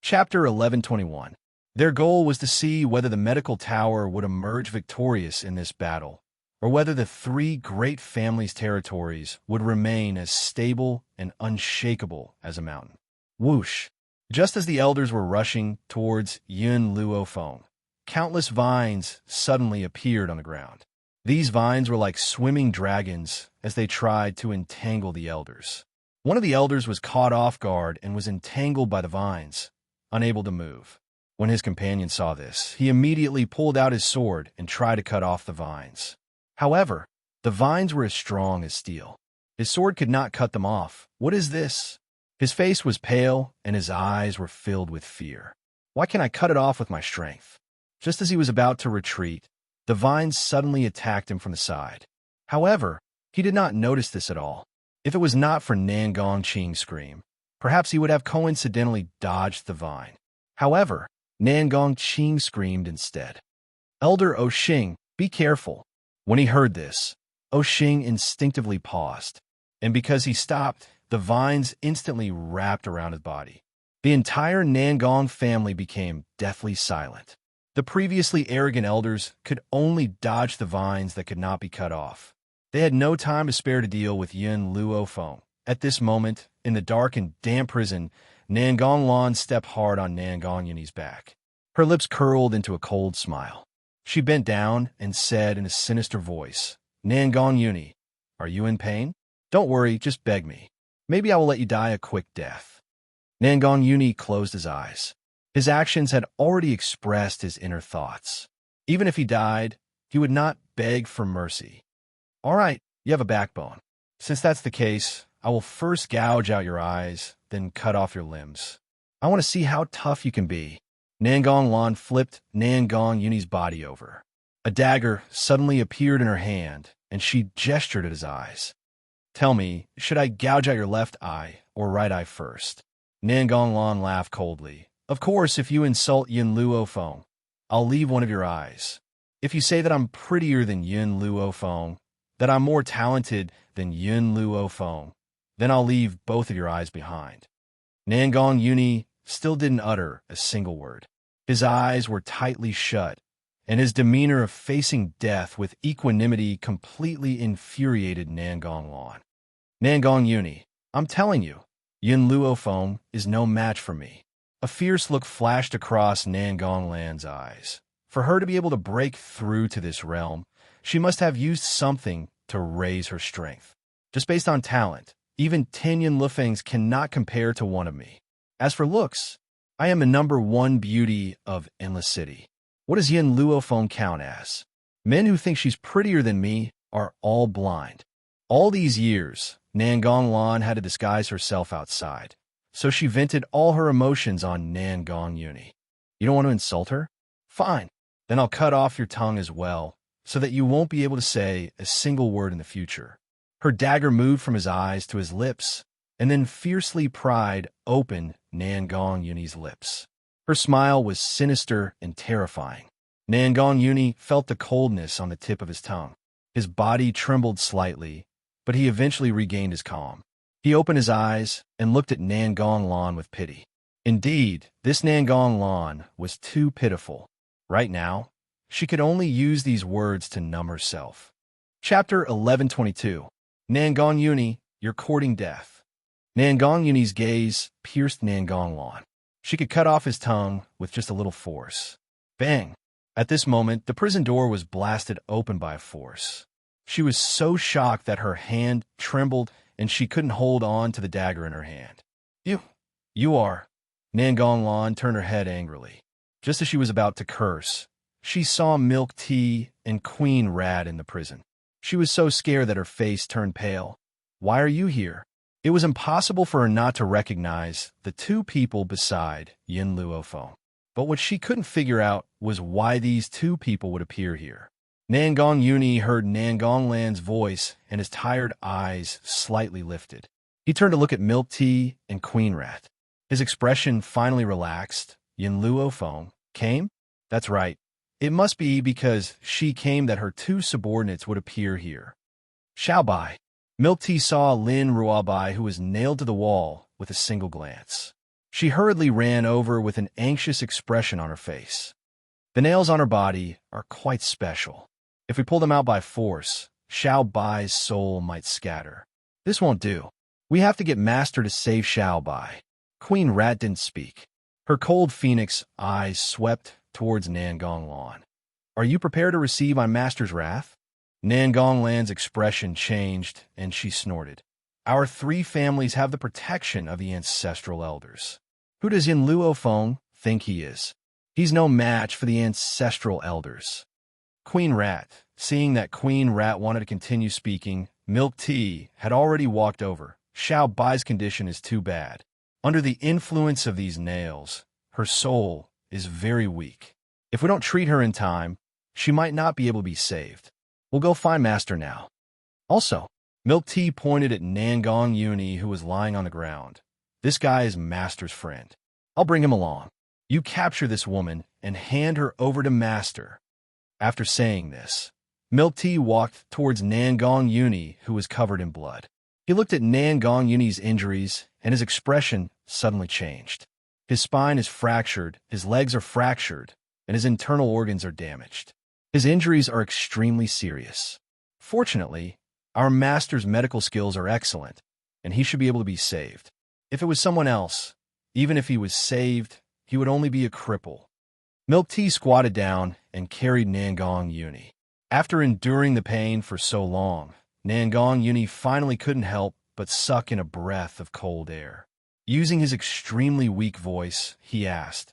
Chapter 1121. Their goal was to see whether the medical tower would emerge victorious in this battle, or whether the three great families' territories would remain as stable and unshakable as a mountain. Whoosh! Just as the elders were rushing towards Yun Luofeng, countless vines suddenly appeared on the ground. These vines were like swimming dragons as they tried to entangle the elders. One of the elders was caught off guard and was entangled by the vines, unable to move. When his companion saw this, he immediately pulled out his sword and tried to cut off the vines. However, the vines were as strong as steel. His sword could not cut them off. What is this? His face was pale and his eyes were filled with fear. Why can't I cut it off with my strength? Just as he was about to retreat, the vines suddenly attacked him from the side. However, he did not notice this at all. If it was not for Nangong Qing's scream, perhaps he would have coincidentally dodged the vine. However, Nangong Qing screamed instead. "Elder Oxing, be careful." When he heard this, Oxing instinctively paused, and because he stopped, the vines instantly wrapped around his body. The entire Nangong family became deathly silent. The previously arrogant elders could only dodge the vines that could not be cut off. They had no time to spare to deal with Yun Luofeng. At this moment, in the dark and damp prison, Nangong Lan stepped hard on Nangong Yuni's back. Her lips curled into a cold smile. She bent down and said in a sinister voice, "Nangong Yuni, are you in pain? Don't worry, just beg me. Maybe I will let you die a quick death." Nangong Yuni closed his eyes. His actions had already expressed his inner thoughts. Even if he died, he would not beg for mercy. "All right, you have a backbone. Since that's the case, I will first gouge out your eyes, then cut off your limbs. I want to see how tough you can be." Nangong Lan flipped Nangong Yuni's body over. A dagger suddenly appeared in her hand, and she gestured at his eyes. "Tell me, should I gouge out your left eye or right eye first?" Nangong Lan laughed coldly. "Of course, if you insult Yun Luofeng, I'll leave one of your eyes. If you say that I'm prettier than Yun Luofeng, that I'm more talented than Yun Luofeng, then I'll leave both of your eyes behind." Nangong Yuni still didn't utter a single word. His eyes were tightly shut, and his demeanor of facing death with equanimity completely infuriated Nangong Lan. "Nangong Yuni, I'm telling you, Yun Luofeng is no match for me." A fierce look flashed across Nangong Lan's eyes. For her to be able to break through to this realm, she must have used something to raise her strength. Just based on talent, even 10 Yun Luofengs cannot compare to one of me. As for looks, I am the #1 beauty of Endless City. What does Yun Luofeng count as? Men who think she's prettier than me are all blind. All these years, Nangong Lan had to disguise herself outside, so she vented all her emotions on Nangong Yuni. "You don't want to insult her? Fine, then I'll cut off your tongue as well, so that you won't be able to say a single word in the future." Her dagger moved from his eyes to his lips, and then fiercely pried open Nangong Yuni's lips. Her smile was sinister and terrifying. Nangong Yuni felt the coldness on the tip of his tongue. His body trembled slightly, but he eventually regained his calm. He opened his eyes and looked at Nangong Lan with pity. Indeed, this Nangong Lan was too pitiful. Right now, she could only use these words to numb herself. Chapter 1122. Nangong Yuni, you're courting death. Nangong Yuni's gaze pierced Nangong Lan. She could cut off his tongue with just a little force. Bang! At this moment, the prison door was blasted open by a force. She was so shocked that her hand trembled and she couldn't hold on to the dagger in her hand. You are. Nangong Lan turned her head angrily. Just as she was about to curse, she saw Milk Tea and Queen Rat in the prison. She was so scared that her face turned pale. "Why are you here?" It was impossible for her not to recognize the two people beside Yun Luofeng. But what she couldn't figure out was why these two people would appear here. Nangong Yuni heard Nangong Lan's voice and his tired eyes slightly lifted. He turned to look at Milk Tea and Queen Rat. His expression finally relaxed. Yun Luofeng came? That's right. It must be because she came that her two subordinates would appear here. Xiaobai. Milk Tea saw Lin Ruobai, who was nailed to the wall, with a single glance. She hurriedly ran over with an anxious expression on her face. The nails on her body are quite special. If we pull them out by force, Xiao Bai's soul might scatter. This won't do. We have to get Master to save Xiao Bai. Queen Rat didn't speak. Her cold phoenix eyes swept towards Nangong Lan. Are you prepared to receive my master's wrath? Nangong Lan's expression changed, and she snorted. Our three families have the protection of the ancestral elders. Who does Yin Luofeng think he is? He's no match for the ancestral elders. Queen Rat, seeing that Queen Rat wanted to continue speaking, Milk Tea had already walked over. Xiao Bai's condition is too bad. Under the influence of these nails, her soul is very weak. If we don't treat her in time, she might not be able to be saved. We'll go find Master now. Also, Milk Tea pointed at Nangong Uni, who was lying on the ground. This guy is Master's friend. I'll bring him along. You capture this woman and hand her over to Master. After saying this, Milk Tea walked towards Nangong Uni, who was covered in blood. He looked at Nangong Uni's injuries, and his expression suddenly changed. His spine is fractured, his legs are fractured, and his internal organs are damaged. His injuries are extremely serious. Fortunately, our master's medical skills are excellent, and he should be able to be saved. If it was someone else, even if he was saved, he would only be a cripple. Milk Tea squatted down and carried Nangong Uni. After enduring the pain for so long, Nangong Uni finally couldn't help but suck in a breath of cold air. Using his extremely weak voice, he asked,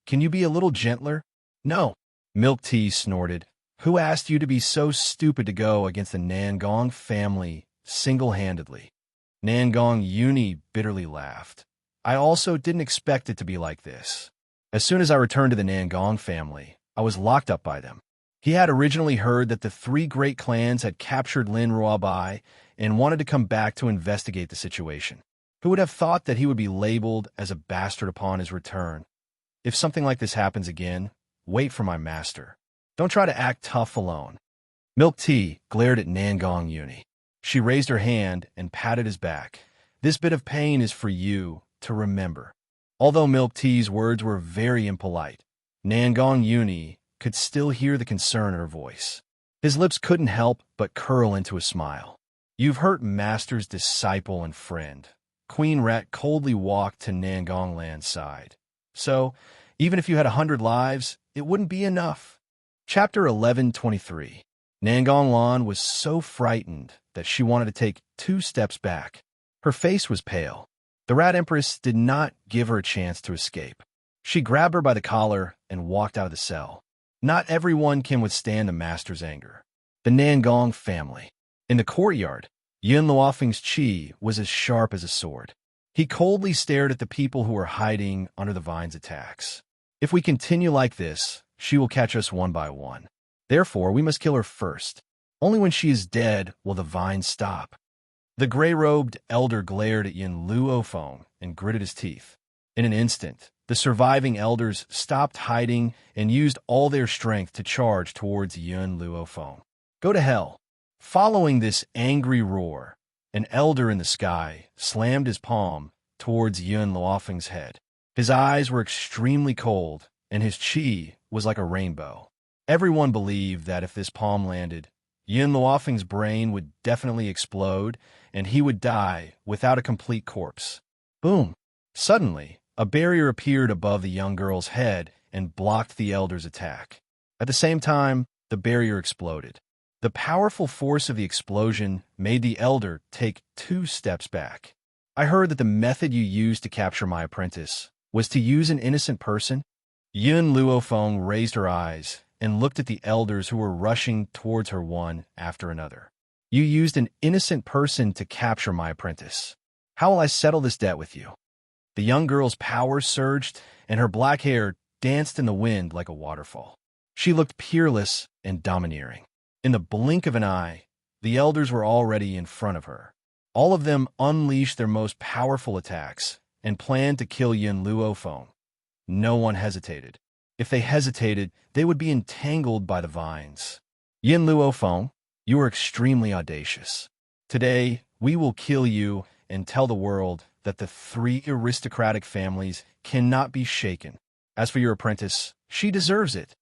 "Can you be a little gentler?" "No," Milk Tea snorted. "Who asked you to be so stupid to go against the Nangong family single-handedly?" Nangong Uni bitterly laughed. "I also didn't expect it to be like this. As soon as I returned to the Nangong family, I was locked up by them." He had originally heard that the three great clans had captured Lin Ruobai and wanted to come back to investigate the situation. Who would have thought that he would be labeled as a bastard upon his return? If something like this happens again, wait for my master. Don't try to act tough alone. Milk Tea glared at Nangong Uni. She raised her hand and patted his back. This bit of pain is for you to remember. Although Milk Tea's words were very impolite, Nangong Uni could still hear the concern in her voice. His lips couldn't help but curl into a smile. You've hurt Master's disciple and friend. Queen Rat coldly walked to Nangong Lan's side. So, even if you had 100 lives, it wouldn't be enough. Chapter 11:23. Nangong Lan was so frightened that she wanted to take 2 steps back. Her face was pale. The Rat Empress did not give her a chance to escape. She grabbed her by the collar and walked out of the cell. Not everyone can withstand the master's anger. The Nangong family. In the courtyard, Yin Luofeng's chi was as sharp as a sword. He coldly stared at the people who were hiding under the vine's attacks. If we continue like this, she will catch us one by one. Therefore, we must kill her first. Only when she is dead will the vine stop. The gray-robed elder glared at Yin Luofeng and gritted his teeth. In an instant, the surviving elders stopped hiding and used all their strength to charge towards Yin Luofeng. Go to hell. Following this angry roar, an elder in the sky slammed his palm towards Yin Luofeng's head. His eyes were extremely cold, and his chi was like a rainbow. Everyone believed that if this palm landed, Yin Luofeng's brain would definitely explode, and he would die without a complete corpse. Boom! Suddenly, a barrier appeared above the young girl's head and blocked the elder's attack. At the same time, the barrier exploded. The powerful force of the explosion made the elder take 2 steps back. I heard that the method you used to capture my apprentice was to use an innocent person. Yin Luofeng raised her eyes and looked at the elders who were rushing towards her one after another. You used an innocent person to capture my apprentice. How will I settle this debt with you? The young girl's power surged, and her black hair danced in the wind like a waterfall. She looked peerless and domineering. In the blink of an eye, the elders were already in front of her. All of them unleashed their most powerful attacks and planned to kill Yin Luofeng. No one hesitated. If they hesitated, they would be entangled by the vines. Yin Luofeng, you are extremely audacious. Today, we will kill you and tell the world that the three aristocratic families cannot be shaken. As for your apprentice, she deserves it.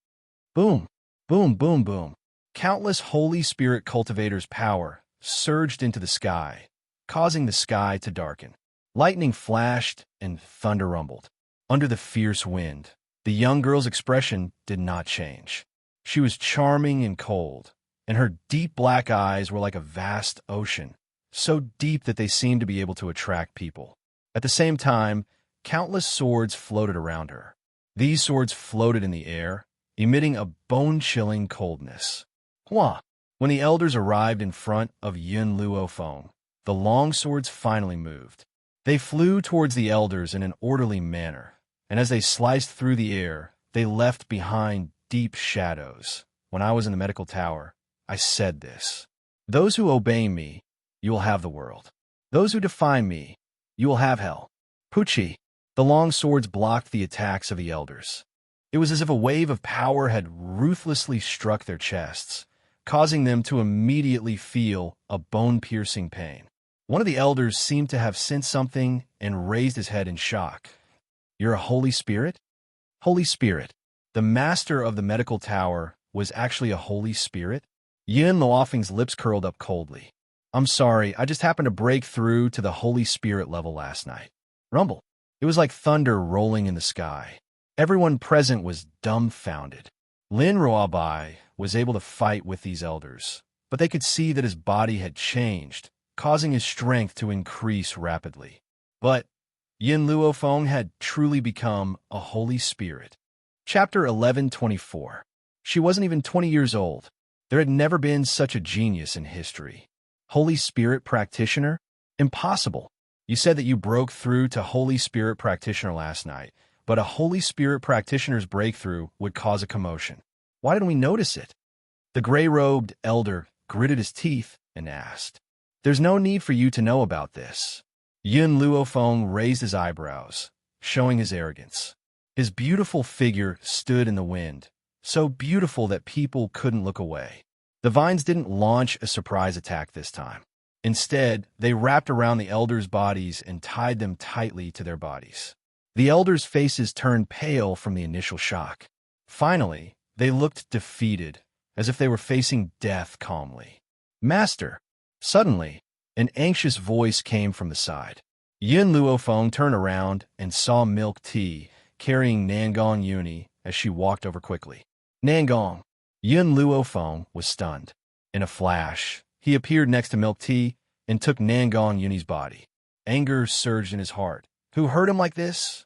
Boom, boom, boom, boom. Countless Holy Spirit cultivators' power surged into the sky, causing the sky to darken. Lightning flashed and thunder rumbled. Under the fierce wind, the young girl's expression did not change. She was charming and cold, and her deep black eyes were like a vast ocean, so deep that they seemed to be able to attract people. At the same time, countless swords floated around her. These swords floated in the air, emitting a bone-chilling coldness. Hua! When the elders arrived in front of Yun Luofeng, the long swords finally moved. They flew towards the elders in an orderly manner, and as they sliced through the air, they left behind deep shadows. When I was in the medical tower, I said this: "Those who obey me, you will have the world. Those who defy me, you will have hell." Pucci! The long swords blocked the attacks of the elders. It was as if a wave of power had ruthlessly struck their chests, causing them to immediately feel a bone-piercing pain. One of the elders seemed to have sensed something and raised his head in shock. "You're a Holy Spirit?" Holy Spirit. The master of the medical tower was actually a Holy Spirit? Yun Luofeng's lips curled up coldly. "I'm sorry, I just happened to break through to the Holy Spirit level last night." Rumble. It was like thunder rolling in the sky. Everyone present was dumbfounded. Lin Ruabai was able to fight with these elders, but they could see that his body had changed, causing his strength to increase rapidly. But Yin Luofeng had truly become a Holy Spirit. Chapter 1124. She wasn't even 20 years old. There had never been such a genius in history. Holy Spirit practitioner? Impossible. You said that you broke through to Holy Spirit practitioner last night, but a Holy Spirit practitioner's breakthrough would cause a commotion. Why didn't we notice it? The gray-robed elder gritted his teeth and asked. "There's no need for you to know about this." Yun Luofeng raised his eyebrows, showing his arrogance. His beautiful figure stood in the wind, so beautiful that people couldn't look away. The vines didn't launch a surprise attack this time. Instead, they wrapped around the elders' bodies and tied them tightly to their bodies. The elders' faces turned pale from the initial shock. Finally, they looked defeated, as if they were facing death calmly. "Master!" Suddenly, an anxious voice came from the side. Yun Luofeng turned around and saw Milk Tea carrying Nangong Yuni as she walked over quickly. "Nangong!" Yun Luofeng was stunned. In a flash, he appeared next to Milk Tea and took Nangong Yuni's body. Anger surged in his heart. Who hurt him like this?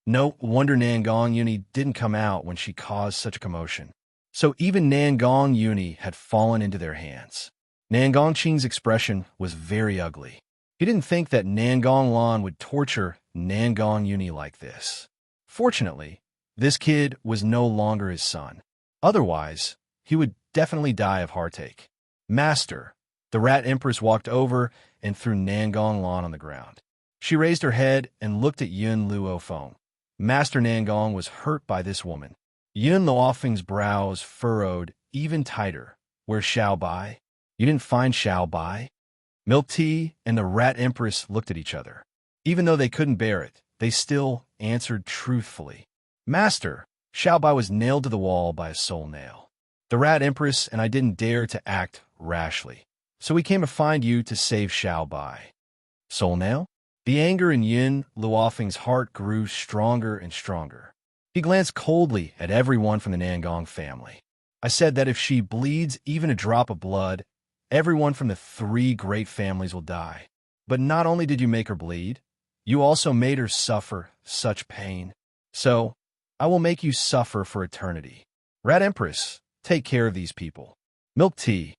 No wonder Nangong Yuni didn't come out when she caused such a commotion. So even Nangong Yuni had fallen into their hands. Nangong Qing's expression was very ugly. He didn't think that Nangong Lan would torture Nangong Yuni like this. Fortunately, this kid was no longer his son. Otherwise, he would definitely die of heartache. "Master!" The Rat Empress walked over and threw Nangong Lan on the ground. She raised her head and looked at Yun Luofeng. Master Nangong was hurt by this woman. Yun Luofeng's brows furrowed even tighter. "Where's Xiao Bai?" "You didn't find Xiao Bai?" Milk Tea and the Rat Empress looked at each other. Even though they couldn't bear it, they still answered truthfully. "Master, Xiao Bai was nailed to the wall by a soul nail. The Rat Empress and I didn't dare to act rashly, so we came to find you to save Xiao Bai." "Soul nail?" The anger in Yin Luofeng's heart grew stronger and stronger. He glanced coldly at everyone from the Nangong family. "I said that if she bleeds even a drop of blood, everyone from the three great families will die. But not only did you make her bleed, you also made her suffer such pain. So, I will make you suffer for eternity. Rat Empress, take care of these people. Milk Tea,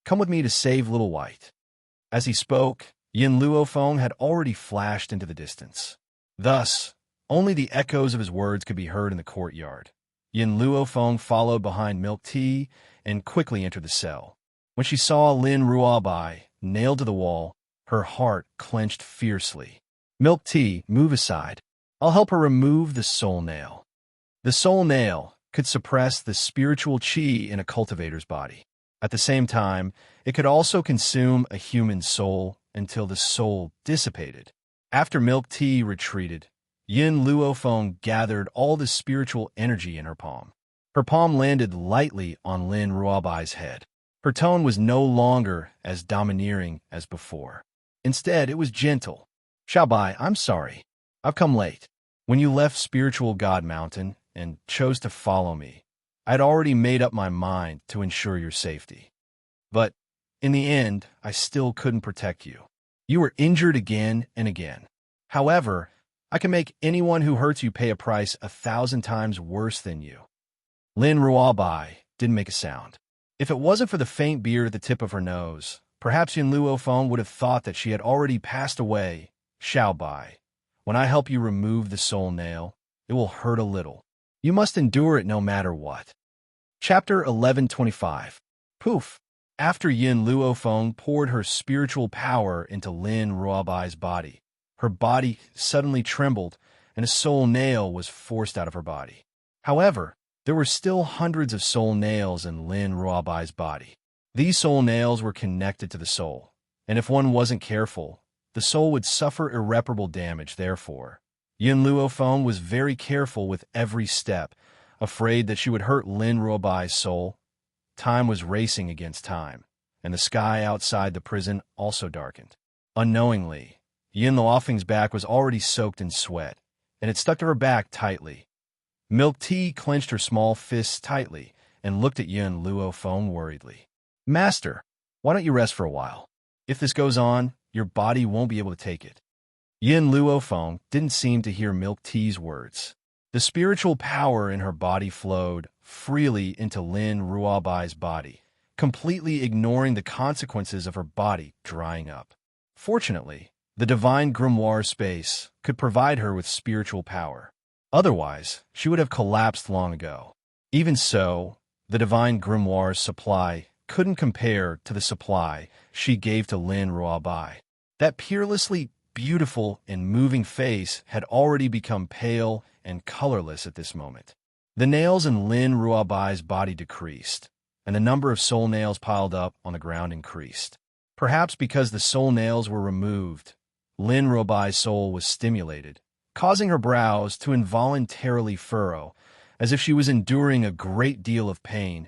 come with me to save Little White." As he spoke, Yin Luofeng had already flashed into the distance. Thus, only the echoes of his words could be heard in the courtyard. Yin Luofeng followed behind Milk Tea and quickly entered the cell. When she saw Lin Ruabai nailed to the wall, her heart clenched fiercely. "Milk Tea, move aside. I'll help her remove the soul nail." The soul nail could suppress the spiritual qi in a cultivator's body. At the same time, it could also consume a human soul until the soul dissipated. After milk tea retreated, Yin Luofeng gathered all the spiritual energy in her palm. Her palm landed lightly on Lin Ruobai's head. Her tone was no longer as domineering as before. Instead, it was gentle. Xiaobai, I'm sorry. I've come late. When you left Spiritual God Mountain and chose to follow me, I'd already made up my mind to ensure your safety. But in the end, I still couldn't protect you. You were injured again and again. However, I can make anyone who hurts you pay a price 1,000 times worse than you. Lin Ruobai didn't make a sound. If it wasn't for the faint beard at the tip of her nose, perhaps Yin Luofeng would have thought that she had already passed away. Xiaobai, when I help you remove the soul nail, it will hurt a little. You must endure it no matter what. Chapter 1125. Poof! After Yin Luofeng poured her spiritual power into Lin Ruobai's body, her body suddenly trembled and a soul nail was forced out of her body. However, there were still hundreds of soul nails in Lin Ruobai's body. These soul nails were connected to the soul, and if one wasn't careful, the soul would suffer irreparable damage. Therefore, Yin Luofeng was very careful with every step, afraid that she would hurt Lin Ruobai's soul. Time was racing against time, and the sky outside the prison also darkened. Unknowingly, Yin Luofeng's back was already soaked in sweat, and it stuck to her back tightly. Milk Tea clenched her small fists tightly and looked at Yin Luofeng worriedly. Master, why don't you rest for a while? If this goes on, your body won't be able to take it. Yin Luofeng didn't seem to hear Milk Tea's words. The spiritual power in her body flowed freely into Lin Ruobai's body, completely ignoring the consequences of her body drying up. Fortunately, the divine grimoire space could provide her with spiritual power. Otherwise, she would have collapsed long ago. Even so, the divine grimoire's supply couldn't compare to the supply she gave to Lin Ruobai. That peerlessly beautiful and moving face had already become pale and colorless at this moment. The nails in Lin Ruobai's body decreased, and the number of soul nails piled up on the ground increased. Perhaps because the soul nails were removed, Lin Ruobai's soul was stimulated, causing her brows to involuntarily furrow, as if she was enduring a great deal of pain.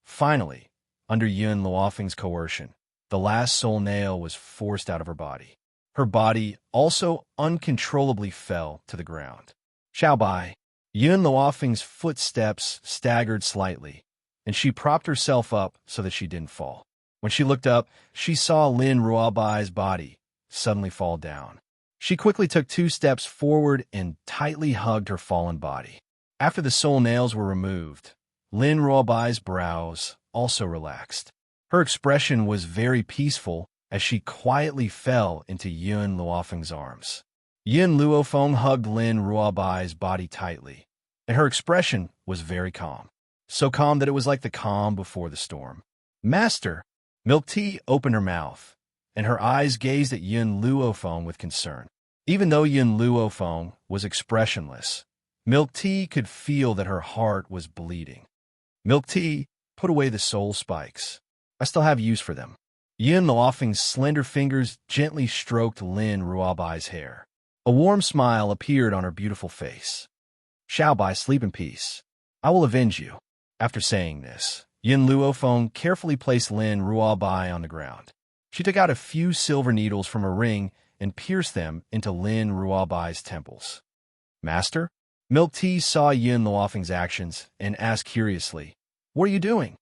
Finally, under Yin Luofeng's coercion, the last soul nail was forced out of her body. Her body also uncontrollably fell to the ground. Xiaobai, Yin Luofeng's footsteps staggered slightly, and she propped herself up so that she didn't fall. When she looked up, she saw Lin Ruobai's body suddenly fall down. She quickly took 2 steps forward and tightly hugged her fallen body. After the soul nails were removed, Lin Ruobai's brows also relaxed. Her expression was very peaceful as she quietly fell into Yin Luofeng's arms. Yin Luofeng hugged Lin Ruobai's body tightly, and her expression was very calm. So calm that it was like the calm before the storm. Master! Milk Tea opened her mouth, and her eyes gazed at Yin Luofeng with concern. Even though Yin Luofeng was expressionless, Milk Tea could feel that her heart was bleeding. Milk Tea, put away the soul spikes. I still have use for them. Yin Luofeng's slender fingers gently stroked Lin Ruobai's hair. A warm smile appeared on her beautiful face. Xiaobai, sleep in peace. I will avenge you. After saying this, Yin Luofeng carefully placed Lin Ruobai on the ground. She took out a few silver needles from a ring and pierced them into Lin Ruobai's temples. Master? Milk Tea saw Yin Luofeng's actions and asked curiously, What are you doing?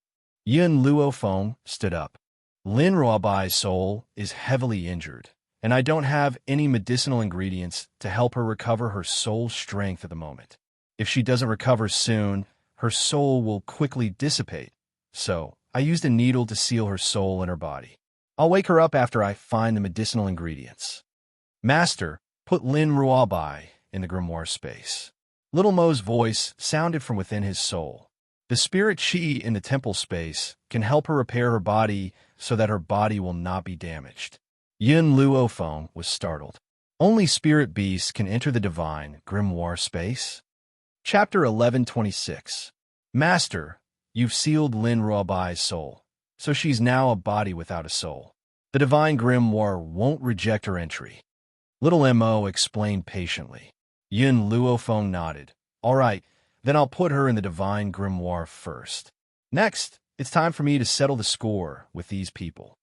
Yin Luofeng stood up. Lin Ruobai's soul is heavily injured, and I don't have any medicinal ingredients to help her recover her soul strength at the moment. If she doesn't recover soon, her soul will quickly dissipate. So, I used a needle to seal her soul in her body. I'll wake her up after I find the medicinal ingredients. Master, put Lin Ruobai in the grimoire space. Little Mo's voice sounded from within his soul. The spirit chi in the temple space can help her repair her body so that her body will not be damaged. Yin Luofeng was startled. Only spirit beasts can enter the divine grimoire space? Chapter 1126. Master, you've sealed Lin Ruobai's soul, so she's now a body without a soul. The divine grimoire won't reject her entry. Little Mo explained patiently. Yun Luofeng nodded. All right, then I'll put her in the divine grimoire first. Next, it's time for me to settle the score with these people.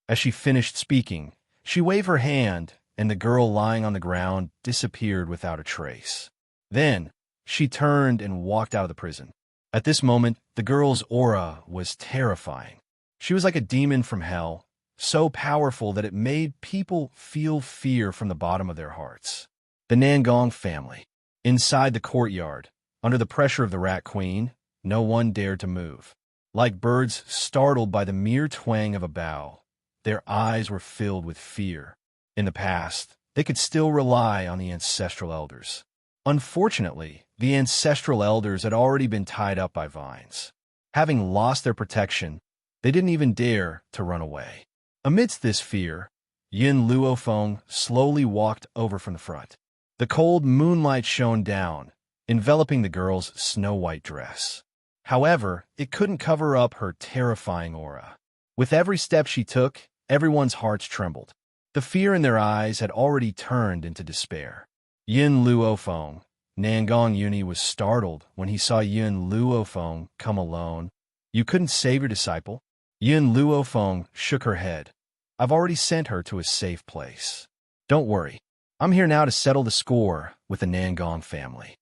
As she finished speaking, she waved her hand, and the girl lying on the ground disappeared without a trace. Then, she turned and walked out of the prison. At this moment, the girl's aura was terrifying. She was like a demon from hell, so powerful that it made people feel fear from the bottom of their hearts. The Nangong family. Inside the courtyard, under the pressure of the Rat Queen, no one dared to move. Like birds startled by the mere twang of a bough, their eyes were filled with fear. In the past, they could still rely on the ancestral elders. Unfortunately, the ancestral elders had already been tied up by vines. Having lost their protection, they didn't even dare to run away. Amidst this fear, Yin Luofeng slowly walked over from the front. The cold moonlight shone down, enveloping the girl's snow-white dress. However, it couldn't cover up her terrifying aura. With every step she took, everyone's hearts trembled. The fear in their eyes had already turned into despair. Yin Luofeng, Nangong Yuni was startled when he saw Yin Luofeng come alone. You couldn't save your disciple? Yin Luofeng shook her head. I've already sent her to a safe place. Don't worry. I'm here now to settle the score with the Nangong family.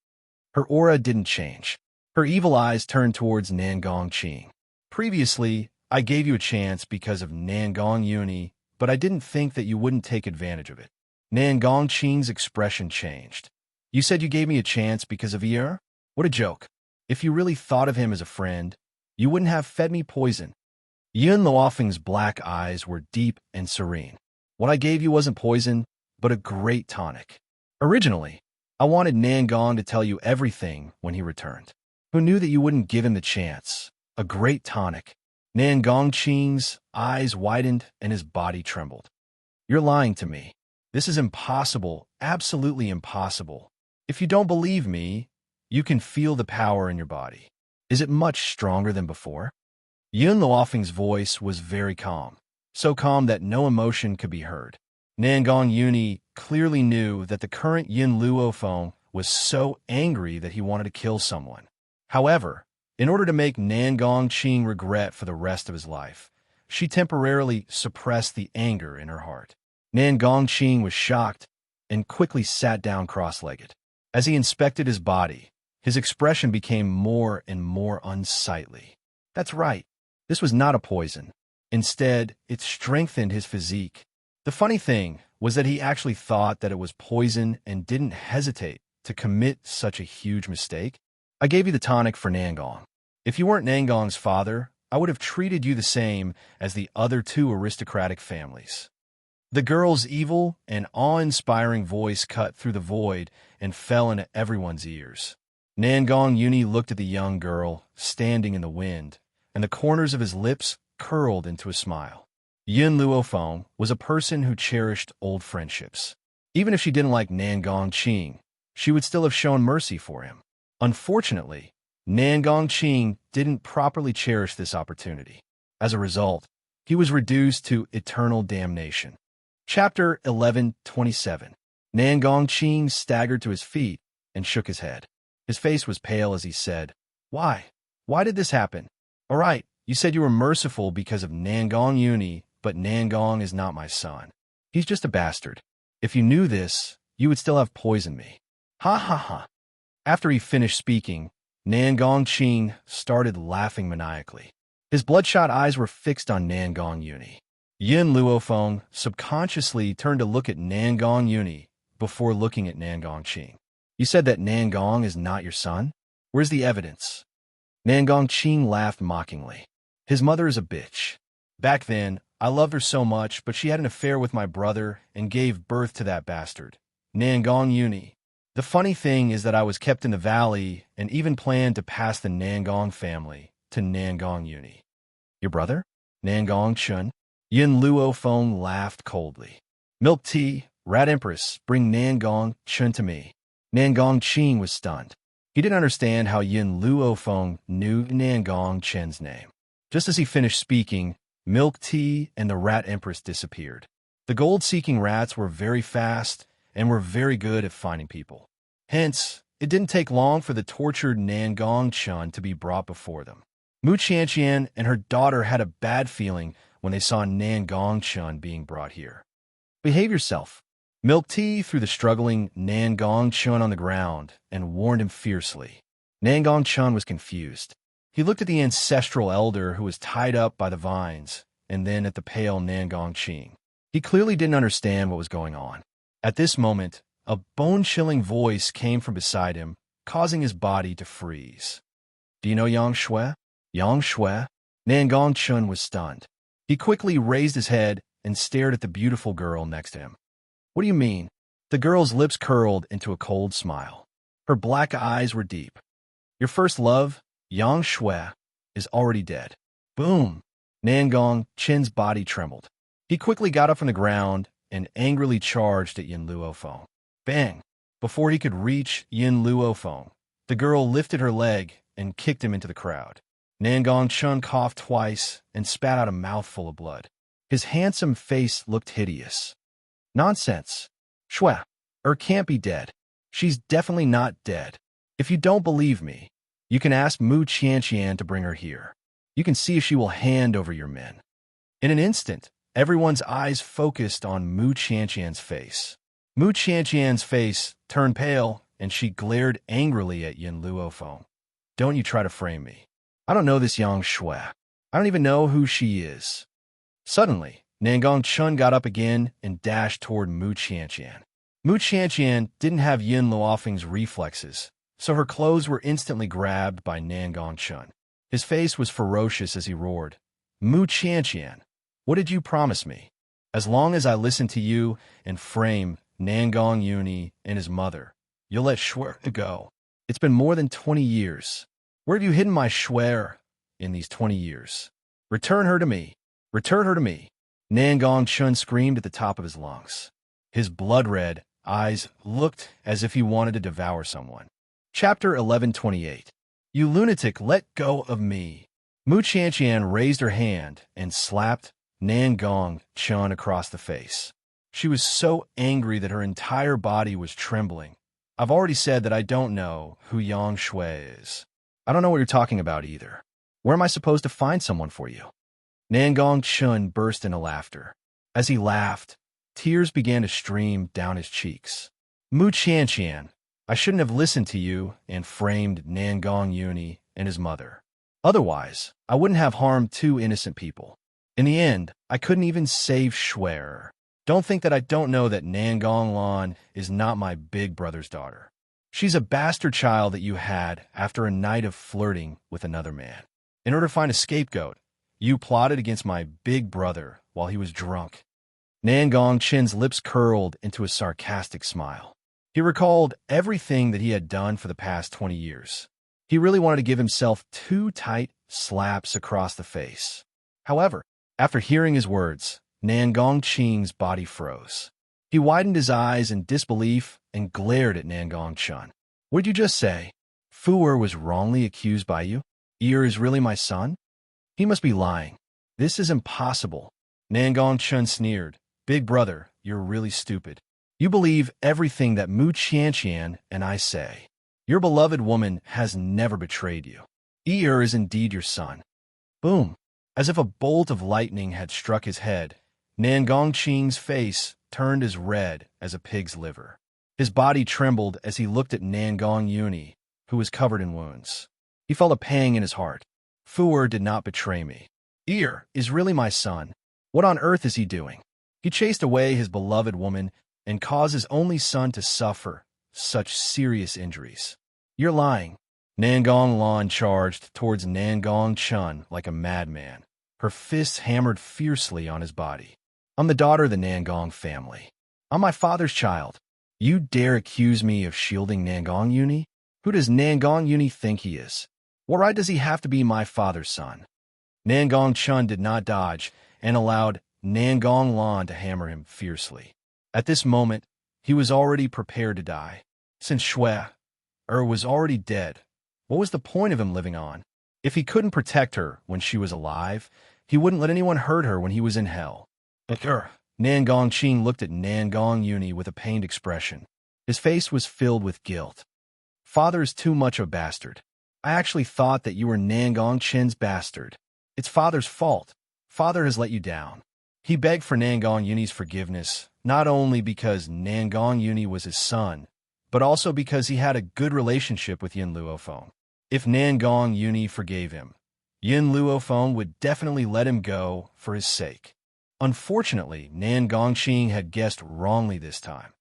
Her aura didn't change. Her evil eyes turned towards Nangong Qing. Previously, I gave you a chance because of Nangong Yuni, but I didn't think that you wouldn't take advantage of it. Nangong Qing's expression changed. You said you gave me a chance because of Yer? What a joke. If you really thought of him as a friend, you wouldn't have fed me poison. Yun Luofeng's black eyes were deep and serene. What I gave you wasn't poison, but a great tonic. Originally, I wanted Nangong to tell you everything when he returned. Who knew that you wouldn't give him the chance? A great tonic. Nangong Qing's eyes widened and his body trembled. You're lying to me. This is impossible, absolutely impossible. If you don't believe me, you can feel the power in your body. Is it much stronger than before? Yun Luofeng's voice was very calm, so calm that no emotion could be heard. Nangong Yuni clearly knew that the current Yin Luofeng was so angry that he wanted to kill someone. However, in order to make Nangong Qing regret for the rest of his life, she temporarily suppressed the anger in her heart. Nangong Qing was shocked and quickly sat down cross-legged. As he inspected his body, his expression became more and more unsightly. That's right. This was not a poison. Instead, it strengthened his physique. The funny thing was that he actually thought that it was poison and didn't hesitate to commit such a huge mistake. I gave you the tonic for Nangong. If you weren't Nangong's father, I would have treated you the same as the other two aristocratic families. The girl's evil and awe-inspiring voice cut through the void and fell into everyone's ears. Nangong Yuni looked at the young girl, standing in the wind, and the corners of his lips curled into a smile. Yin Luofeng was a person who cherished old friendships. Even if she didn't like Nangong Qing, she would still have shown mercy for him. Unfortunately, Nangong Qing didn't properly cherish this opportunity. As a result, he was reduced to eternal damnation. Chapter 11:27. Nangong Qing staggered to his feet and shook his head. His face was pale as he said, Why? Why did this happen? All right, you said you were merciful because of Nangong Yuni, but Nangong is not my son. He's just a bastard. If you knew this, you would still have poisoned me. Ha ha ha. After he finished speaking, Nangong Qing started laughing maniacally. His bloodshot eyes were fixed on Nangong Yuni. Yin Luofeng subconsciously turned to look at Nangong Yuni before looking at Nangong Qing. You said that Nangong is not your son? Where's the evidence? Nangong Qing laughed mockingly. His mother is a bitch. Back then, I loved her so much, but she had an affair with my brother and gave birth to that bastard, Nangong Yuni. The funny thing is that I was kept in the valley and even planned to pass the Nangong family to Nangong Yuni. Your brother? Nangong Chun? Yin Luofeng laughed coldly. Milk tea, Rat Empress, bring Nangong Chun to me. Nangong Qing was stunned. He didn't understand how Yin Luofeng knew Nangong Chen's name. Just as he finished speaking, milk tea, and the rat empress disappeared. The gold-seeking rats were very fast and were very good at finding people. Hence, it didn't take long for the tortured Nangong-chun to be brought before them. Mu Qianqian and her daughter had a bad feeling when they saw Nangong-chun being brought here. Behave yourself. Milk tea threw the struggling Nangong-chun on the ground and warned him fiercely. Nangong-chun was confused. He looked at the ancestral elder who was tied up by the vines, and then at the pale Nangong-ching. He clearly didn't understand what was going on. At this moment, a bone-chilling voice came from beside him, causing his body to freeze. "Do you know Yang Shui?" Yang Shui? Nangong-chun was stunned. He quickly raised his head and stared at the beautiful girl next to him. "What do you mean?" The girl's lips curled into a cold smile. Her black eyes were deep. "Your first love, Yang Shui, is already dead." Boom! Nangong-chin's body trembled. He quickly got up from the ground and angrily charged at Yin Luofeng. Bang! Before he could reach Yin Luofeng, the girl lifted her leg and kicked him into the crowd. Nangong-chun coughed twice and spat out a mouthful of blood. His handsome face looked hideous. "Nonsense. Shui, can't be dead. She's definitely not dead. If you don't believe me, you can ask Mu Qianqian to bring her here. You can see if she will hand over your men." In an instant, everyone's eyes focused on Mu Qianqian's face. Mu Qianqian's face turned pale, and she glared angrily at Yin Luofeng. "Don't you try to frame me. I don't know this Yang Shui. I don't even know who she is." Suddenly, Nangong-chun got up again and dashed toward Mu Qianqian. Mu Qianqian didn't have Yin Luofeng's reflexes, so her clothes were instantly grabbed by Nangong-chun. His face was ferocious as he roared, "Mu Qianqian, what did you promise me? As long as I listen to you and frame Nangong Yuni and his mother, you'll let Shui go. It's been more than 20 years. Where have you hidden my Shui in these 20 years? Return her to me. Return her to me." Nangong-chun screamed at the top of his lungs. His blood-red eyes looked as if he wanted to devour someone. Chapter 1128. "You lunatic, let go of me." Mu Qianqian raised her hand and slapped Nangong-chun across the face. She was so angry that her entire body was trembling. "I've already said that I don't know who Yang Shui is. I don't know what you're talking about either. Where am I supposed to find someone for you?" Nangong-chun burst into laughter. As he laughed, tears began to stream down his cheeks. "Mu Qianqian, I shouldn't have listened to you and framed Nangong Yuni and his mother. Otherwise, I wouldn't have harmed two innocent people. In the end, I couldn't even save Shui. Don't think that I don't know that Nangong Lan is not my big brother's daughter. She's a bastard child that you had after a night of flirting with another man. In order to find a scapegoat, you plotted against my big brother while he was drunk." Nangong-chin's lips curled into a sarcastic smile. He recalled everything that he had done for the past 20 years. He really wanted to give himself 2 tight slaps across the face. However, after hearing his words, Nangong-ching's body froze. He widened his eyes in disbelief and glared at Nangong-chun. "What did you just say? Fu was wrongly accused by you? Is really my son? He must be lying. This is impossible." Nangong-chun sneered. "Big brother, you're really stupid. You believe everything that Mu Qianqian and I say. Your beloved woman has never betrayed you. Is indeed your son." Boom! As if a bolt of lightning had struck his head, Nangong-ching's face turned as red as a pig's liver. His body trembled as he looked at Nangong Yuni, who was covered in wounds. He felt a pang in his heart. "Fu did not betray me. Is really my son. What on earth is he doing? He chased away his beloved woman and caused his only son to suffer such serious injuries. You're lying." Nangong Lan charged towards Nangong-chun like a madman, her fists hammered fiercely on his body. "I'm the daughter of the Nangong family. I'm my father's child. You dare accuse me of shielding Nangong Yuni? Who does Nangong Yuni think he is? What right does he have to be my father's son?" Nangong-chun did not dodge and allowed Nangong Lan to hammer him fiercely. At this moment, he was already prepared to die. Since Shui was already dead, what was the point of him living on? If he couldn't protect her when she was alive, He wouldn't let anyone hurt her when he was in hell. Nan Gongqing looked at Nan Gongyuni with a pained expression. His face was filled with guilt. Father is too much a bastard. I actually thought that you were Nan Gongqing's bastard. It's Father's fault. Father has let you down. He begged for Nan Gongyuni's forgiveness, not only because Nan Gongyuni was his son, but also because he had a good relationship with Yin Luofeng. If Nan Gongyuni forgave him, Yin Luofeng would definitely let him go for his sake. Unfortunately, Nan Gongqing had guessed wrongly this time.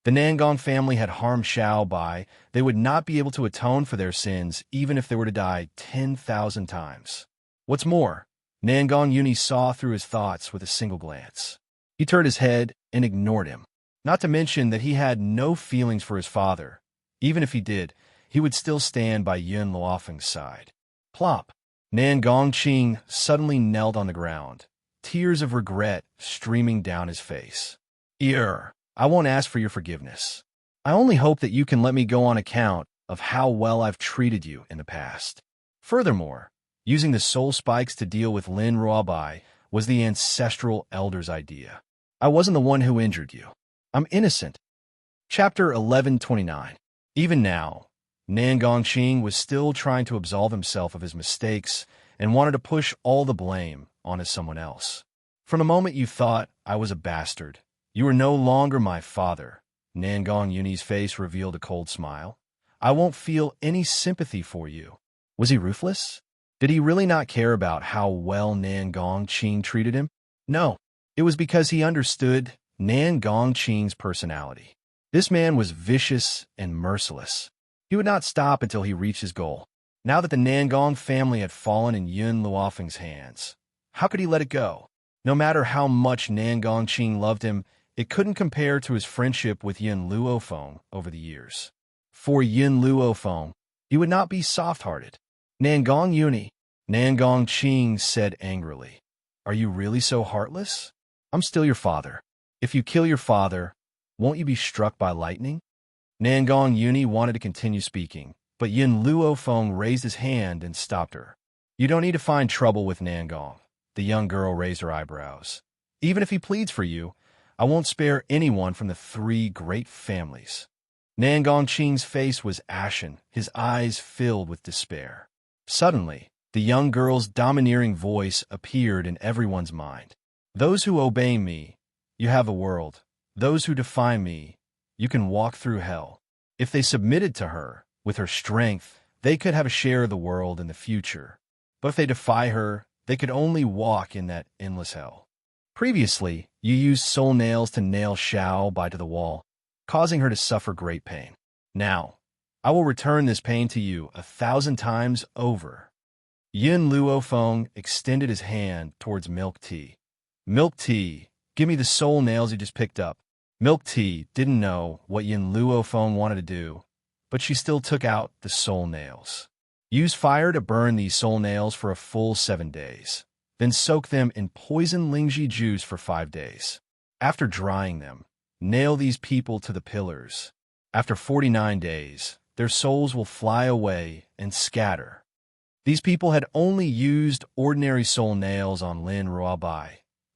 The Nangong family had harmed Xiao Bai. They would not be able to atone for their sins even if they were to die 10,000 times. What's more, Nan Gongyuni saw through his thoughts with a single glance. He turned his head and ignored him. Not to mention that he had no feelings for his father. Even if he did, he would still stand by Yin Luofeng's side. Plop! Nan Gongqing suddenly knelt on the ground, tears of regret streaming down his face. I won't ask for your forgiveness. I only hope that you can let me go on account of how well I've treated you in the past. Furthermore, using the soul spikes to deal with Lin Ruobai was the ancestral elder's idea. I wasn't the one who injured you. I'm innocent. Chapter 1129. Even now, Nan Gongqing was still trying to absolve himself of his mistakes and wanted to push all the blame onto someone else. From the moment you thought I was a bastard, you are no longer my father. Nan Gongyuni's face revealed a cold smile. I won't feel any sympathy for you. Was he ruthless? Did he really not care about how well Nan Gongqing treated him? No, it was because he understood Nan Gongqing's personality. This man was vicious and merciless. He would not stop until he reached his goal. Now that the Nangong family had fallen in Yin Luofeng's hands, how could he let it go? No matter how much Nan Gongqing loved him, it couldn't compare to his friendship with Yin Luofeng over the years. For Yin Luofeng, he would not be soft-hearted. Nan Gongyuni, Nan Gongqing said angrily, are you really so heartless? I'm still your father. If you kill your father, won't you be struck by lightning? Nan Gongyuni wanted to continue speaking, but Yin Luofeng raised his hand and stopped her. You don't need to find trouble with Nangong. The young girl raised her eyebrows. Even if he pleads for you, I won't spare anyone from the three great families. Nan Gongqing's face was ashen, his eyes filled with despair. Suddenly, the young girl's domineering voice appeared in everyone's mind. Those who obey me, you have a world. Those who defy me, you can walk through hell. If they submitted to her, with her strength, they could have a share of the world in the future. But if they defy her, they could only walk in that endless hell. Previously, you used soul nails to nail Xiao Bai to the wall, causing her to suffer great pain. Now, I will return this pain to you 1,000 times over. Yin Luofeng extended his hand towards Milk Tea. Milk Tea, give me the soul nails you just picked up. Milk Tea didn't know what Yin Luofeng wanted to do, but she still took out the soul nails. Use fire to burn these soul nails for a full 7 days. Then soak them in poison lingji juice for 5 days. After drying them, nail these people to the pillars. After 49 days, their souls will fly away and scatter. These people had only used ordinary soul nails on Lin Ruobai,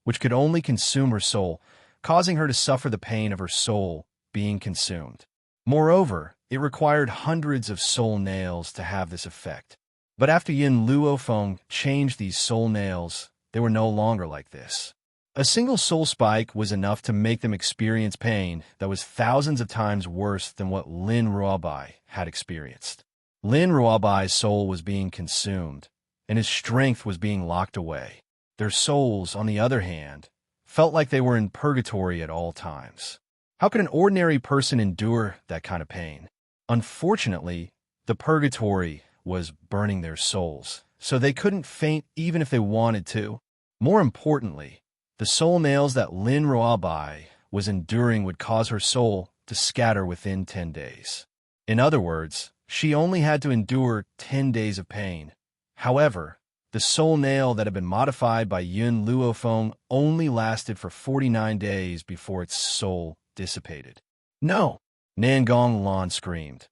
which could only consume her soul, causing her to suffer the pain of her soul being consumed. Moreover, it required hundreds of soul nails to have this effect. But after Yin Luofeng changed these soul nails, they were no longer like this. A single soul spike was enough to make them experience pain that was thousands of times worse than what Lin Ruobai had experienced. Lin Ruobai's soul was being consumed, and his strength was being locked away. Their souls, on the other hand, felt like they were in purgatory at all times. How could an ordinary person endure that kind of pain? Unfortunately, the purgatory was burning their souls, so they couldn't faint even if they wanted to. More importantly, the soul nails that Lin Ruobai was enduring would cause her soul to scatter within 10 days. In other words, she only had to endure 10 days of pain. However, the soul nail that had been modified by Yin Luofeng only lasted for 49 days before its soul dissipated. No! Nangong Lan screamed.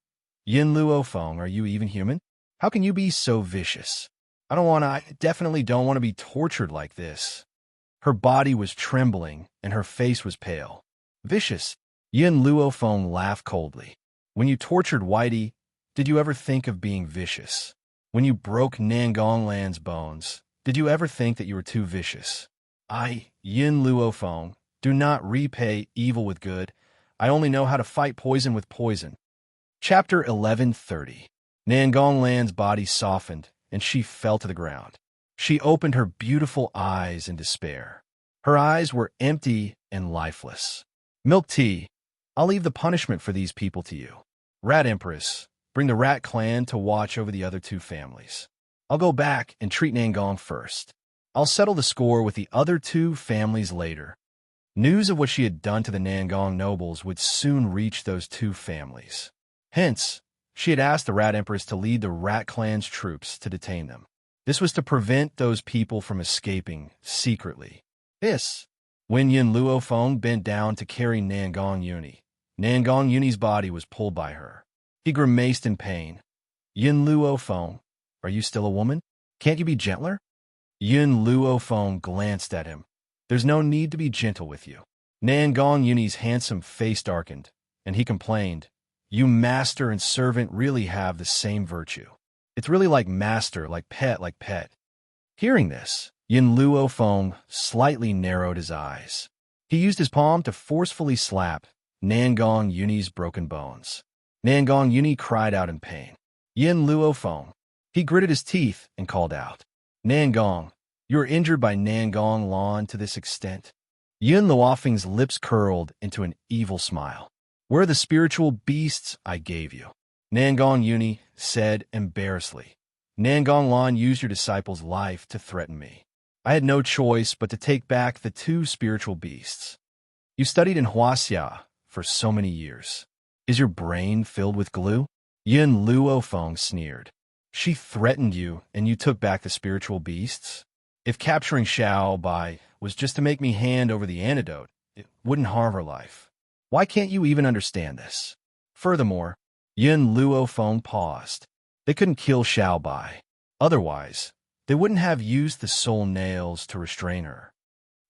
Yin Luofeng, are you even human? How can you be so vicious? I definitely don't want to be tortured like this. Her body was trembling, and her face was pale. Vicious. Yin Luofeng laughed coldly. When you tortured Whitey, did you ever think of being vicious? When you broke Nangonglan's bones, did you ever think that you were too vicious? Yin Luofeng, do not repay evil with good. I only know how to fight poison with poison. Chapter 1130. Nangonglan's body softened, and she fell to the ground. She opened her beautiful eyes in despair. Her eyes were empty and lifeless. Milk tea. I'll leave the punishment for these people to you. Rat Empress, bring the Rat clan to watch over the other two families. I'll go back and treat Nangong first. I'll settle the score with the other two families later. News of what she had done to the Nangong nobles would soon reach those two families. Hence, she had asked the Rat Empress to lead the Rat clan's troops to detain them. This was to prevent those people from escaping secretly. When Yin Luofeng bent down to carry Nangong Uni, Nangong Uni's body was pulled by her. He grimaced in pain. Yin Luofeng, are you still a woman? Can't you be gentler? Yin Luofeng glanced at him. There's no need to be gentle with you. Nangong Uni's handsome face darkened, and he complained, you master and servant really have the same virtue. It's really like master, like pet. Hearing this, Yin Luofeng slightly narrowed his eyes. He used his palm to forcefully slap Nangong Uni's broken bones. Nangong Uni cried out in pain. Yin Luofeng. He gritted his teeth and called out, Nangong, you are injured by Nangong Lan to this extent? Yin Luofeng's lips curled into an evil smile. Where are the spiritual beasts I gave you? Nangong Uni said embarrassedly. Nangong Lan used your disciple's life to threaten me. I had no choice but to take back the two spiritual beasts. You studied in Wuxia for so many years. Is your brain filled with glue? Yin Luofeng sneered. She threatened you, and you took back the spiritual beasts? If capturing Xiao Bai was just to make me hand over the antidote, it wouldn't harm her life. Why can't you even understand this? Furthermore, Yin Luofeng paused. They couldn't kill Xiao Bai. Otherwise, they wouldn't have used the soul nails to restrain her.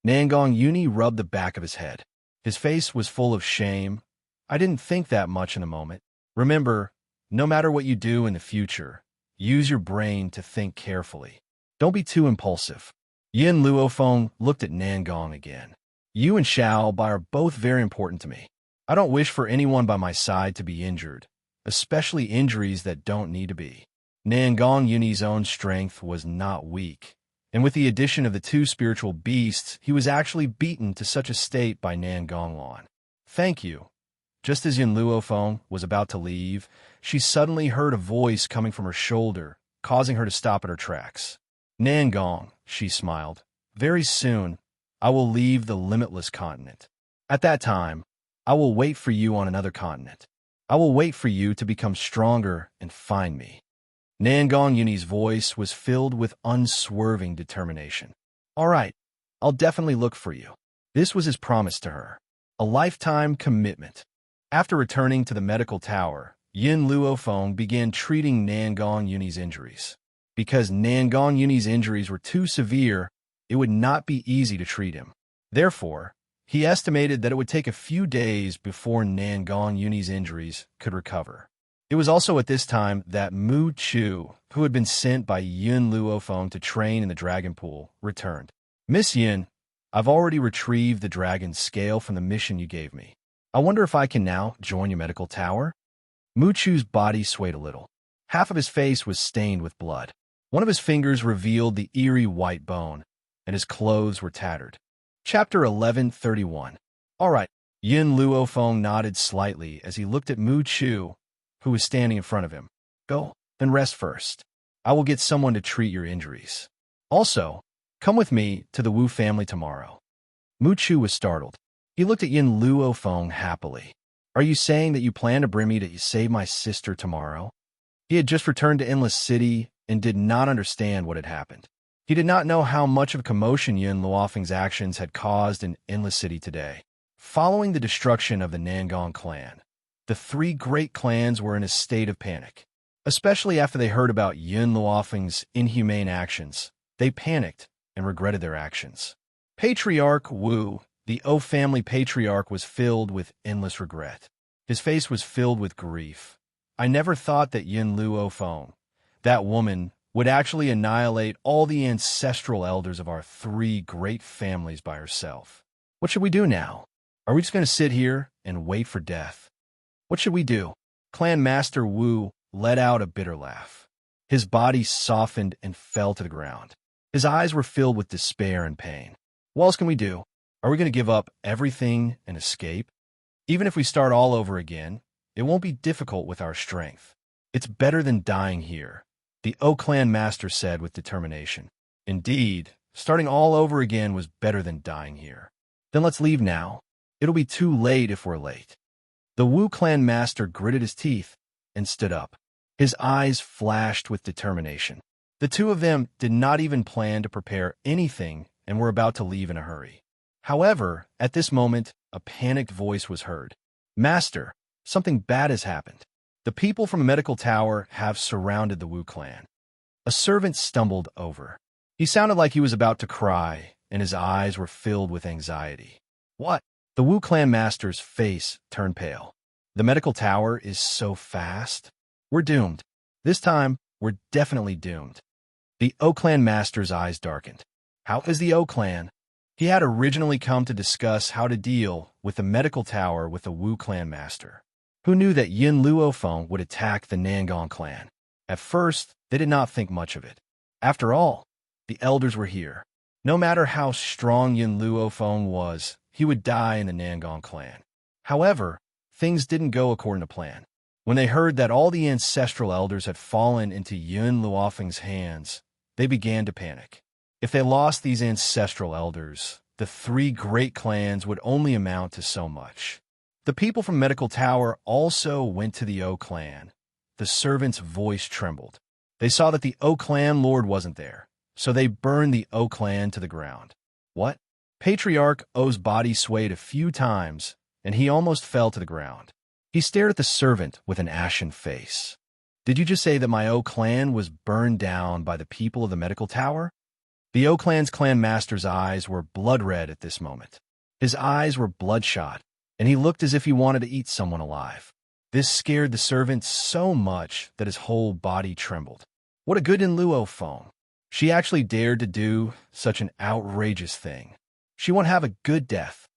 Nangong Uni rubbed the back of his head. His face was full of shame. I didn't think that much in the moment. Remember, no matter what you do in the future, use your brain to think carefully. Don't be too impulsive. Yin Luofeng looked at Nangong again. You and Xiao Bai are both very important to me. I don't wish for anyone by my side to be injured, especially injuries that don't need to be. Nangong Uni's own strength was not weak, and with the addition of the two spiritual beasts, he was actually beaten to such a state by Nangong Lan. Thank you. Just as Yin Luofeng was about to leave, she suddenly heard a voice coming from her shoulder, causing her to stop at her tracks. Nangong, she smiled. Very soon, I will leave the limitless continent. At that time, I will wait for you on another continent. I will wait for you to become stronger and find me. Nangong Uni's voice was filled with unswerving determination. All right, I'll definitely look for you. This was his promise to her. A lifetime commitment. After returning to the medical tower, Yin Luofeng began treating Nangong Uni's injuries. Because Nangong Uni's injuries were too severe, it would not be easy to treat him. Therefore, he estimated that it would take a few days before Nangong Uni's injuries could recover. It was also at this time that Mu Chu, who had been sent by Yin Luofeng to train in the dragon pool, returned. Miss Yin, I've already retrieved the dragon's scale from the mission you gave me. I wonder if I can now join your medical tower? Mu Chu's body swayed a little. Half of his face was stained with blood. One of his fingers revealed the eerie white bone, and his clothes were tattered. Chapter 1131. All right. Yin Luofeng nodded slightly as he looked at Mu Chu, who was standing in front of him. Go, then rest first. I will get someone to treat your injuries. Also, come with me to the Wu family tomorrow. Mu Chu was startled. He looked at Yin Luofeng happily. Are you saying that you plan to bring me to save my sister tomorrow? He had just returned to Endless City and did not understand what had happened. He did not know how much of a commotion Yin Luofeng's actions had caused in Endless City today. Following the destruction of the Nangong clan, the three great clans were in a state of panic. especially after they heard about Yun Luofeng's inhumane actions. They panicked and regretted their actions. Patriarch Wu, the O family patriarch, was filled with endless regret. His face was filled with grief. I never thought that Yun Luofeng, that woman, would actually annihilate all the ancestral elders of our three great families by herself. What should we do now? Are we just going to sit here and wait for death? What should we do? Clan Master Wu let out a bitter laugh. His body softened and fell to the ground. His eyes were filled with despair and pain. What else can we do? Are we going to give up everything and escape? Even if we start all over again, it won't be difficult with our strength. It's better than dying here, the O Clan Master said with determination. Indeed, starting all over again was better than dying here. Then let's leave now. It'll be too late if we're late. The Wu Clan Master gritted his teeth and stood up. His eyes flashed with determination. The two of them did not even plan to prepare anything and were about to leave in a hurry. However, at this moment, a panicked voice was heard. Master, something bad has happened. The people from a medical tower have surrounded the Wu clan. A servant stumbled over. He sounded like he was about to cry, and his eyes were filled with anxiety. What? The Wu clan master's face turned pale. The medical tower is so fast. We're doomed. This time, we're definitely doomed. The O clan master's eyes darkened. How is the O clan? He had originally come to discuss how to deal with the medical tower with the Wu clan master. Who knew that Yun Luofeng would attack the Nangong clan? At first, they did not think much of it. After all, the elders were here. No matter how strong Yun Luofeng was, he would die in the Nangong clan. However, things didn't go according to plan. When they heard that all the ancestral elders had fallen into Yun Luofeng's hands, they began to panic. If they lost these ancestral elders, the three great clans would only amount to so much. The people from Medical Tower also went to the O clan. The servant's voice trembled. They saw that the O clan lord wasn't there, so they burned the O clan to the ground. What? Patriarch O's body swayed a few times, and he almost fell to the ground. He stared at the servant with an ashen face. Did you just say that my O clan was burned down by the people of the Medical Tower? The O clan's clan master's eyes were blood red at this moment. His eyes were bloodshot, and he looked as if he wanted to eat someone alive. This scared the servant so much that his whole body trembled. What a good Yun Luofeng. She actually dared to do such an outrageous thing. She won't have a good death.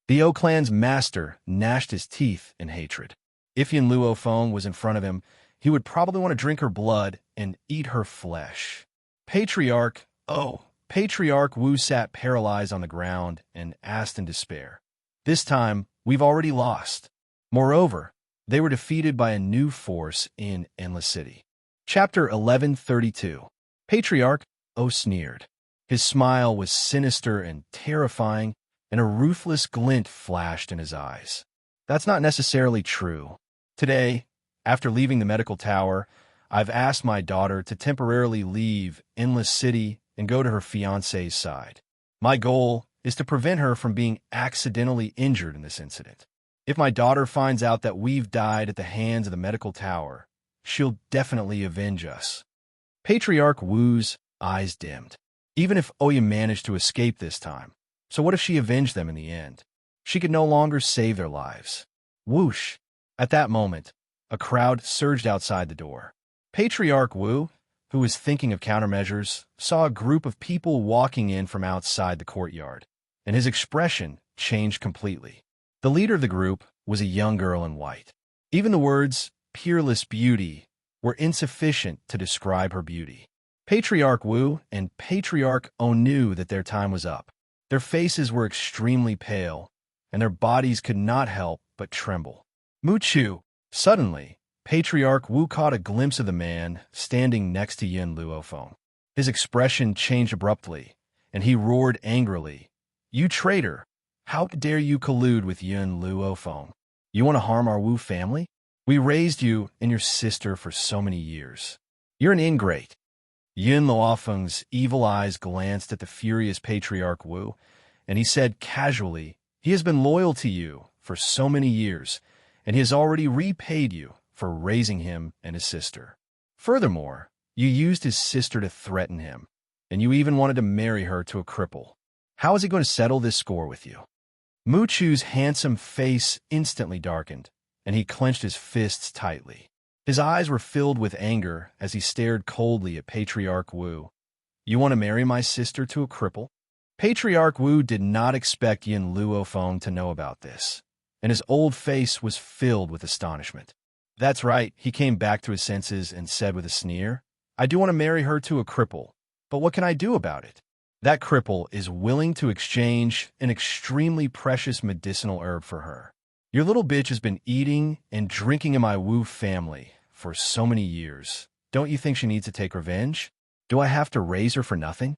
The O clan's master gnashed his teeth in hatred. If Yun Luofeng was in front of him, he would probably want to drink her blood and eat her flesh. Patriarch Wu sat paralyzed on the ground and asked in despair. This time, we've already lost. Moreover, they were defeated by a new force in Endless City. Chapter 1132. Patriarch O sneered. His smile was sinister and terrifying, and a ruthless glint flashed in his eyes. That's not necessarily true. Today, after leaving the medical tower, I've asked my daughter to temporarily leave Endless City and go to her fiancé's side. My goal is to prevent her from being accidentally injured in this incident. If my daughter finds out that we've died at the hands of the medical tower, she'll definitely avenge us. Patriarch Wu's eyes dimmed. Even if Oya managed to escape this time, so what if she avenged them in the end? She could no longer save their lives. Whoosh! At that moment, a crowd surged outside the door. Patriarch Wu, who was thinking of countermeasures, saw a group of people walking in from outside the courtyard, and his expression changed completely. The leader of the group was a young girl in white. Even the words, peerless beauty, were insufficient to describe her beauty. Patriarch Wu and Patriarch O knew that their time was up. Their faces were extremely pale, and their bodies could not help but tremble. Muchu! Suddenly, Patriarch Wu caught a glimpse of the man standing next to Yun Luofeng. His expression changed abruptly, and he roared angrily, "You traitor! How dare you collude with Yun Luofeng? You want to harm our Wu family? We raised you and your sister for so many years. You're an ingrate." Yun Luofeng's evil eyes glanced at the furious Patriarch Wu, and he said casually, "He has been loyal to you for so many years, and he has already repaid you for raising him and his sister. Furthermore, you used his sister to threaten him, and you even wanted to marry her to a cripple. How is he going to settle this score with you? Mu Chu's handsome face instantly darkened, and he clenched his fists tightly. His eyes were filled with anger as he stared coldly at Patriarch Wu. You want to marry my sister to a cripple? Patriarch Wu did not expect Yin Luofeng to know about this, and his old face was filled with astonishment. That's right, he came back to his senses and said with a sneer, I do want to marry her to a cripple, but what can I do about it? That cripple is willing to exchange an extremely precious medicinal herb for her. Your little bitch has been eating and drinking in my Wu family for so many years. Don't you think she needs to take revenge? Do I have to raise her for nothing?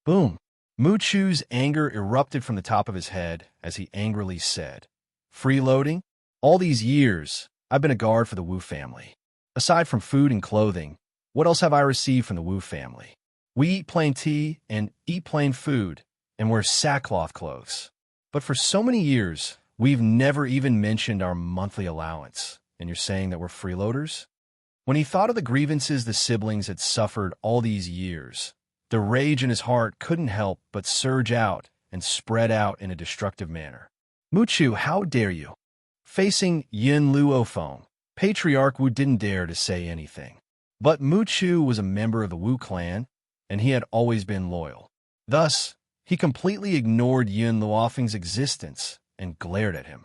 Boom. Mu Chu's anger erupted from the top of his head as he angrily said, Freeloading? All these years, I've been a guard for the Wu family. Aside from food and clothing, what else have I received from the Wu family? We eat plain tea and eat plain food and wear sackcloth clothes. But for so many years, we've never even mentioned our monthly allowance, and you're saying that we're freeloaders? When he thought of the grievances the siblings had suffered all these years, the rage in his heart couldn't help but surge out and spread out in a destructive manner. Mu Chu, how dare you? Facing Yin Luofeng, Patriarch Wu didn't dare to say anything. But Mu Chu was a member of the Wu clan, and he had always been loyal. Thus, he completely ignored Yin Luofeng's existence and glared at him.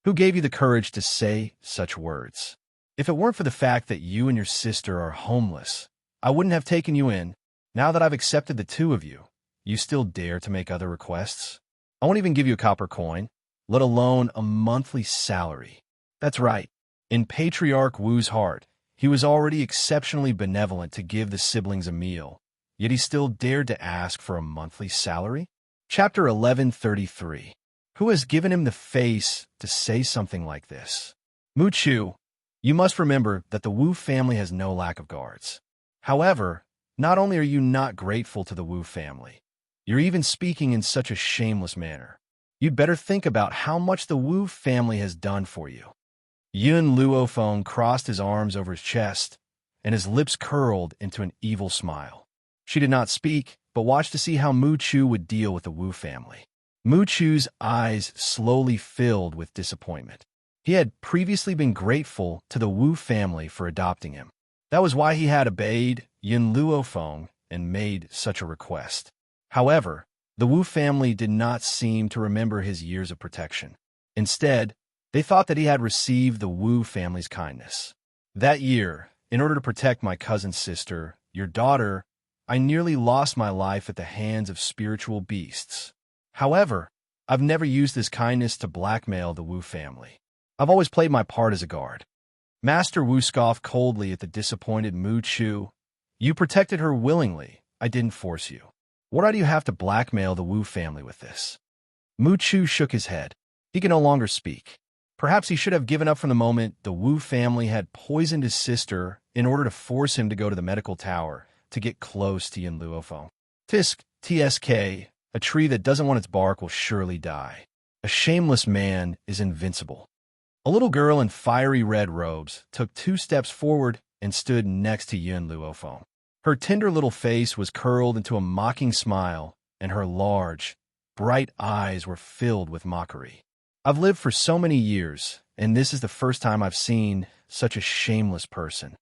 Who gave you the courage to say such words? If it weren't for the fact that you and your sister are homeless, I wouldn't have taken you in. Now that I've accepted the two of you, you still dare to make other requests? I won't even give you a copper coin, let alone a monthly salary. That's right. In Patriarch Wu's heart, he was already exceptionally benevolent to give the siblings a meal, yet he still dared to ask for a monthly salary? Chapter 1133. Who has given him the face to say something like this? Mu Chu, you must remember that the Wu family has no lack of guards. However, not only are you not grateful to the Wu family, you're even speaking in such a shameless manner. You'd better think about how much the Wu family has done for you. Yun Luofeng crossed his arms over his chest, and his lips curled into an evil smile. She did not speak, but watched to see how Mu Chu would deal with the Wu family. Mu Chu's eyes slowly filled with disappointment. He had previously been grateful to the Wu family for adopting him. That was why he had obeyed Yin Luofeng and made such a request. However, the Wu family did not seem to remember his years of protection. Instead, they thought that he had received the Wu family's kindness. That year, in order to protect my cousin's sister, your daughter, I nearly lost my life at the hands of spiritual beasts. However, I've never used this kindness to blackmail the Wu family. I've always played my part as a guard. Master Wu scoffed coldly at the disappointed Mu Chu. You protected her willingly. I didn't force you. What right do you have to blackmail the Wu family with this? Mu Chu shook his head. He could no longer speak. Perhaps he should have given up from the moment the Wu family had poisoned his sister in order to force him to go to the medical tower to get close to Yin Luofeng. TSK, a tree that doesn't want its bark will surely die. A shameless man is invincible. A little girl in fiery red robes took 2 steps forward and stood next to Yin Luofeng. Her tender little face was curled into a mocking smile, and her large, bright eyes were filled with mockery. I've lived for so many years, and this is the first time I've seen such a shameless person.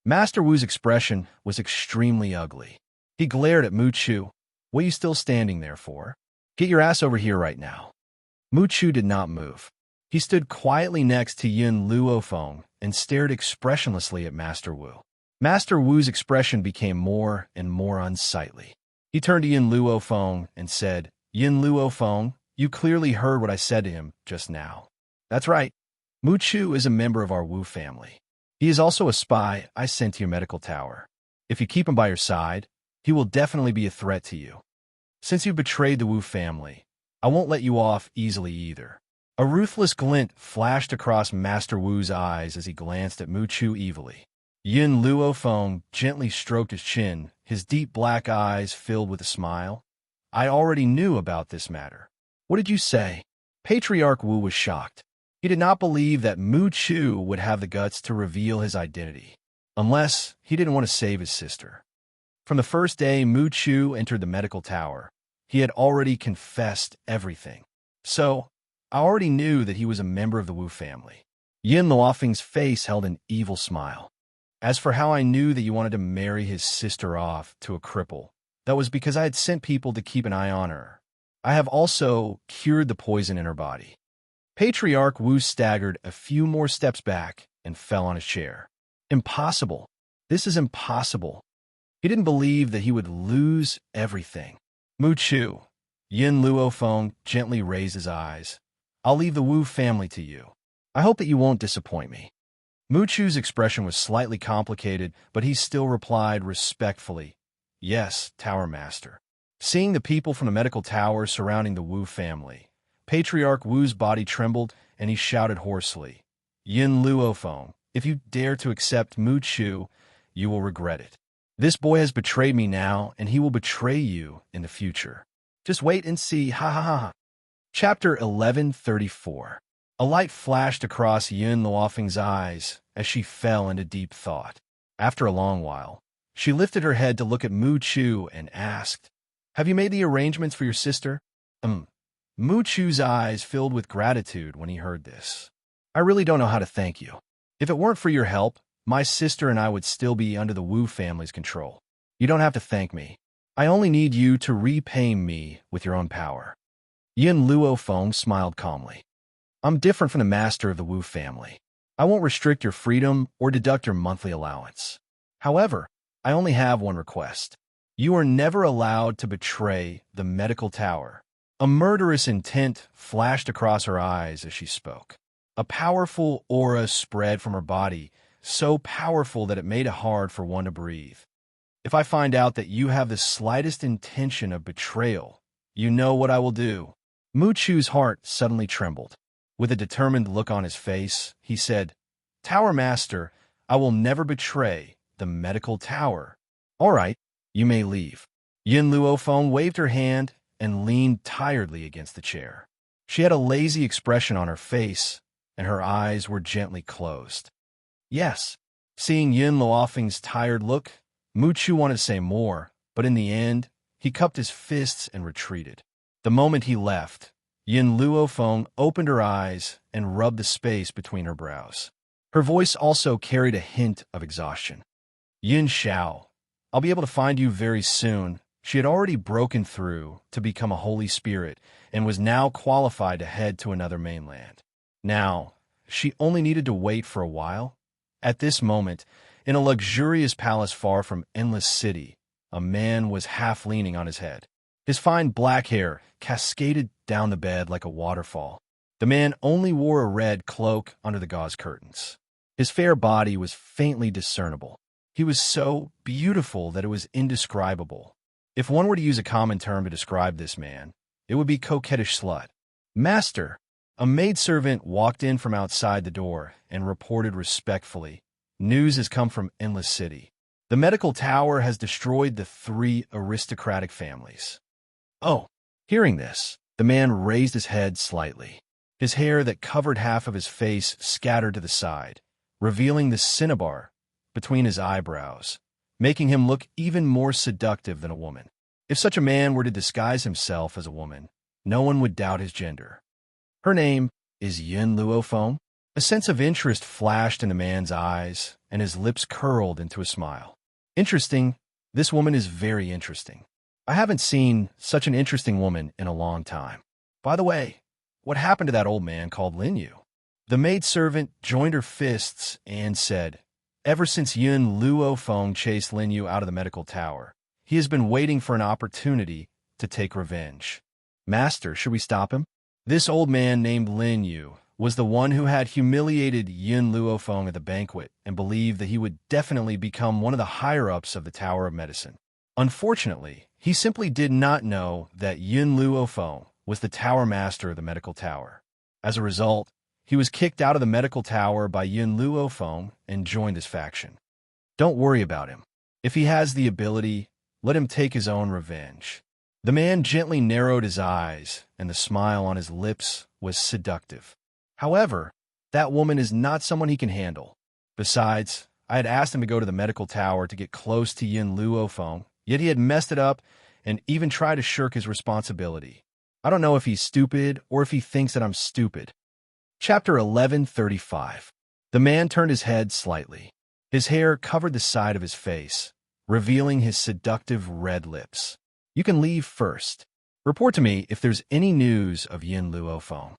Master Wu's expression was extremely ugly. He glared at Mu Chu. What are you still standing there for? Get your ass over here right now. Mu Chu did not move. He stood quietly next to Yin Luofeng and stared expressionlessly at Master Wu. Master Wu's expression became more and more unsightly. He turned to Yin Luofeng and said, Yin Luofeng, you clearly heard what I said to him just now. That's right. Mu Chu is a member of our Wu family. He is also a spy I sent to your medical tower. If you keep him by your side, he will definitely be a threat to you. Since you betrayed the Wu family, I won't let you off easily either. A ruthless glint flashed across Master Wu's eyes as he glanced at Mu Chu evilly. Yin Luofeng gently stroked his chin, his deep black eyes filled with a smile. I already knew about this matter. What did you say? Patriarch Wu was shocked. He did not believe that Mu Chu would have the guts to reveal his identity. unless he didn't want to save his sister. From the first day Mu Chu entered the medical tower, he had already confessed everything. So, I already knew that he was a member of the Wu family. Yin Luofeng's face held an evil smile. As for how I knew that you wanted to marry his sister off to a cripple, that was because I had sent people to keep an eye on her. I have also cured the poison in her body. Patriarch Wu staggered a few more steps back and fell on his chair. Impossible. This is impossible. He didn't believe that he would lose everything. Mu Chu. Yin Luofeng gently raised his eyes. I'll leave the Wu family to you. I hope that you won't disappoint me. Mu Chu's expression was slightly complicated, but he still replied respectfully, Yes, Tower Master. Seeing the people from the medical tower surrounding the Wu family, Patriarch Wu's body trembled and he shouted hoarsely, Yin Luofeng, if you dare to accept Mu Chu, you will regret it. This boy has betrayed me now, and he will betray you in the future. Just wait and see, ha ha ha. Chapter 1134. A light flashed across Yin Luofeng's eyes as she fell into deep thought. After a long while, she lifted her head to look at Mu Chu and asked, Have you made the arrangements for your sister? Mu Chu's eyes filled with gratitude when he heard this. I really don't know how to thank you. If it weren't for your help, my sister and I would still be under the Wu family's control. You don't have to thank me. I only need you to repay me with your own power. Yin Luofeng smiled calmly. I'm different from the master of the Wu family. I won't restrict your freedom or deduct your monthly allowance. However, I only have one request. You are never allowed to betray the medical tower. A murderous intent flashed across her eyes as she spoke. A powerful aura spread from her body, so powerful that it made it hard for one to breathe. If I find out that you have the slightest intention of betrayal, you know what I will do. Mu Chu's heart suddenly trembled. With a determined look on his face, he said, Tower Master, I will never betray the medical tower. All right, you may leave. Yin Luofeng waved her hand and leaned tiredly against the chair. She had a lazy expression on her face, and her eyes were gently closed. Yes. Seeing Yin Luofeng's tired look, Mu Chu wanted to say more, but in the end, he cupped his fists and retreated. The moment he left, Yin Luofeng opened her eyes and rubbed the space between her brows. Her voice also carried a hint of exhaustion. Yin Xiao, I'll be able to find you very soon. She had already broken through to become a holy spirit and was now qualified to head to another mainland. Now, she only needed to wait for a while. At this moment, in a luxurious palace far from Endless City, a man was half leaning on his head. His fine black hair cascaded down the bed like a waterfall. The man only wore a red cloak under the gauze curtains. His fair body was faintly discernible. He was so beautiful that it was indescribable. If one were to use a common term to describe this man, it would be coquettish slut. Master! A maidservant walked in from outside the door and reported respectfully, News has come from Endless City. The medical tower has destroyed the 3 aristocratic families. Oh, hearing this, the man raised his head slightly. His hair that covered half of his face scattered to the side, revealing the cinnabar between his eyebrows, making him look even more seductive than a woman. If such a man were to disguise himself as a woman, no one would doubt his gender. Her name is Yin Luofeng. A sense of interest flashed in the man's eyes, and his lips curled into a smile. Interesting. This woman is very interesting. I haven't seen such an interesting woman in a long time. By the way, what happened to that old man called Lin Yu? The maidservant joined her fists and said, Ever since Yin Luofeng chased Lin Yu out of the medical tower, he has been waiting for an opportunity to take revenge. Master, should we stop him? This old man named Lin Yu was the one who had humiliated Yin Luofeng at the banquet and believed that he would definitely become one of the higher-ups of the Tower of Medicine. Unfortunately, he simply did not know that Yin Luofeng was the tower master of the medical tower. As a result, he was kicked out of the medical tower by Yin Luofeng and joined his faction. Don't worry about him. If he has the ability, let him take his own revenge. The man gently narrowed his eyes, and the smile on his lips was seductive. However, that woman is not someone he can handle. Besides, I had asked him to go to the medical tower to get close to Yin Luofeng, yet he had messed it up and even tried to shirk his responsibility. I don't know if he's stupid or if he thinks that I'm stupid. Chapter 1135. The man turned his head slightly. His hair covered the side of his face, revealing his seductive red lips. You can leave first. Report to me if there's any news of Yin Luofeng.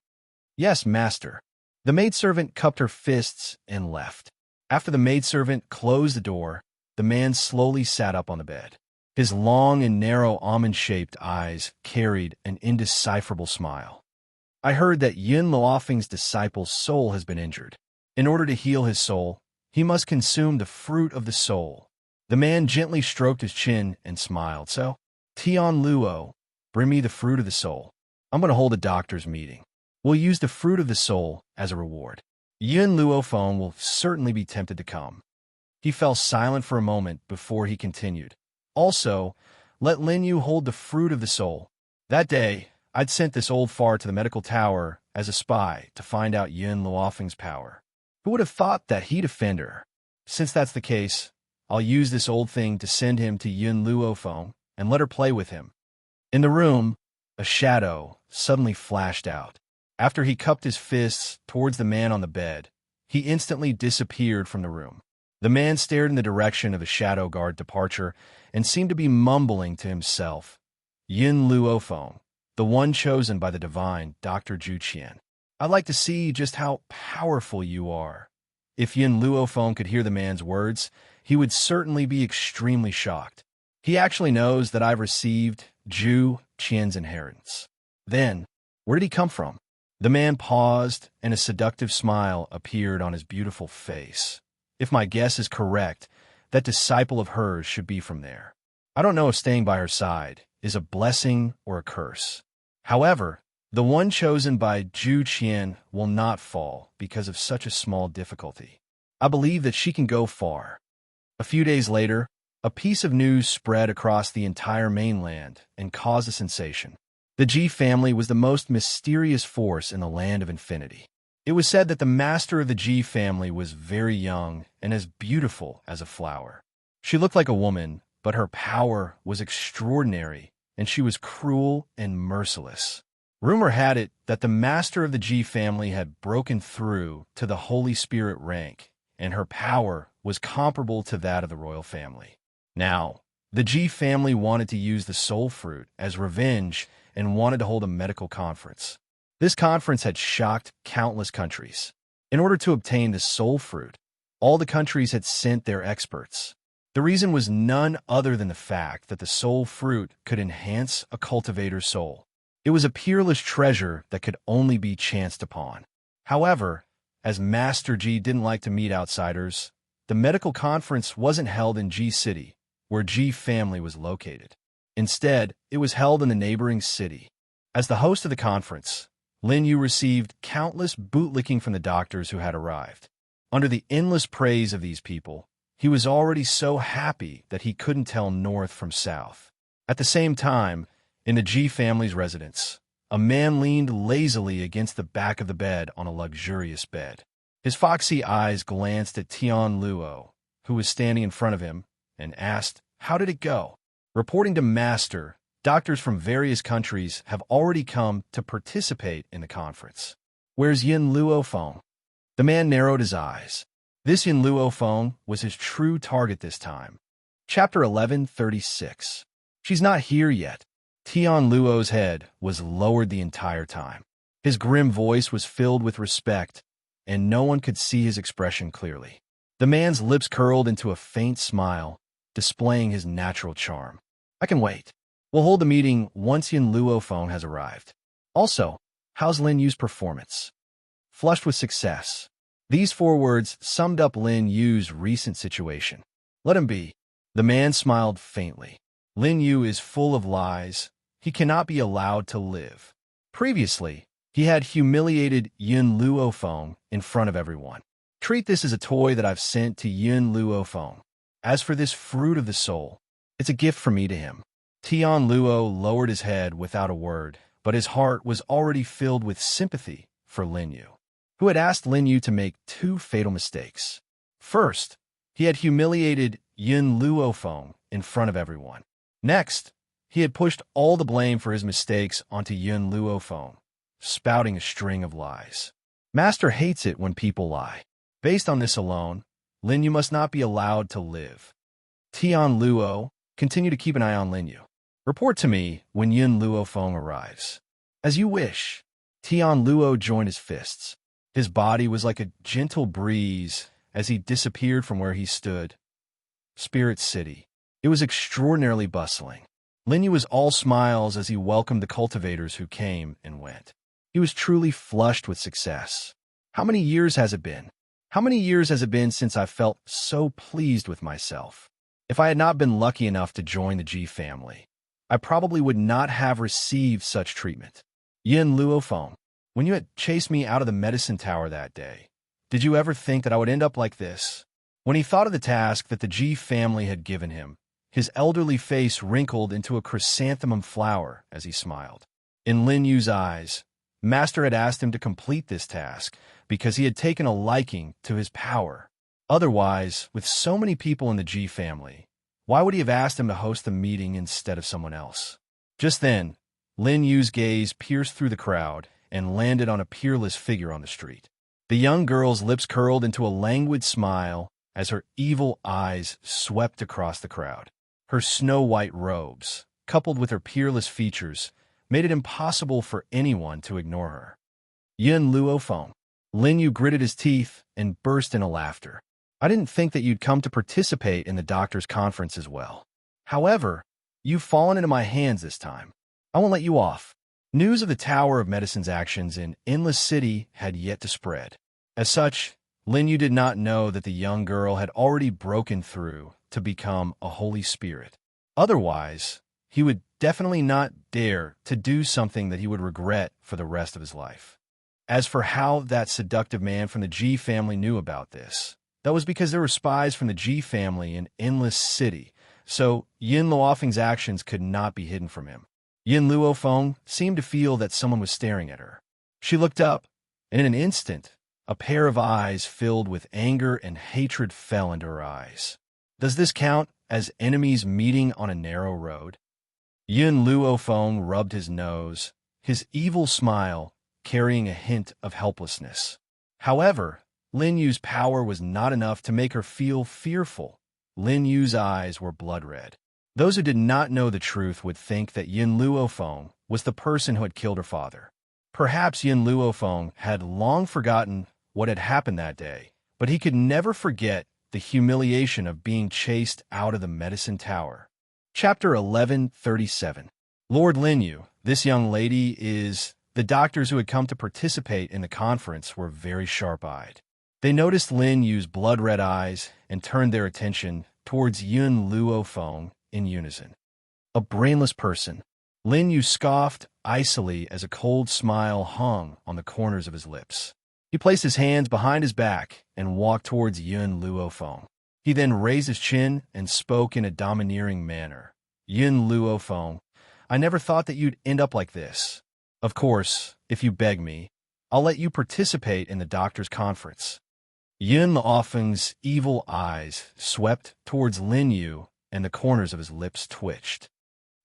Yes, master. The maidservant cupped her fists and left. After the maidservant closed the door, the man slowly sat up on the bed. His long and narrow almond-shaped eyes carried an indecipherable smile. I heard that Yin Luofeng's disciple's soul has been injured. In order to heal his soul, he must consume the fruit of the soul. The man gently stroked his chin and smiled. So, Tian Luo, bring me the fruit of the soul. I'm going to hold a doctor's meeting. We'll use the fruit of the soul as a reward. Yin Luofeng will certainly be tempted to come. He fell silent for a moment before he continued. Also, let Lin Yu hold the fruit of the soul. That day, I'd sent this old fart to the medical tower as a spy to find out Yin Luofeng's power. Who would have thought that he'd offend her? Since that's the case, I'll use this old thing to send him to Yin Luofeng and let her play with him. In the room, a shadow suddenly flashed out. After he cupped his fists towards the man on the bed, he instantly disappeared from the room. The man stared in the direction of the shadow guard departure and seemed to be mumbling to himself. Yin Luofeng, the one chosen by the divine Dr. Zhu Qian. I'd like to see just how powerful you are. If Yin Luofeng could hear the man's words, he would certainly be extremely shocked. He actually knows that I've received Zhu Qian's inheritance. Then, where did he come from? The man paused, and a seductive smile appeared on his beautiful face. If my guess is correct, that disciple of hers should be from there. I don't know if staying by her side is a blessing or a curse. However, the one chosen by Zhu Qian will not fall because of such a small difficulty. I believe that she can go far. A few days later, a piece of news spread across the entire mainland and caused a sensation. The Ji family was the most mysterious force in the land of infinity. It was said that the master of the Ji family was very young and as beautiful as a flower. She looked like a woman, but her power was extraordinary, and she was cruel and merciless. Rumor had it that the master of the Ji family had broken through to the Holy Spirit rank, and her power was comparable to that of the royal family. Now, the Ji family wanted to use the soul fruit as revenge and wanted to hold a medical conference. This conference had shocked countless countries. In order to obtain the soul fruit, all the countries had sent their experts. The reason was none other than the fact that the soul fruit could enhance a cultivator's soul. It was a peerless treasure that could only be chanced upon. However, as Master Ji didn't like to meet outsiders, the medical conference wasn't held in Ji City, where Ji family was located. Instead, it was held in the neighboring city. As the host of the conference, Lin Yu received countless bootlicking from the doctors who had arrived. Under the endless praise of these people, he was already so happy that he couldn't tell north from south. At the same time, in the Ji family's residence, a man leaned lazily against the back of the bed on a luxurious bed. His foxy eyes glanced at Tian Luo, who was standing in front of him, and asked, "How did it go?" Reporting to Master, doctors from various countries have already come to participate in the conference. Where's Yin Luofeng? The man narrowed his eyes. This Yin Luofeng was his true target this time. Chapter 1136. She's not here yet. Tian Luo's head was lowered the entire time. His grim voice was filled with respect, and no one could see his expression clearly. The man's lips curled into a faint smile, displaying his natural charm. I can wait. We'll hold the meeting once Yin Luofeng has arrived. Also, how's Lin Yu's performance? Flushed with success. These 4 words summed up Lin Yu's recent situation. Let him be. The man smiled faintly. Lin Yu is full of lies. He cannot be allowed to live. Previously, he had humiliated Yin Luofeng in front of everyone. Treat this as a toy that I've sent to Yin Luofeng. As for this fruit of the soul, it's a gift from me to him. Tian Luo lowered his head without a word, but his heart was already filled with sympathy for Lin Yu, who had asked Lin Yu to make 2 fatal mistakes. First, He had humiliated Yun Luofeng in front of everyone. Next, he had pushed all the blame for his mistakes onto Yun Luofeng, spouting a string of lies. Master hates it when people lie. Based on this alone, Lin Yu must not be allowed to live. Tian Luo, continue to keep an eye on Lin Yu. Report to me when Yun Luofeng arrives. As you wish. Tian Luo joined his fists. His body was like a gentle breeze as he disappeared from where he stood. Spirit City. It was extraordinarily bustling. Lin Yu was all smiles as he welcomed the cultivators who came and went. He was truly flushed with success. How many years has it been? How many years has it been since I felt so pleased with myself? If I had not been lucky enough to join the Ji family, I probably would not have received such treatment. Yin Luofeng, when you had chased me out of the medicine tower that day, did you ever think that I would end up like this? When he thought of the task that the Ji family had given him, his elderly face wrinkled into a chrysanthemum flower as he smiled. In Lin Yu's eyes, Master had asked him to complete this task because he had taken a liking to his power. Otherwise, with so many people in the Ji family, why would he have asked him to host the meeting instead of someone else? Just then, Lin Yu's gaze pierced through the crowd and landed on a peerless figure on the street. The young girl's lips curled into a languid smile as her evil eyes swept across the crowd. Her snow-white robes, coupled with her peerless features, made it impossible for anyone to ignore her. Yin Luofeng. Lin Yu gritted his teeth and burst into laughter. I didn't think that you'd come to participate in the doctor's conference as well. However, you've fallen into my hands this time. I won't let you off. News of the Tower of Medicine's actions in Endless City had yet to spread. As such, Lin Yu did not know that the young girl had already broken through to become a holy spirit. Otherwise, he would definitely not dare to do something that he would regret for the rest of his life. As for how that seductive man from the Ji family knew about this, that was because there were spies from the Ji family in Endless City, so Yin Luofeng's actions could not be hidden from him. Yin Luofeng seemed to feel that someone was staring at her. She looked up, and in an instant, a pair of eyes filled with anger and hatred fell into her eyes. Does this count as enemies meeting on a narrow road? Yin Luofeng rubbed his nose, his evil smile carrying a hint of helplessness. However, Lin Yu's power was not enough to make her feel fearful. Lin Yu's eyes were blood red. Those who did not know the truth would think that Yin Luofeng was the person who had killed her father. Perhaps Yin Luofeng had long forgotten what had happened that day, but he could never forget the humiliation of being chased out of the medicine tower. Chapter 1137. Lord Lin Yu, this young lady is... The doctors who had come to participate in the conference were very sharp-eyed. They noticed Lin Yu's blood-red eyes and turned their attention towards Yun Luofeng in unison. A brainless person. Lin Yu scoffed icily as a cold smile hung on the corners of his lips. He placed his hands behind his back and walked towards Yun Luofeng. He then raised his chin and spoke in a domineering manner. Yun Luofeng, I never thought that you'd end up like this. Of course, if you beg me, I'll let you participate in the doctor's conference. Yun Luofeng's evil eyes swept towards Lin Yu, and the corners of his lips twitched.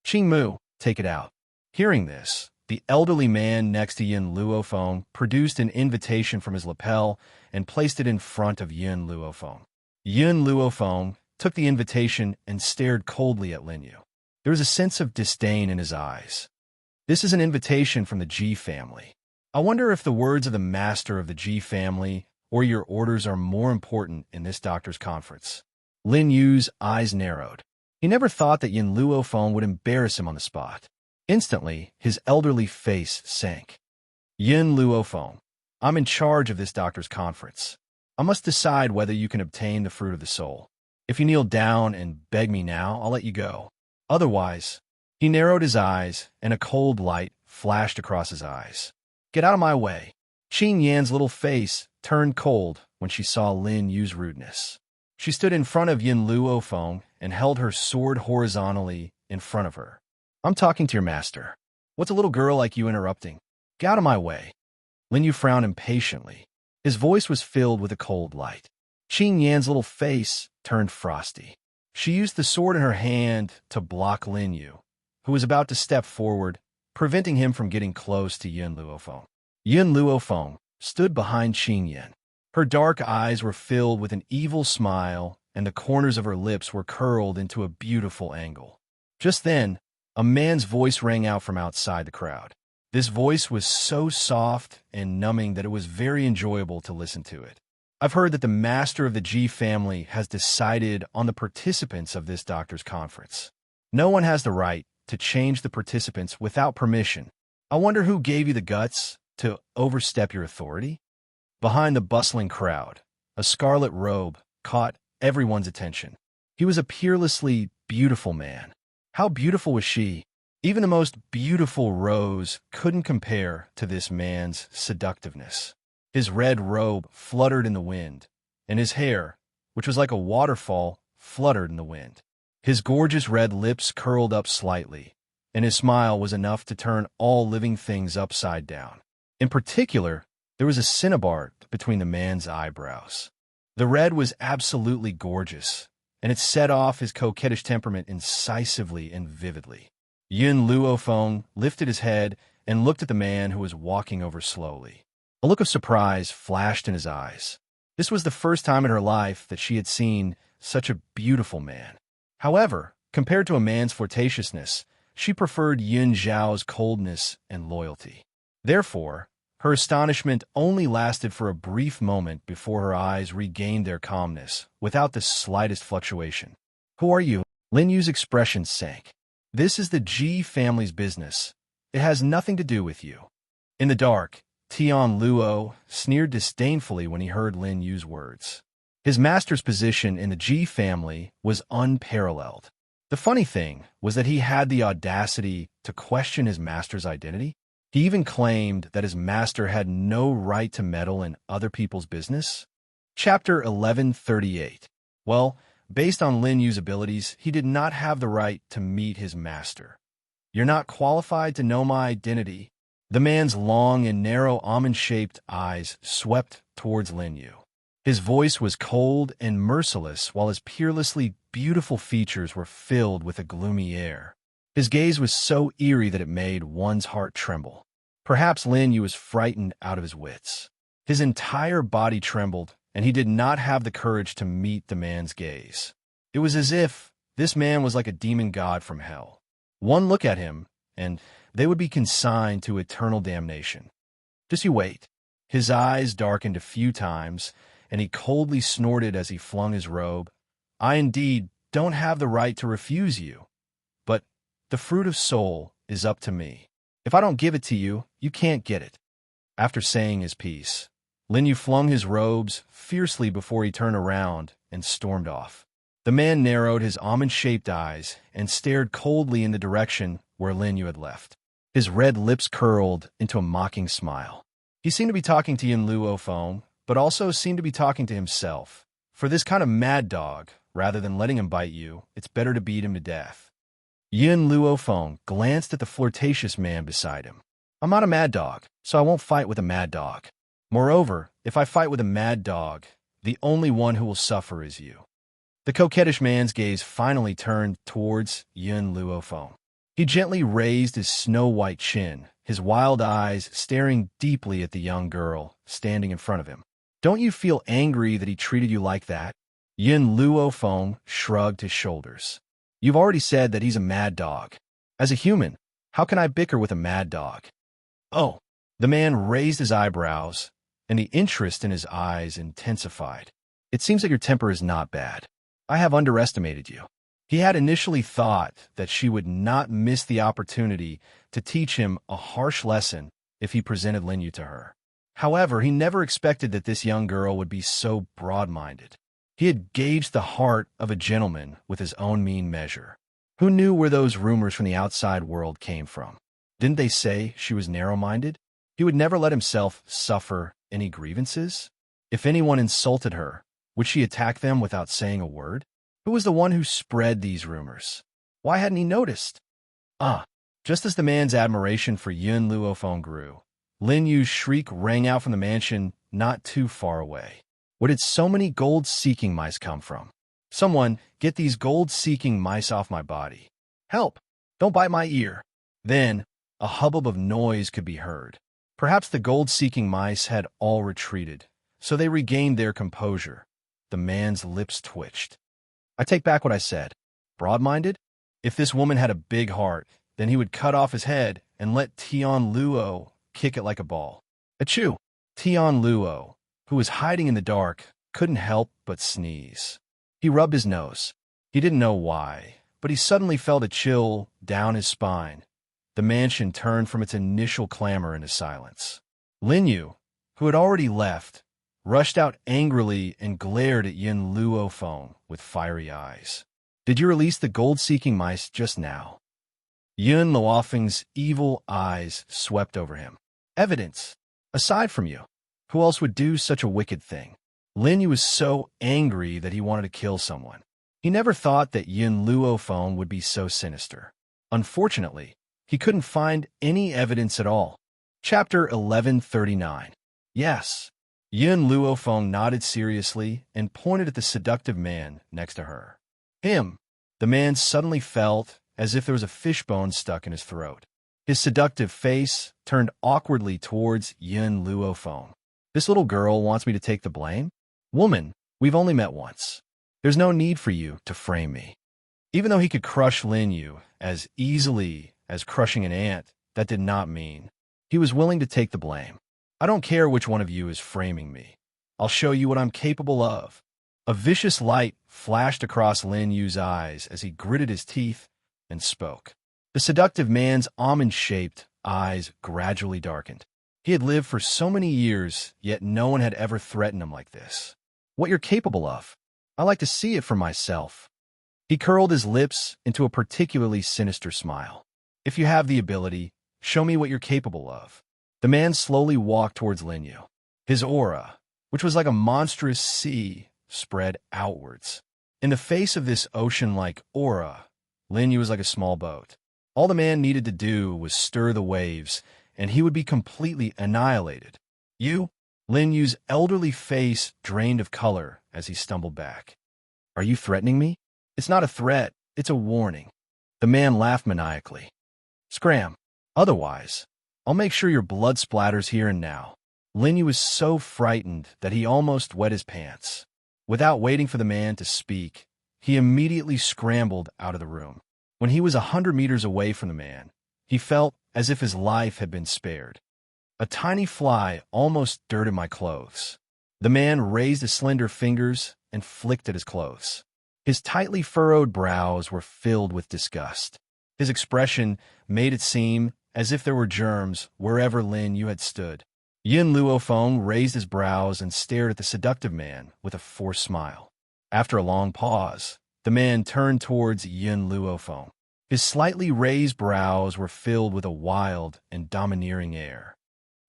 Qing Mu, take it out. Hearing this, the elderly man next to Yun Luofeng produced an invitation from his lapel and placed it in front of Yun Luofeng. Yun Luofeng took the invitation and stared coldly at Lin Yu. There was a sense of disdain in his eyes. This is an invitation from the Ji family. I wonder if the words of the master of the Ji family or your orders are more important in this doctor's conference. Lin Yu's eyes narrowed. He never thought that Yin Luofeng would embarrass him on the spot. Instantly, his elderly face sank. Yin Luofeng, I'm in charge of this doctor's conference. I must decide whether you can obtain the fruit of the soul. If you kneel down and beg me now, I'll let you go. Otherwise... He narrowed his eyes, and a cold light flashed across his eyes. Get out of my way. Qin Yan's little face turned cold when she saw Lin Yu's rudeness. She stood in front of Yin Luofeng and held her sword horizontally in front of her. I'm talking to your master. What's a little girl like you interrupting? Get out of my way. Lin Yu frowned impatiently. His voice was filled with a cold light. Qin Yan's little face turned frosty. She used the sword in her hand to block Lin Yu, who was about to step forward, preventing him from getting close to Yun Luofeng. Yun Luofeng stood behind Qin Yan. Her dark eyes were filled with an evil smile, and the corners of her lips were curled into a beautiful angle. Just then, a man's voice rang out from outside the crowd. This voice was so soft and numbing that it was very enjoyable to listen to it. I've heard that the master of the Ji family has decided on the participants of this doctor's conference. No one has the right to change the participants without permission. I wonder who gave you the guts to overstep your authority? Behind the bustling crowd, a scarlet robe caught everyone's attention. He was a peerlessly beautiful man. How beautiful was she? Even the most beautiful rose couldn't compare to this man's seductiveness. His red robe fluttered in the wind, and his hair, which was like a waterfall, fluttered in the wind. His gorgeous red lips curled up slightly, and his smile was enough to turn all living things upside down. In particular, there was a cinnabar between the man's eyebrows. The red was absolutely gorgeous, and it set off his coquettish temperament incisively and vividly. Yun Luofeng lifted his head and looked at the man who was walking over slowly. A look of surprise flashed in his eyes. This was the first time in her life that she had seen such a beautiful man. However, compared to a man's flirtatiousness, she preferred Yun Zhao's coldness and loyalty. Therefore, her astonishment only lasted for a brief moment before her eyes regained their calmness, without the slightest fluctuation. "Who are you?" Lin Yu's expression sank. "This is the Ji family's business. It has nothing to do with you." In the dark, Tian Luo sneered disdainfully when he heard Lin Yu's words. His master's position in the Ji family was unparalleled. The funny thing was that he had the audacity to question his master's identity. He even claimed that his master had no right to meddle in other people's business. Chapter 1138. Well, based on Lin Yu's abilities, he did not have the right to meet his master. "You're not qualified to know my identity." The man's long and narrow almond-shaped eyes swept towards Lin Yu. His voice was cold and merciless, while his peerlessly beautiful features were filled with a gloomy air. His gaze was so eerie that it made one's heart tremble. Perhaps Lin Yu was frightened out of his wits. His entire body trembled, and he did not have the courage to meet the man's gaze. It was as if this man was like a demon god from hell. One look at him, and they would be consigned to eternal damnation. Just you wait. His eyes darkened a few times, and he coldly snorted as he flung his robe. "I indeed don't have the right to refuse you, but the fruit of soul is up to me. If I don't give it to you, you can't get it." After saying his piece, Lin Yu flung his robes fiercely before he turned around and stormed off. The man narrowed his almond-shaped eyes and stared coldly in the direction where Lin Yu had left. His red lips curled into a mocking smile. He seemed to be talking to Yun Luofeng, but also seemed to be talking to himself. For this kind of mad dog, rather than letting him bite you, it's better to beat him to death. Yun Luofeng glanced at the flirtatious man beside him. "I'm not a mad dog, so I won't fight with a mad dog. Moreover, if I fight with a mad dog, the only one who will suffer is you." The coquettish man's gaze finally turned towards Yun Luofeng. He gently raised his snow-white chin, his wild eyes staring deeply at the young girl standing in front of him. "Don't you feel angry that he treated you like that?" Yun Luofeng shrugged his shoulders. "You've already said that he's a mad dog. As a human, how can I bicker with a mad dog?" "Oh." The man raised his eyebrows, and the interest in his eyes intensified. "It seems that your temper is not bad. I have underestimated you." He had initially thought that she would not miss the opportunity to teach him a harsh lesson if he presented Lin Yu to her. However, he never expected that this young girl would be so broad-minded. He had gauged the heart of a gentleman with his own mean measure. Who knew where those rumors from the outside world came from? Didn't they say she was narrow-minded? He would never let himself suffer any grievances. If anyone insulted her, would she attack them without saying a word? Who was the one who spread these rumors? Why hadn't he noticed? Just as the man's admiration for Yun Luofeng grew, Lin Yu's shriek rang out from the mansion not too far away. Where did so many gold-seeking mice come from? Someone, get these gold-seeking mice off my body. Help! Don't bite my ear. Then, a hubbub of noise could be heard. Perhaps the gold-seeking mice had all retreated, so they regained their composure. The man's lips twitched. I take back what I said. Broad-minded? If this woman had a big heart, then he would cut off his head and let Tian Luo kick it like a ball. Achoo! Tian Luo, who was hiding in the dark, couldn't help but sneeze. He rubbed his nose. He didn't know why, but he suddenly felt a chill down his spine. The mansion turned from its initial clamor into silence. Lin Yu, who had already left, rushed out angrily and glared at Yin Luo Feng with fiery eyes. Did you release the gold-seeking mice just now? Yin Luofeng's evil eyes swept over him. Evidence. Aside from you, who else would do such a wicked thing? Lin Yu was so angry that he wanted to kill someone. He never thought that Yin Luo Feng would be so sinister. Unfortunately, he couldn't find any evidence at all. Chapter 1139. Yes. Yin Luo Feng nodded seriously and pointed at the seductive man next to her. Him. The man suddenly felt as if there was a fishbone stuck in his throat. His seductive face turned awkwardly towards Yin Luo Feng. This little girl wants me to take the blame? Woman, we've only met once. There's no need for you to frame me. Even though he could crush Lin Yu as easily as crushing an ant, that did not mean he was willing to take the blame. I don't care which one of you is framing me. I'll show you what I'm capable of. A vicious light flashed across Lin Yu's eyes as he gritted his teeth and spoke. The seductive man's almond-shaped eyes gradually darkened. He had lived for so many years, yet no one had ever threatened him like this. What you're capable of. I like to see it for myself. He curled his lips into a particularly sinister smile. If you have the ability, show me what you're capable of. The man slowly walked towards Lin Yu. His aura, which was like a monstrous sea, spread outwards. In the face of this ocean-like aura, Lin Yu was like a small boat. All the man needed to do was stir the waves, and he would be completely annihilated. You? Lin Yu's elderly face drained of color as he stumbled back. Are you threatening me? It's not a threat, it's a warning. The man laughed maniacally. Scram. Otherwise, I'll make sure your blood splatters here and now. Lin Yu was so frightened that he almost wet his pants. Without waiting for the man to speak, he immediately scrambled out of the room. When he was 100 meters away from the man, he felt as if his life had been spared. A tiny fly almost dirted my clothes. The man raised his slender fingers and flicked at his clothes. His tightly furrowed brows were filled with disgust. His expression made it seem as if there were germs wherever Lin Yu had stood. Yin Luo Feng raised his brows and stared at the seductive man with a forced smile. After a long pause, the man turned towards Yin Luo Feng. His slightly raised brows were filled with a wild and domineering air.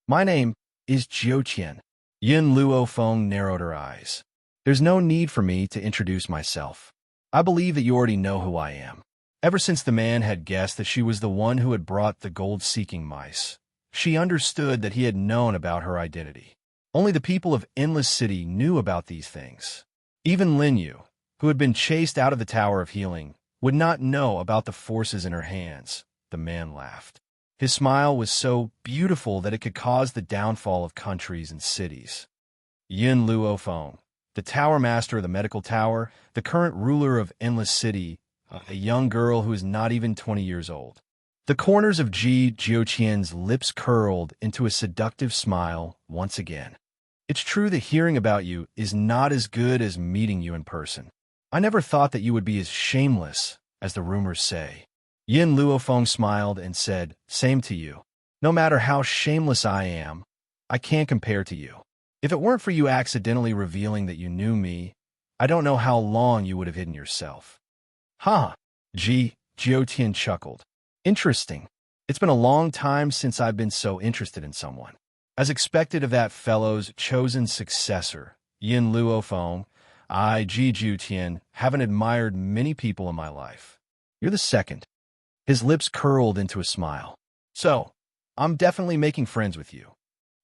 My name is Jiuqian. Yin Luo Feng narrowed her eyes. There's no need for me to introduce myself. I believe that you already know who I am. Ever since the man had guessed that she was the one who had brought the gold-seeking mice, she understood that he had known about her identity. Only the people of Endless City knew about these things. Even Lin Yu, who had been chased out of the Tower of Healing, would not know about the forces in her hands. The man laughed. His smile was so beautiful that it could cause the downfall of countries and cities. Yin Luo Feng, the Tower Master of the Medical Tower, the current ruler of Endless City, a young girl who is not even 20 years old. The corners of Jiuqian's lips curled into a seductive smile once again. It's true that hearing about you is not as good as meeting you in person. I never thought that you would be as shameless as the rumors say. Yin Luo Feng smiled and said, Same to you. No matter how shameless I am, I can't compare to you. If it weren't for you accidentally revealing that you knew me, I don't know how long you would have hidden yourself. Huh, Jiuqian chuckled. Interesting. It's been a long time since I've been so interested in someone. As expected of that fellow's chosen successor, Yin Luo Feng, I, Jiuqian, haven't admired many people in my life. You're the second. His lips curled into a smile. So, I'm definitely making friends with you.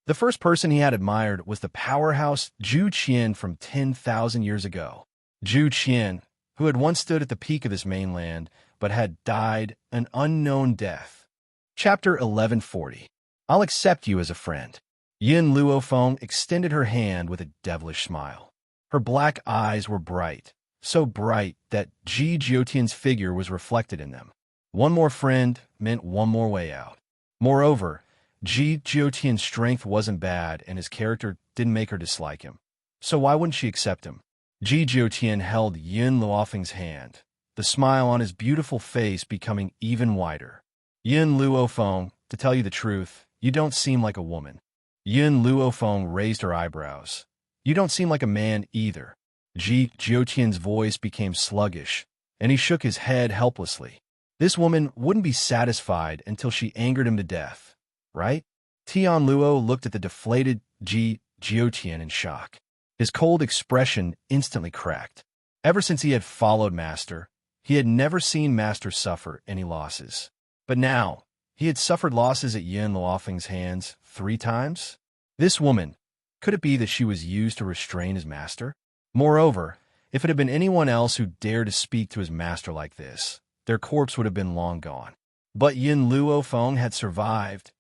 The first person he had admired was the powerhouse Zhu Qian from 10,000 years ago. Zhu Qian, who had once stood at the peak of this mainland, but had died an unknown death. Chapter 1140. I'll accept you as a friend. Yin Luofeng extended her hand with a devilish smile. Her black eyes were bright, so bright that Ji Jiotian's figure was reflected in them. One more friend meant one more way out. Moreover, Ji Jiotian's strength wasn't bad and his character didn't make her dislike him. So why wouldn't she accept him? Ji Jiotian held Yin Luofeng's hand, the smile on his beautiful face becoming even wider. Yin Luofeng, to tell you the truth, you don't seem like a woman. Yin Luofeng raised her eyebrows. You don't seem like a man either. Ji Jiotian's voice became sluggish, and he shook his head helplessly. This woman wouldn't be satisfied until she angered him to death, right? Tian Luo looked at the deflated Ji Jiotian in shock. His cold expression instantly cracked. Ever since he had followed Master, he had never seen Master suffer any losses. But now, he had suffered losses at Yin Luofeng's hands 3 times? This woman, could it be that she was used to restrain his master? Moreover, if it had been anyone else who dared to speak to his master like this, their corpse would have been long gone. But Yin Luofeng had survived.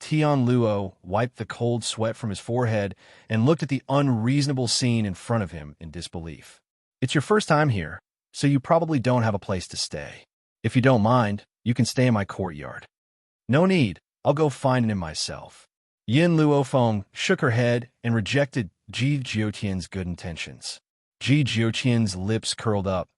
Tian Luo wiped the cold sweat from his forehead and looked at the unreasonable scene in front of him in disbelief. It's your first time here, so you probably don't have a place to stay. If you don't mind, you can stay in my courtyard. No need, I'll go find him myself. Yin Luofeng shook her head and rejected Ji Jiotian's good intentions. Ji Jiotian's lips curled up.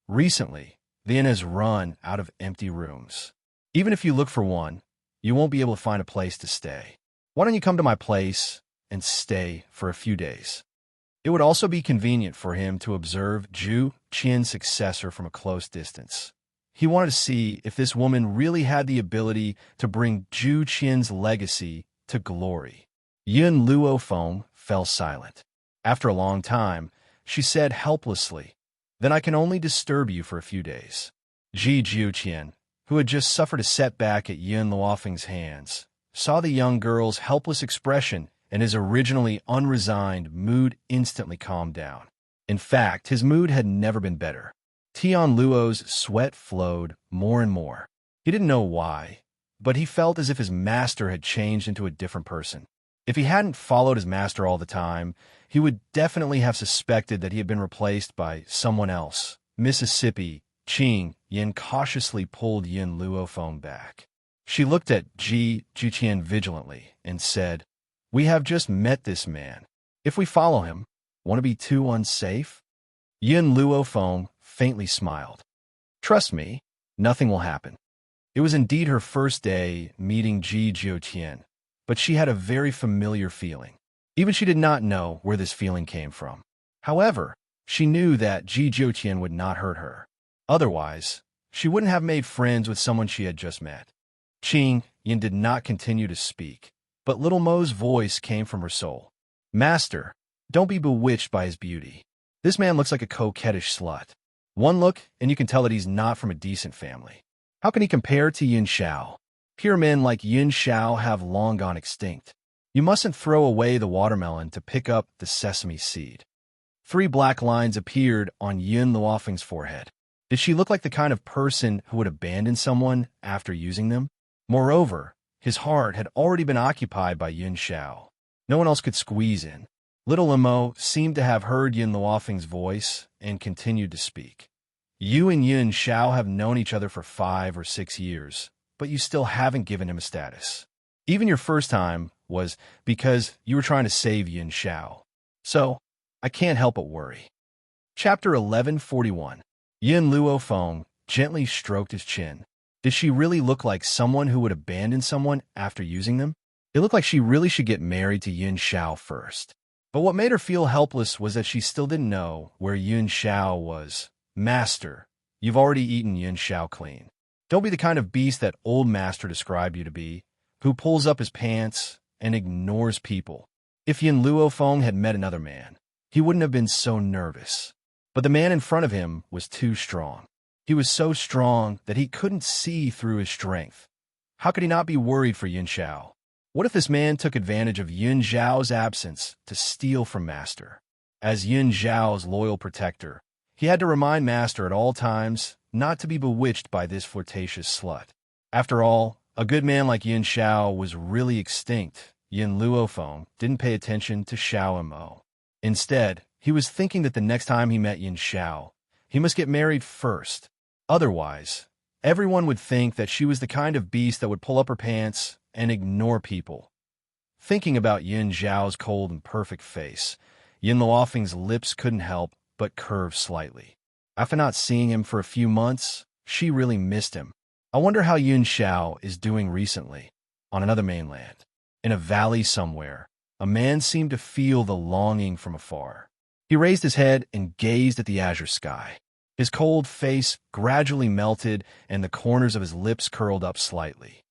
Recently, the inn has run out of empty rooms. Even if you look for one, you won't be able to find a place to stay. Why don't you come to my place and stay for a few days? It would also be convenient for him to observe Zhu Qian's successor from a close distance. He wanted to see if this woman really had the ability to bring Zhu Qian's legacy to glory. Yin Luofeng fell silent. After a long time, she said helplessly, "Then I can only disturb you for a few days." Ji Jiotian, who had just suffered a setback at Yin Luofeng's hands, saw the young girl's helpless expression and his originally unresigned mood instantly calmed down. In fact, his mood had never been better. Tian Luo's sweat flowed more and more. He didn't know why, but he felt as if his master had changed into a different person. If he hadn't followed his master all the time, he would definitely have suspected that he had been replaced by someone else. Mississippi, Qing Yin cautiously pulled Yin Luofeng back. She looked at Ji Jiotian vigilantly and said, "We have just met this man. If we follow him, won't it be too unsafe?" Yin Luofeng faintly smiled. "Trust me, nothing will happen." It was indeed her first day meeting Ji Jiotian, but she had a very familiar feeling. Even she did not know where this feeling came from. However, she knew that Ji Jiotian would not hurt her. Otherwise, she wouldn't have made friends with someone she had just met. Qing Yin did not continue to speak, but little Mo's voice came from her soul. "Master, don't be bewitched by his beauty. This man looks like a coquettish slut. One look, and you can tell that he's not from a decent family. How can he compare to Yin Xiao? Pure men like Yin Xiao have long gone extinct. You mustn't throw away the watermelon to pick up the sesame seed." 3 black lines appeared on Yin Luofeng's forehead. Did she look like the kind of person who would abandon someone after using them? Moreover, his heart had already been occupied by Yin Xiao. No one else could squeeze in. Little Limo seemed to have heard Yin Luofeng's voice and continued to speak. "You and Yin Xiao have known each other for 5 or 6 years, but you still haven't given him a status. Even your first time was because you were trying to save Yin Xiao. So, I can't help but worry." Chapter 1141. Yin Luofeng gently stroked his chin. Did she really look like someone who would abandon someone after using them? It looked like she really should get married to Yin Xiao first. But what made her feel helpless was that she still didn't know where Yin Xiao was. "Master, you've already eaten Yin Xiao clean. Don't be the kind of beast that old master described you to be, who pulls up his pants and ignores people." If Yin Luofeng had met another man, he wouldn't have been so nervous. But the man in front of him was too strong. He was so strong that he couldn't see through his strength. How could he not be worried for Yin Xiao? What if this man took advantage of Yun Zhao's absence to steal from Master? As Yun Zhao's loyal protector, he had to remind Master at all times not to be bewitched by this flirtatious slut. After all, a good man like Yin Xiao was really extinct. Yin Luofeng didn't pay attention to Xiao and Mo. Instead, he was thinking that the next time he met Yin Xiao, he must get married first. Otherwise, everyone would think that she was the kind of beast that would pull up her pants and ignore people. Thinking about Yin Zhao's cold and perfect face, Yin Luofeng's lips couldn't help but curve slightly. After not seeing him for a few months, she really missed him. I wonder how Yun Xiao is doing recently. On another mainland, in a valley somewhere, a man seemed to feel the longing from afar. He raised his head and gazed at the azure sky. His cold face gradually melted and the corners of his lips curled up slightly.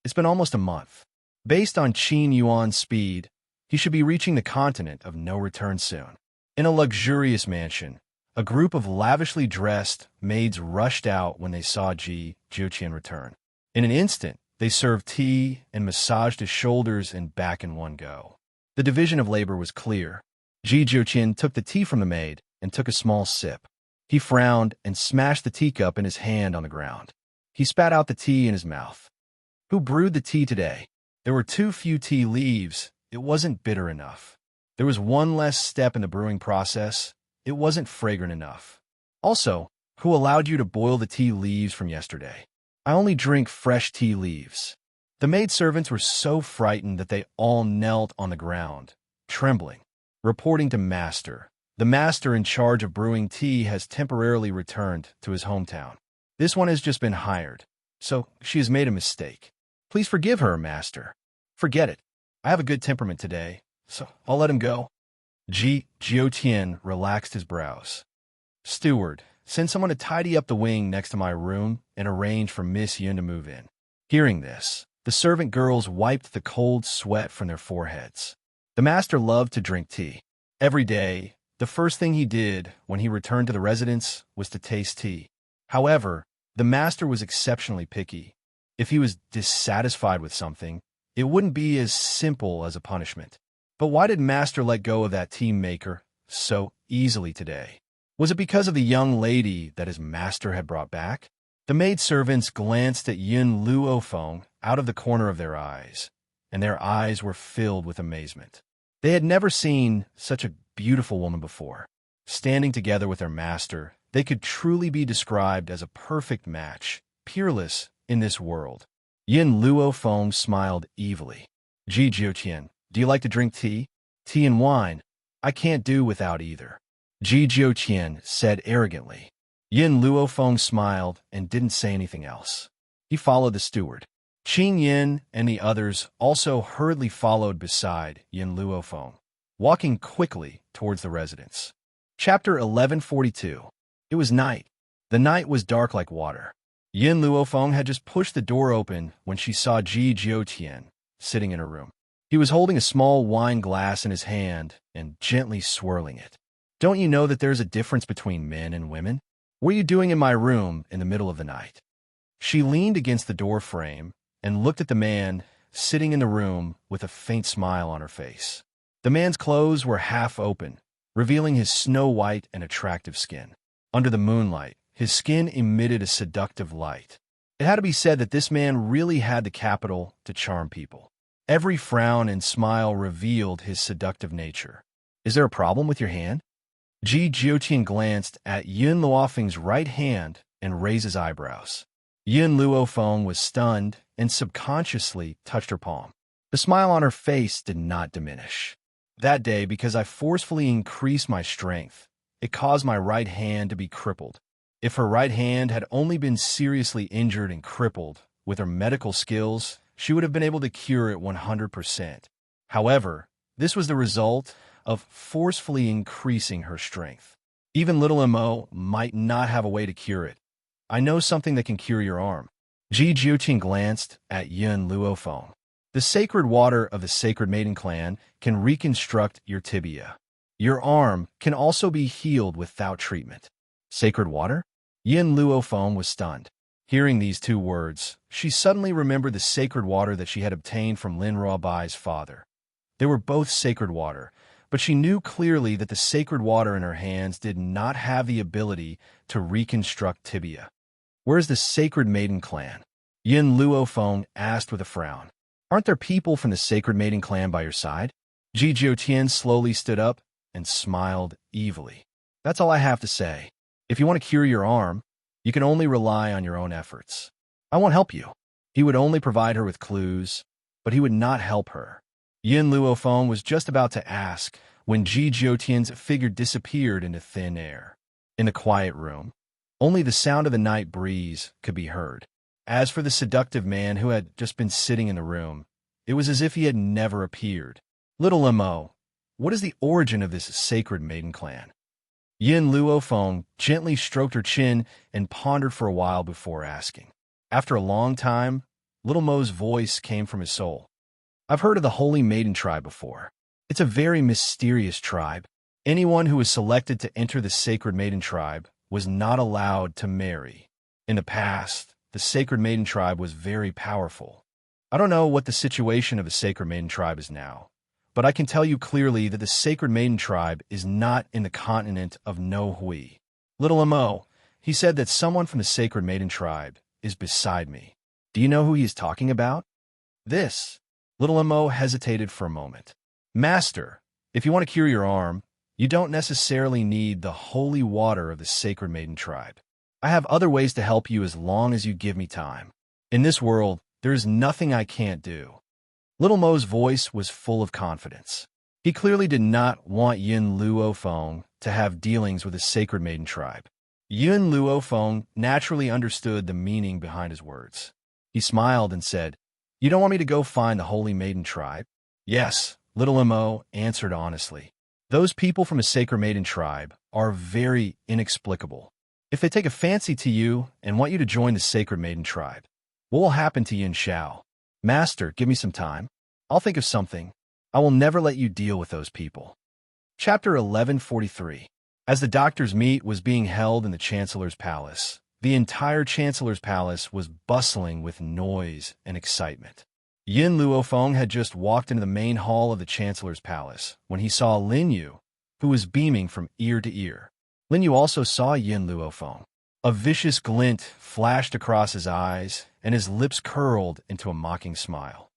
It's been almost a month. Based on Qin Yuan's speed, he should be reaching the continent of no return soon. In a luxurious mansion, a group of lavishly dressed maids rushed out when they saw Ji Jiuqian return. In an instant, they served tea and massaged his shoulders and back in one go. The division of labor was clear. Ji Jiuqian took the tea from the maid and took a small sip. He frowned and smashed the teacup in his hand on the ground. He spat out the tea in his mouth. Who brewed the tea today? There were too few tea leaves. It wasn't bitter enough. There was one less step in the brewing process. It wasn't fragrant enough. Also, who allowed you to boil the tea leaves from yesterday? I only drink fresh tea leaves. The maidservants were so frightened that they all knelt on the ground, trembling. Reporting to Master. The master in charge of brewing tea has temporarily returned to his hometown. This one has just been hired, so she has made a mistake. Please forgive her, Master. Forget it. I have a good temperament today, so I'll let him go. Ji Jiutian relaxed his brows. Steward, send someone to tidy up the wing next to my room and arrange for Miss Yun to move in. Hearing this, the servant girls wiped the cold sweat from their foreheads. The master loved to drink tea. Every day, the first thing he did when he returned to the residence was to taste tea. However, the master was exceptionally picky. If he was dissatisfied with something, it wouldn't be as simple as a punishment. But why did Master let go of that tea maker so easily today? Was it because of the young lady that his master had brought back? The maidservants glanced at Yin Luofeng out of the corner of their eyes, and their eyes were filled with amazement. They had never seen such a beautiful woman before. Standing together with their master, they could truly be described as a perfect match, peerless in this world. Yin Luofeng smiled evilly. Ji Jiuqian, do you like to drink tea? Tea and wine? I can't do without either. Ji Jiuqian said arrogantly. Yin Luofeng smiled and didn't say anything else. He followed the steward. Qin Yin and the others also hurriedly followed beside Yin Luofeng, walking quickly towards the residence. Chapter 1142. It was night. The night was dark like water. Yin Luofeng had just pushed the door open when she saw Ji Jiutian sitting in her room. He was holding a small wine glass in his hand and gently swirling it. Don't you know that there's a difference between men and women? What are you doing in my room in the middle of the night? She leaned against the door frame and looked at the man sitting in the room with a faint smile on her face. The man's clothes were half open, revealing his snow-white and attractive skin. Under the moonlight, his skin emitted a seductive light. It had to be said that this man really had the capital to charm people. Every frown and smile revealed his seductive nature. Is there a problem with your hand? Ji Jiuqian glanced at Yin Luofeng's right hand and raised his eyebrows. Yin Luofeng was stunned and subconsciously touched her palm. The smile on her face did not diminish. That day, because I forcefully increased my strength, it caused my right hand to be crippled. If her right hand had only been seriously injured and crippled, with her medical skills, she would have been able to cure it 100%. However, this was the result of forcefully increasing her strength. Even little Mo might not have a way to cure it. I know something that can cure your arm. Ji Jiuqin glanced at Yin Luofeng. The sacred water of the Sacred Maiden clan can reconstruct your tibia. Your arm can also be healed without treatment. Sacred water? Yin Luofeng was stunned. Hearing these two words, she suddenly remembered the sacred water that she had obtained from Lin Ruobai's father. They were both sacred water, but she knew clearly that the sacred water in her hands did not have the ability to reconstruct Tibia. "Where is the Sacred Maiden clan?" Yin Luofeng asked with a frown. "Aren't there people from the Sacred Maiden clan by your side?" Ji Jiutian slowly stood up and smiled evilly. "That's all I have to say. If you want to cure your arm, you can only rely on your own efforts. I won't help you." He would only provide her with clues, but he would not help her. Yin Luofeng was just about to ask when Ji Jiutian's figure disappeared into thin air. In the quiet room, only the sound of the night breeze could be heard. As for the seductive man who had just been sitting in the room, it was as if he had never appeared. "Little Mo, what is the origin of this Sacred Maiden clan?" Yin Luofeng gently stroked her chin and pondered for a while before asking. After a long time, Little Mo's voice came from his soul. "I've heard of the Holy Maiden tribe before. It's a very mysterious tribe. Anyone who was selected to enter the Sacred Maiden tribe was not allowed to marry. In the past, the Sacred Maiden tribe was very powerful. I don't know what the situation of the Sacred Maiden tribe is now, but I can tell you clearly that the Sacred Maiden tribe is not in the continent of No Hui. Little Mo, he said that someone from the Sacred Maiden tribe is beside me. Do you know who he is talking about?" This. Little Mo hesitated for a moment. "Master, if you want to cure your arm, you don't necessarily need the holy water of the Sacred Maiden tribe. I have other ways to help you as long as you give me time. In this world, there is nothing I can't do." Little Mo's voice was full of confidence. He clearly did not want Yin Luofeng to have dealings with the Sacred Maiden tribe. Yin Luofeng naturally understood the meaning behind his words. He smiled and said, "You don't want me to go find the Holy Maiden tribe?" "Yes," Little Mo answered honestly. "Those people from a Sacred Maiden tribe are very inexplicable. If they take a fancy to you and want you to join the Sacred Maiden tribe, what will happen to Yin Xiao?" "Master, give me some time. I'll think of something. I will never let you deal with those people." Chapter 1143. As the doctor's meet was being held in the Chancellor's palace, the entire Chancellor's palace was bustling with noise and excitement. Yin Luofeng had just walked into the main hall of the Chancellor's palace when he saw Lin Yu, who was beaming from ear to ear. Lin Yu also saw Yin Luofeng. A vicious glint flashed across his eyes, and his lips curled into a mocking smile.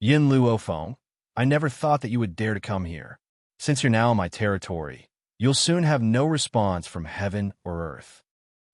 "Yin Luofeng, I never thought that you would dare to come here. Since you're now in my territory, you'll soon have no response from heaven or earth."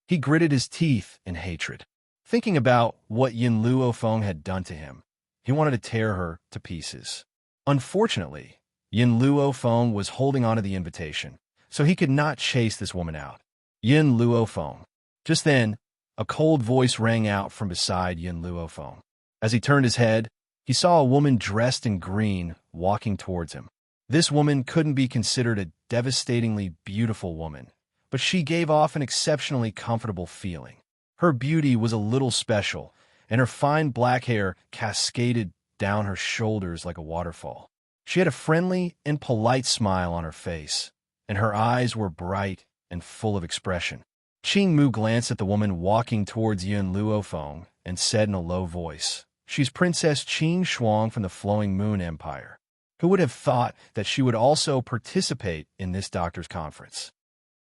He gritted his teeth in hatred. Thinking about what Yin Luofeng had done to him, he wanted to tear her to pieces. Unfortunately, Yin Luofeng was holding on to the invitation, so he could not chase this woman out. "Yin Luofeng." Just then, a cold voice rang out from beside Yin Luofeng. As he turned his head, he saw a woman dressed in green walking towards him. This woman couldn't be considered a devastatingly beautiful woman, but she gave off an exceptionally comfortable feeling. Her beauty was a little special, and her fine black hair cascaded down her shoulders like a waterfall. She had a friendly and polite smile on her face, and her eyes were bright and full of expression. Qing Mu glanced at the woman walking towards Yin Luofeng and said in a low voice, "She's Princess Qing Shuang from the Flowing Moon Empire. Who would have thought that she would also participate in this doctor's conference?"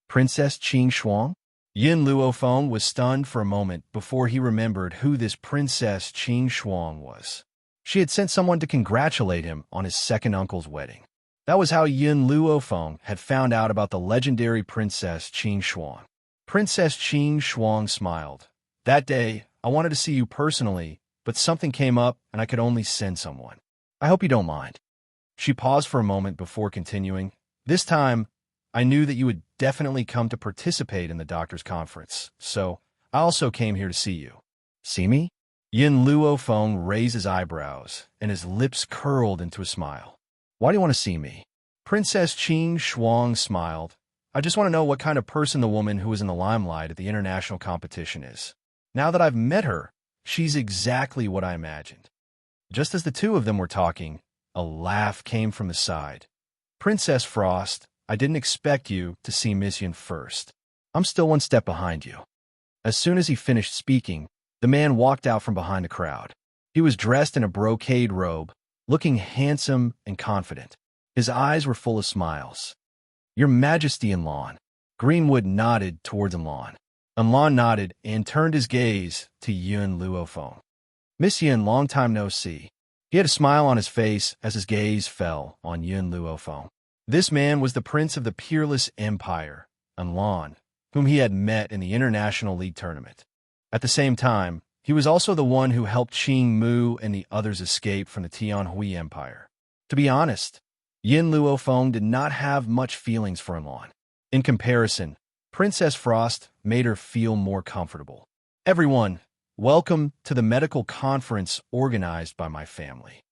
Princess Qing Shuang? Yin Luofeng was stunned for a moment before he remembered who this Princess Qing Shuang was. She had sent someone to congratulate him on his second uncle's wedding. That was how Yin Luofeng had found out about the legendary Princess Qing Shuang. Princess Qing Shuang smiled. "That day, I wanted to see you personally, but something came up and I could only send someone. I hope you don't mind." She paused for a moment before continuing. "This time, I knew that you would definitely come to participate in the doctor's conference, so I also came here to see you." "See me?" Yin Luofeng raised his eyebrows, and his lips curled into a smile. "Why do you want to see me?" Princess Qing Shuang smiled. "I just want to know what kind of person the woman who was in the limelight at the international competition is. Now that I've met her, she's exactly what I imagined." Just as the two of them were talking, a laugh came from the side. "Princess Frost, I didn't expect you to see Miss Yin first. I'm still one step behind you." As soon as he finished speaking, The man walked out from behind the crowd. He was dressed in a brocade robe, looking handsome and confident. His eyes were full of smiles. "Your Majesty Enlon." Greenwood nodded towards Enlon. Enlon nodded and turned his gaze to Yun Luofeng. "Miss Yun, long time no see." He had a smile on his face as his gaze fell on Yun Luofeng. This man was the prince of the peerless empire, Enlon, whom he had met in the International League tournament. At the same time, he was also the one who helped Qing Mu and the others escape from the Tianhui Empire. To be honest, Yin Luofeng did not have much feelings for Enlon. In comparison, Princess Frost made her feel more comfortable. "Everyone, welcome to the medical conference organized by my family."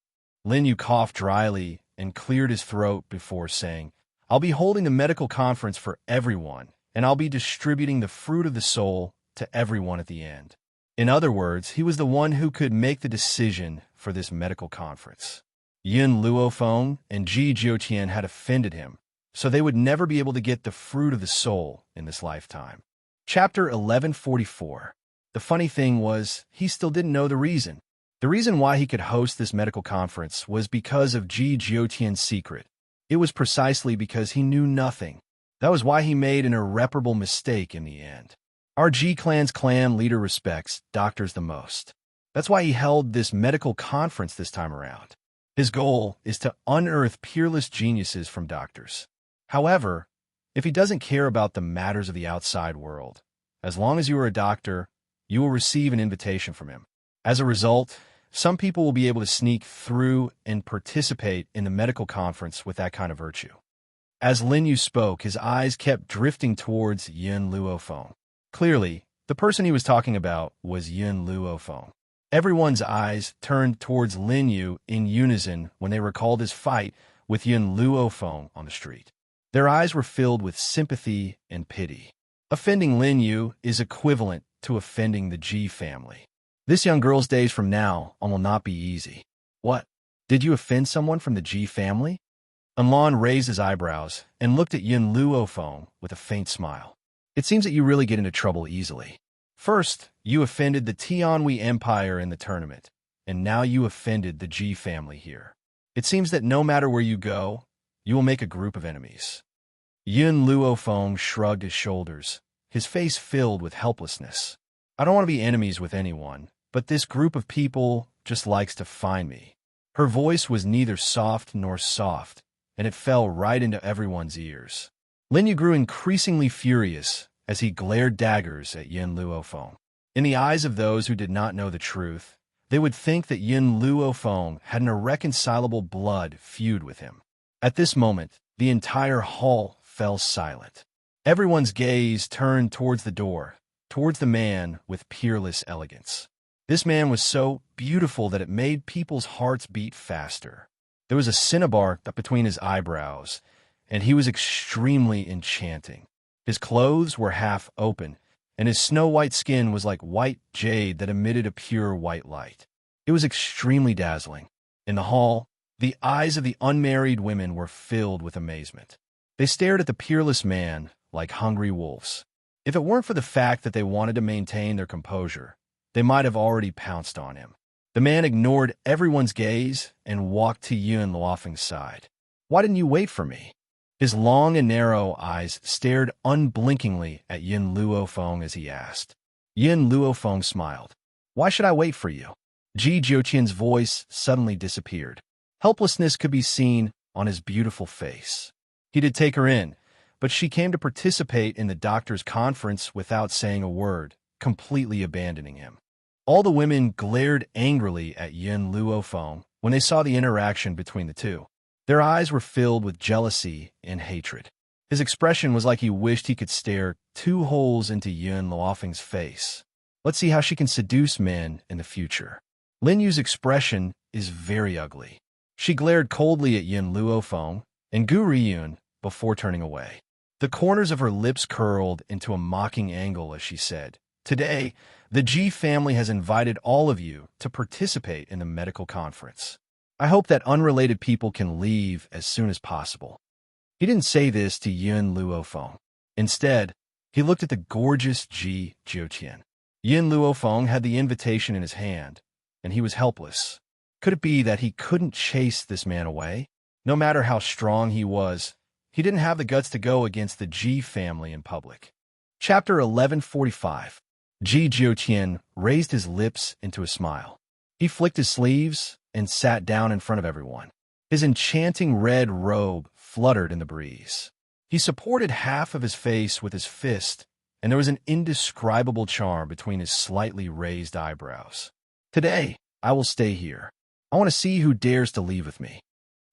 Lin Yu coughed dryly and cleared his throat before saying, "I'll be holding the medical conference for everyone, and I'll be distributing the fruit of the soul to everyone at the end." In other words, he was the one who could make the decision for this medical conference. Yin Luofeng and Ji Jiutian had offended him, so they would never be able to get the fruit of the soul in this lifetime. Chapter 1144. The funny thing was, he still didn't know the reason. The reason why he could host this medical conference was because of Ji Jiutian's secret. It was precisely because he knew nothing. That was why he made an irreparable mistake in the end. Our Ji clan's clan leader respects doctors the most. That's why he held this medical conference this time around. His goal is to unearth peerless geniuses from doctors. However, if he doesn't care about the matters of the outside world, as long as you are a doctor, you will receive an invitation from him. As a result, some people will be able to sneak through and participate in the medical conference with that kind of virtue. As Lin Yu spoke, his eyes kept drifting towards Yin Luofeng. Clearly, the person he was talking about was Yin Luofeng. Everyone's eyes turned towards Lin Yu in unison when they recalled his fight with Yin Luofeng on the street. Their eyes were filled with sympathy and pity. Offending Lin Yu is equivalent to offending the Ji family. This young girl's days from now on will not be easy. "What? Did you offend someone from the Ji family?" Enlon raised his eyebrows and looked at Yin Luofeng with a faint smile. "It seems that you really get into trouble easily. First, you offended the Tianhui Empire in the tournament, and now you offended the Ji family here. It seems that no matter where you go, you will make a group of enemies." Yin Luofeng shrugged his shoulders, his face filled with helplessness. "I don't want to be enemies with anyone, but this group of people just likes to find me." Her voice was neither soft nor soft, and it fell right into everyone's ears. Lin Yu grew increasingly furious as he glared daggers at Yin Luofeng. In the eyes of those who did not know the truth, they would think that Yin Luofeng had an irreconcilable blood feud with him. At this moment, the entire hall fell silent. Everyone's gaze turned towards the door, towards the man with peerless elegance. This man was so beautiful that it made people's hearts beat faster. There was a cinnabar between his eyebrows, and he was extremely enchanting. His clothes were half open, and his snow-white skin was like white jade that emitted a pure white light. It was extremely dazzling. In the hall, the eyes of the unmarried women were filled with amazement. They stared at the peerless man like hungry wolves. If it weren't for the fact that they wanted to maintain their composure, they might have already pounced on him. The man ignored everyone's gaze and walked to Yin Luofeng's side. "Why didn't you wait for me?" His long and narrow eyes stared unblinkingly at Yin Luofeng as he asked. Yin Luofeng smiled. "Why should I wait for you?" Ji Jiutian's voice suddenly disappeared. Helplessness could be seen on his beautiful face. He did take her in, but she came to participate in the doctor's conference without saying a word, completely abandoning him. All the women glared angrily at Yin Luofeng when they saw the interaction between the two. Their eyes were filled with jealousy and hatred. His expression was like he wished he could stare 2 holes into Yin Luofeng's face. Let's see how she can seduce men in the future. Lin Yu's expression is very ugly. She glared coldly at Yin Luofeng and Gu Riyun before turning away. The corners of her lips curled into a mocking angle as she said, "Today, the Ji family has invited all of you to participate in the medical conference. I hope that unrelated people can leave as soon as possible." He didn't say this to Yin Luofeng. Instead, he looked at the gorgeous Ji Jiutian. Yin Luofeng had the invitation in his hand, and he was helpless. Could it be that he couldn't chase this man away? No matter how strong he was, he didn't have the guts to go against the Ji family in public. Chapter 1145. Ji Jiuqian raised his lips into a smile. He flicked his sleeves and sat down in front of everyone. His enchanting red robe fluttered in the breeze. He supported half of his face with his fist, and there was an indescribable charm between his slightly raised eyebrows. Today, I will stay here. I want to see who dares to leave with me.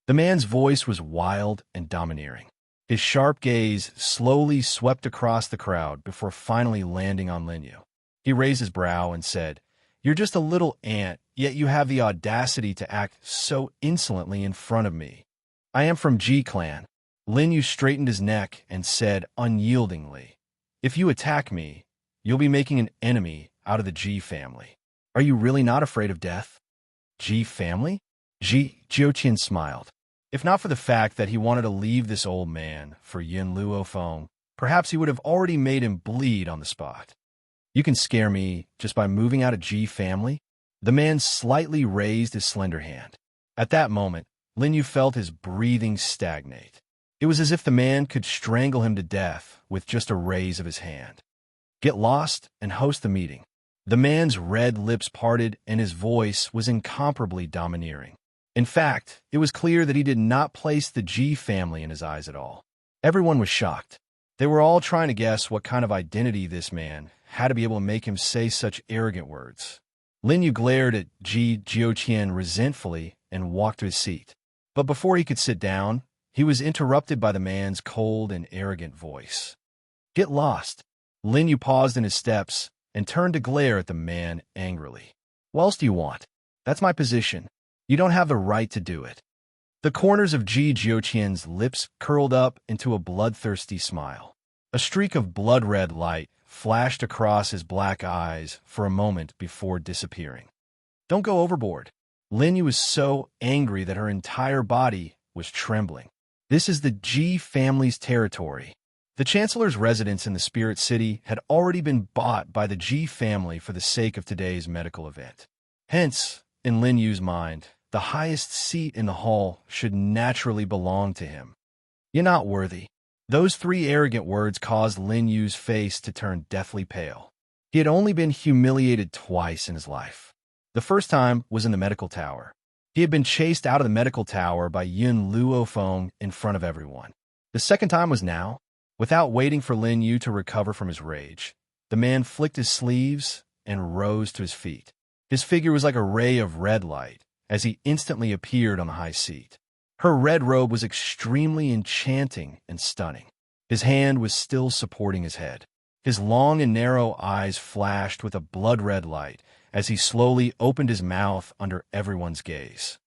The man's voice was wild and domineering. His sharp gaze slowly swept across the crowd before finally landing on Linyu. He raised his brow and said, "You're just a little ant, yet you have the audacity to act so insolently in front of me. I am from Ji clan." Linyu straightened his neck and said unyieldingly, "If you attack me, you'll be making an enemy out of the Ji family. Are you really not afraid of death?" Ji family? Ji Jiuqian smiled. If not for the fact that he wanted to leave this old man for Yin Luofeng, perhaps he would have already made him bleed on the spot. "You can scare me just by moving out of Ji family?" The man slightly raised his slender hand. At that moment, Linyu felt his breathing stagnate. It was as if the man could strangle him to death with just a raise of his hand. "Get lost and host the meeting." The man's red lips parted and his voice was incomparably domineering. In fact, it was clear that he did not place the Ji family in his eyes at all. Everyone was shocked. They were all trying to guess what kind of identity this man had to be able to make him say such arrogant words. Linyu glared at Ji Jiuqian resentfully and walked to his seat. But before he could sit down, he was interrupted by the man's cold and arrogant voice. "Get lost." Linyu paused in his steps and turned to glare at the man angrily. "What else do you want? That's my position. You don't have the right to do it." The corners of Ji Jiuqian's lips curled up into a bloodthirsty smile. A streak of blood-red light flashed across his black eyes for a moment before disappearing. "Don't go overboard." Linyu was so angry that her entire body was trembling. This is the Ji family's territory. The Chancellor's residence in the Spirit City had already been bought by the Ji family for the sake of today's medical event. Hence, in Linyu's mind, the highest seat in the hall should naturally belong to him. "You're not worthy." Those three arrogant words caused Linyu's face to turn deathly pale. He had only been humiliated twice in his life. The first time was in the medical tower. He had been chased out of the medical tower by Yin Luofeng in front of everyone. The second time was now. Without waiting for Linyu to recover from his rage, the man flicked his sleeves and rose to his feet. His figure was like a ray of red light as he instantly appeared on the high seat. Her red robe was extremely enchanting and stunning. His hand was still supporting his head. His long and narrow eyes flashed with a blood-red light as he slowly opened his mouth under everyone's gaze.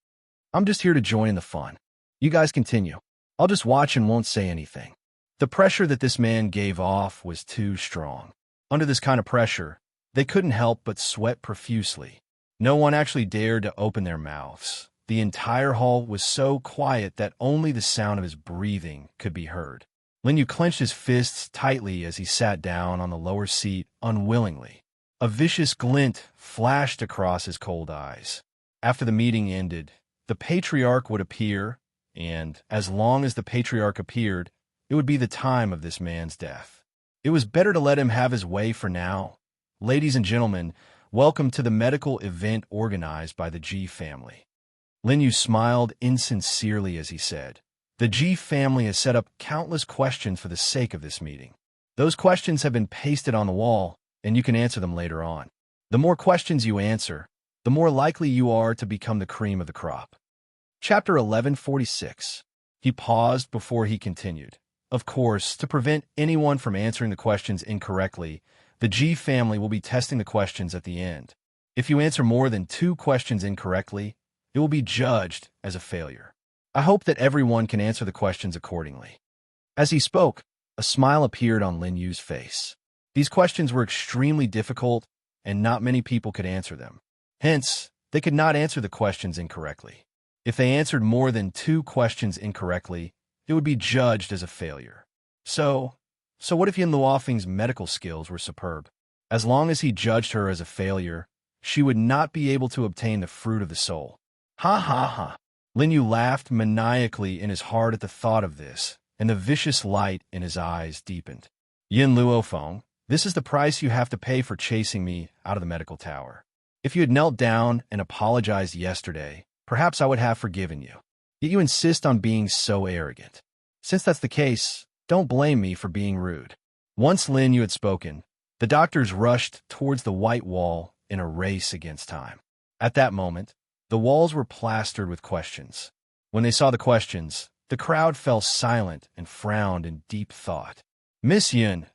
"I'm just here to join in the fun. You guys continue. I'll just watch and won't say anything." The pressure that this man gave off was too strong. Under this kind of pressure, they couldn't help but sweat profusely. No one actually dared to open their mouths. The entire hall was so quiet that only the sound of his breathing could be heard. Linyu clenched his fists tightly as he sat down on the lower seat unwillingly. A vicious glint flashed across his cold eyes. After the meeting ended, the patriarch would appear, and as long as the patriarch appeared, it would be the time of this man's death. It was better to let him have his way for now. "Ladies and gentlemen, welcome to the medical event organized by the Ji family." Linyu smiled insincerely as he said, "The Ji family has set up countless questions for the sake of this meeting. Those questions have been pasted on the wall, and you can answer them later on. The more questions you answer, the more likely you are to become the cream of the crop." Chapter 1146. He paused before he continued. Of course, to prevent anyone from answering the questions incorrectly, the Ji family will be testing the questions at the end. If you answer more than 2 questions incorrectly, it will be judged as a failure. I hope that everyone can answer the questions accordingly. As he spoke, a smile appeared on Linyu's face. These questions were extremely difficult, and not many people could answer them. Hence, they could not answer the questions incorrectly. If they answered more than 2 questions incorrectly, it would be judged as a failure. So what if Yin Luofeng's medical skills were superb? As long as he judged her as a failure, she would not be able to obtain the fruit of the soul. Ha ha ha. Lin Yu laughed maniacally in his heart at the thought of this, and the vicious light in his eyes deepened. Yin Luofeng, this is the price you have to pay for chasing me out of the medical tower. If you had knelt down and apologized yesterday, perhaps I would have forgiven you. Yet you insist on being so arrogant. Since that's the case, don't blame me for being rude. Once Lin Yu had spoken, the doctors rushed towards the white wall in a race against time. At that moment, the walls were plastered with questions. When they saw the questions, the crowd fell silent and frowned in deep thought. Miss Yin,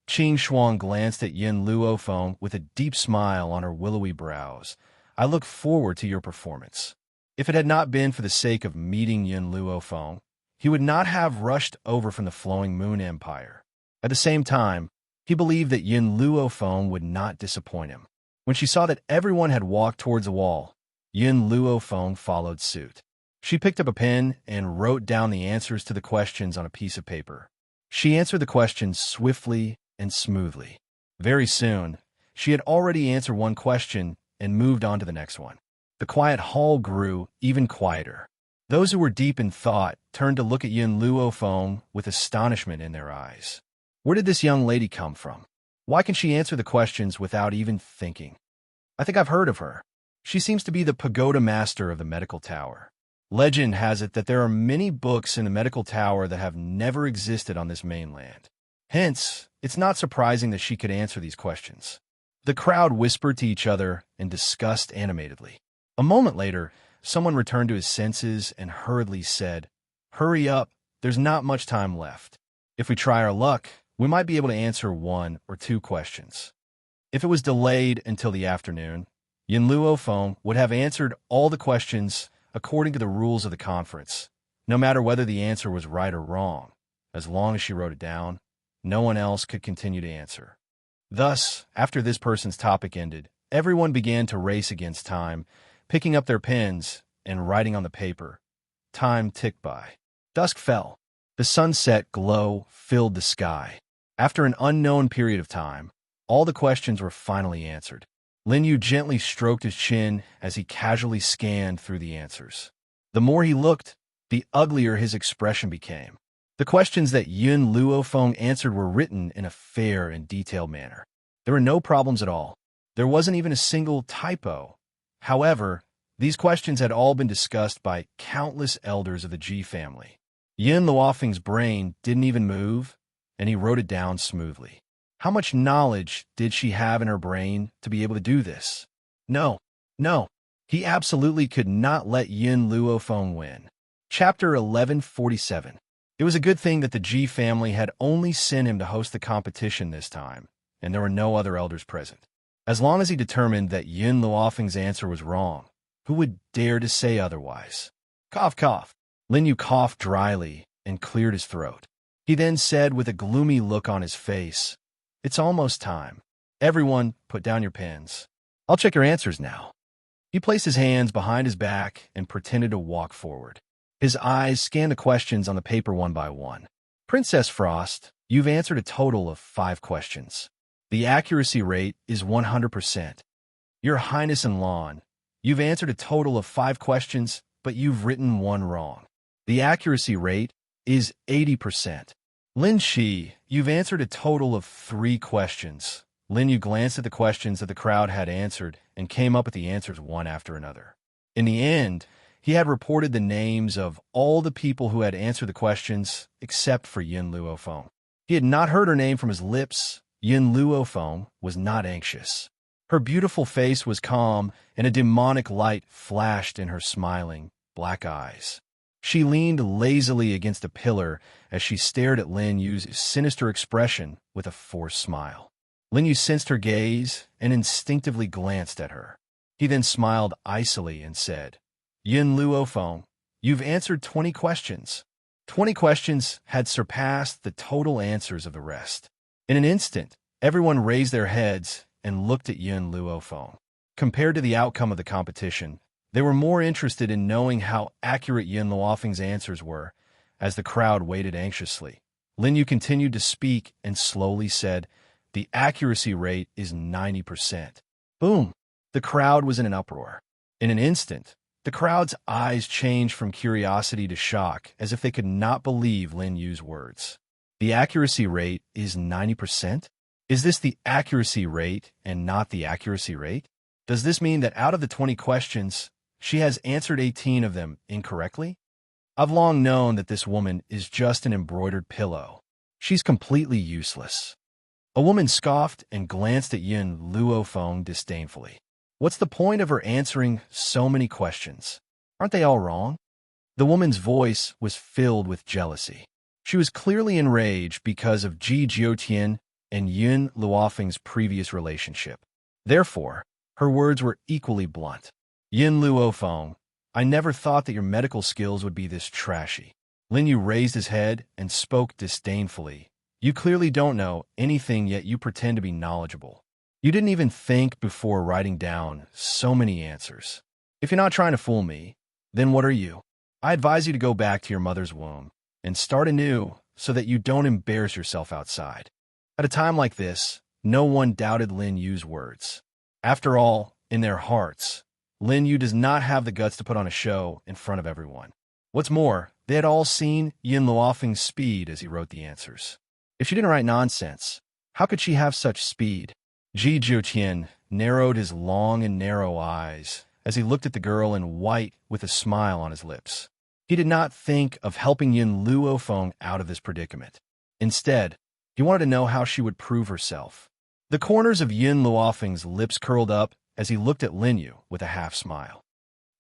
Qing Shuang glanced at Yin Luofeng with a deep smile on her willowy brows. I look forward to your performance. If it had not been for the sake of meeting Yin Luofeng, he would not have rushed over from the Flowing Moon Empire. At the same time, he believed that Yin Luofeng would not disappoint him. When she saw that everyone had walked towards the wall, Yin Luofeng followed suit. She picked up a pen and wrote down the answers to the questions on a piece of paper. She answered the questions swiftly and smoothly. Very soon, she had already answered one question and moved on to the next one. The quiet hall grew even quieter. Those who were deep in thought turned to look at Yin Luofeng with astonishment in their eyes. Where did this young lady come from? Why can she answer the questions without even thinking? I think I've heard of her. She seems to be the pagoda master of the medical tower. Legend has it that there are many books in the medical tower that have never existed on this mainland. Hence, it's not surprising that she could answer these questions. The crowd whispered to each other and discussed animatedly. A moment later, someone returned to his senses and hurriedly said, "Hurry up, there's not much time left. If we try our luck, we might be able to answer 1 or 2 questions." If it was delayed until the afternoon, Yin Luofeng would have answered all the questions according to the rules of the conference, no matter whether the answer was right or wrong. As long as she wrote it down, no one else could continue to answer. Thus, after this person's topic ended, everyone began to race against time, picking up their pens and writing on the paper. Time ticked by. Dusk fell. The sunset glow filled the sky. After an unknown period of time, all the questions were finally answered. Lin Yu gently stroked his chin as he casually scanned through the answers. The more he looked, the uglier his expression became. The questions that Yin Luofeng answered were written in a fair and detailed manner. There were no problems at all. There wasn't even a single typo. However, these questions had all been discussed by countless elders of the Ji family. Yin Luofeng's brain didn't even move, and he wrote it down smoothly. How much knowledge did she have in her brain to be able to do this? No. He absolutely could not let Yin Luofeng win. Chapter 1147. It was a good thing that the Ji family had only sent him to host the competition this time, and there were no other elders present. As long as he determined that Yin Luofeng's answer was wrong, who would dare to say otherwise? Cough, cough. Lin Yu coughed dryly and cleared his throat. He then said with a gloomy look on his face, "It's almost time. Everyone, put down your pens. I'll check your answers now." He placed his hands behind his back and pretended to walk forward. His eyes scanned the questions on the paper one by one. Princess Frost, you've answered a total of 5 questions. The accuracy rate is 100%. Your Highness and Lawn, you've answered a total of 5 questions, but you've written 1 wrong. The accuracy rate is 80%. Lin Shi, you've answered a total of 3 questions. Lin Yu glanced at the questions that the crowd had answered and came up with the answers one after another. In the end, he had reported the names of all the people who had answered the questions except for Yin Luofeng. He had not heard her name from his lips. Yin Luofeng was not anxious. Her beautiful face was calm, and a demonic light flashed in her smiling, black eyes. She leaned lazily against a pillar as she stared at Lin Yu's sinister expression with a forced smile. Lin Yu sensed her gaze and instinctively glanced at her. He then smiled icily and said, "Yin Luofeng, you've answered 20 questions." 20 questions had surpassed the total answers of the rest. In an instant, everyone raised their heads and looked at Yin Luofeng. Compared to the outcome of the competition, they were more interested in knowing how accurate Yin Luofeng's answers were, as the crowd waited anxiously. Lin Yu continued to speak and slowly said, The accuracy rate is 90%. Boom! The crowd was in an uproar. In an instant, the crowd's eyes changed from curiosity to shock, as if they could not believe Lin Yu's words. The accuracy rate is 90%? Is this the accuracy rate and not the accuracy rate? Does this mean that out of the 20 questions, she has answered 18 of them incorrectly? I've long known that this woman is just an embroidered pillow. She's completely useless. A woman scoffed and glanced at Yun Luofeng disdainfully. What's the point of her answering so many questions? Aren't they all wrong? The woman's voice was filled with jealousy. She was clearly enraged because of Ji Jiutian and Yun Luofeng's previous relationship. Therefore, her words were equally blunt. Yun Luofeng, I never thought that your medical skills would be this trashy. Lin Yu raised his head and spoke disdainfully. You clearly don't know anything, yet you pretend to be knowledgeable. You didn't even think before writing down so many answers. If you're not trying to fool me, then what are you? I advise you to go back to your mother's womb and start anew so that you don't embarrass yourself outside. At a time like this, no one doubted Lin Yu's words. After all, in their hearts, Lin Yu does not have the guts to put on a show in front of everyone. What's more, they had all seen Yun Luofeng's speed as he wrote the answers. If she didn't write nonsense, how could she have such speed? Ji Jiutian narrowed his long and narrow eyes as he looked at the girl in white with a smile on his lips. He did not think of helping Yun Luofeng out of this predicament. Instead, he wanted to know how she would prove herself. The corners of Yun Luofeng's lips curled up as he looked at Lin Yu with a half-smile.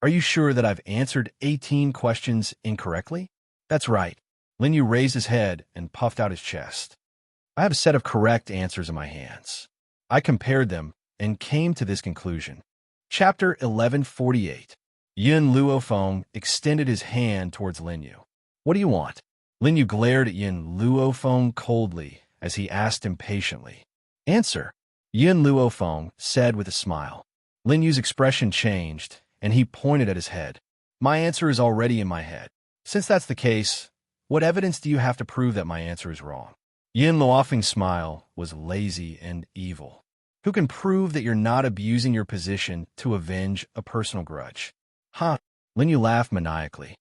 Are you sure that I've answered 18 questions incorrectly? That's right. Lin Yu raised his head and puffed out his chest. I have a set of correct answers in my hands. I compared them and came to this conclusion. Chapter 1148. Yun Luofeng extended his hand towards Lin Yu. What do you want? Lin Yu glared at Yun Luofeng coldly as he asked impatiently. Answer, Yun Luofeng said with a smile. Lin Yu's expression changed, and he pointed at his head. My answer is already in my head. Since that's the case, what evidence do you have to prove that my answer is wrong? Yun Luofeng's smile was lazy and evil. Who can prove that you're not abusing your position to avenge a personal grudge? Huh? Lin Yu laughed maniacally.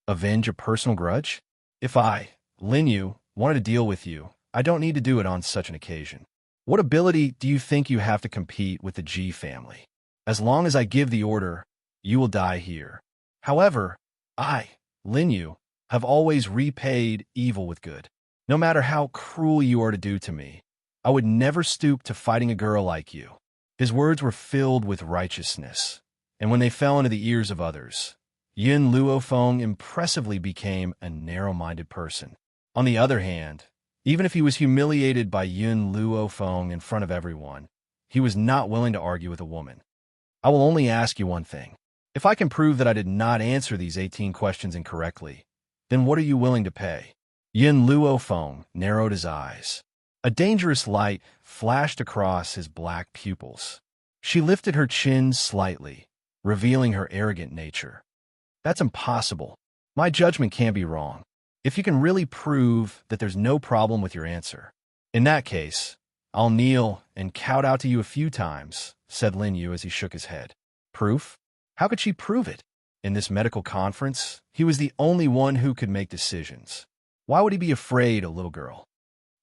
Avenge a personal grudge? If I, Lin Yu, wanted to deal with you, I don't need to do it on such an occasion. What ability do you think you have to compete with the Ji family? As long as I give the order, you will die here. However, I, Lin Yu, have always repaid evil with good. No matter how cruel you are to do to me, I would never stoop to fighting a girl like you. His words were filled with righteousness, and when they fell into the ears of others, Yun Luofeng impressively became a narrow-minded person. On the other hand, even if he was humiliated by Yun Luofeng in front of everyone, he was not willing to argue with a woman. I will only ask you one thing. If I can prove that I did not answer these 18 questions incorrectly, then what are you willing to pay? Yun Luofeng narrowed his eyes. A dangerous light flashed across his black pupils. She lifted her chin slightly, revealing her arrogant nature. That's impossible. My judgment can't be wrong. If you can really prove that there's no problem with your answer, in that case, I'll kneel and kowtow out to you a few times, said Lin Yu as he shook his head. Proof? How could she prove it? In this medical conference, he was the only one who could make decisions. Why would he be afraid, a little girl?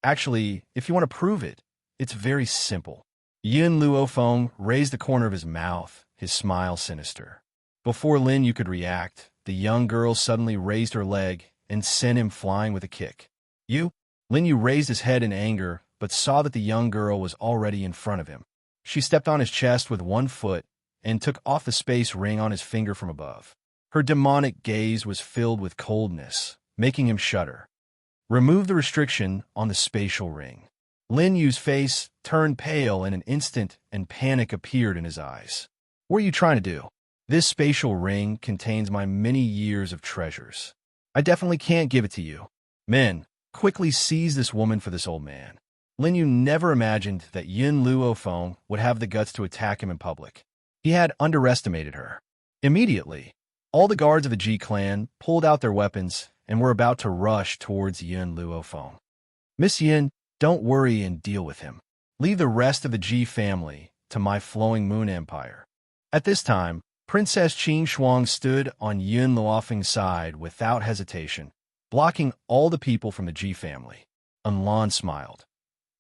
Actually, if you want to prove it, it's very simple. Yun Luofeng raised the corner of his mouth, his smile sinister. Before Lin Yu could react, the young girl suddenly raised her leg and sent him flying with a kick. You? Lin Yu raised his head in anger, but saw that the young girl was already in front of him. She stepped on his chest with one foot and took off the space ring on his finger from above. Her demonic gaze was filled with coldness, making him shudder. Remove the restriction on the spatial ring. Lin Yu's face turned pale in an instant and panic appeared in his eyes. What are you trying to do? This spatial ring contains my many years of treasures. I definitely can't give it to you. Men, quickly seize this woman for this old man. Lin Yu never imagined that Yun Luofeng would have the guts to attack him in public. He had underestimated her. Immediately, all the guards of the Ji clan pulled out their weapons and were about to rush towards Yun Luofeng. Miss Yin, don't worry and deal with him. Leave the rest of the Ji family to my flowing moon empire. At this time, Princess Qing Shuang stood on Yun Luofeng's side without hesitation, blocking all the people from the Ji family. Lan smiled.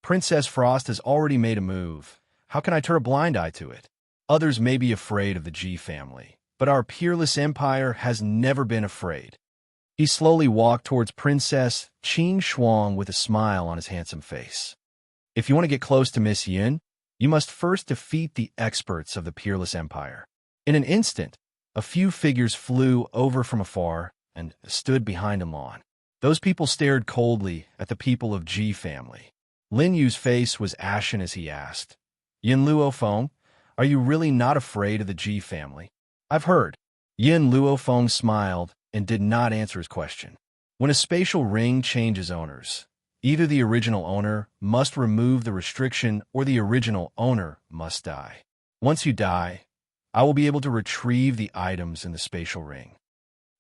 Princess Frost has already made a move. How can I turn a blind eye to it? Others may be afraid of the Ji family, but our peerless empire has never been afraid. He slowly walked towards Princess Qing Shuang with a smile on his handsome face. If you want to get close to Miss Yun, you must first defeat the experts of the peerless empire. In an instant, a few figures flew over from afar and stood behind Lan. Those people stared coldly at the people of Ji family. Lin Yu's face was ashen as he asked, Yin Luofeng, are you really not afraid of the Ji family? I've heard. Yin Luofeng smiled and did not answer his question. When a spatial ring changes owners, either the original owner must remove the restriction or the original owner must die. Once you die, I will be able to retrieve the items in the spatial ring.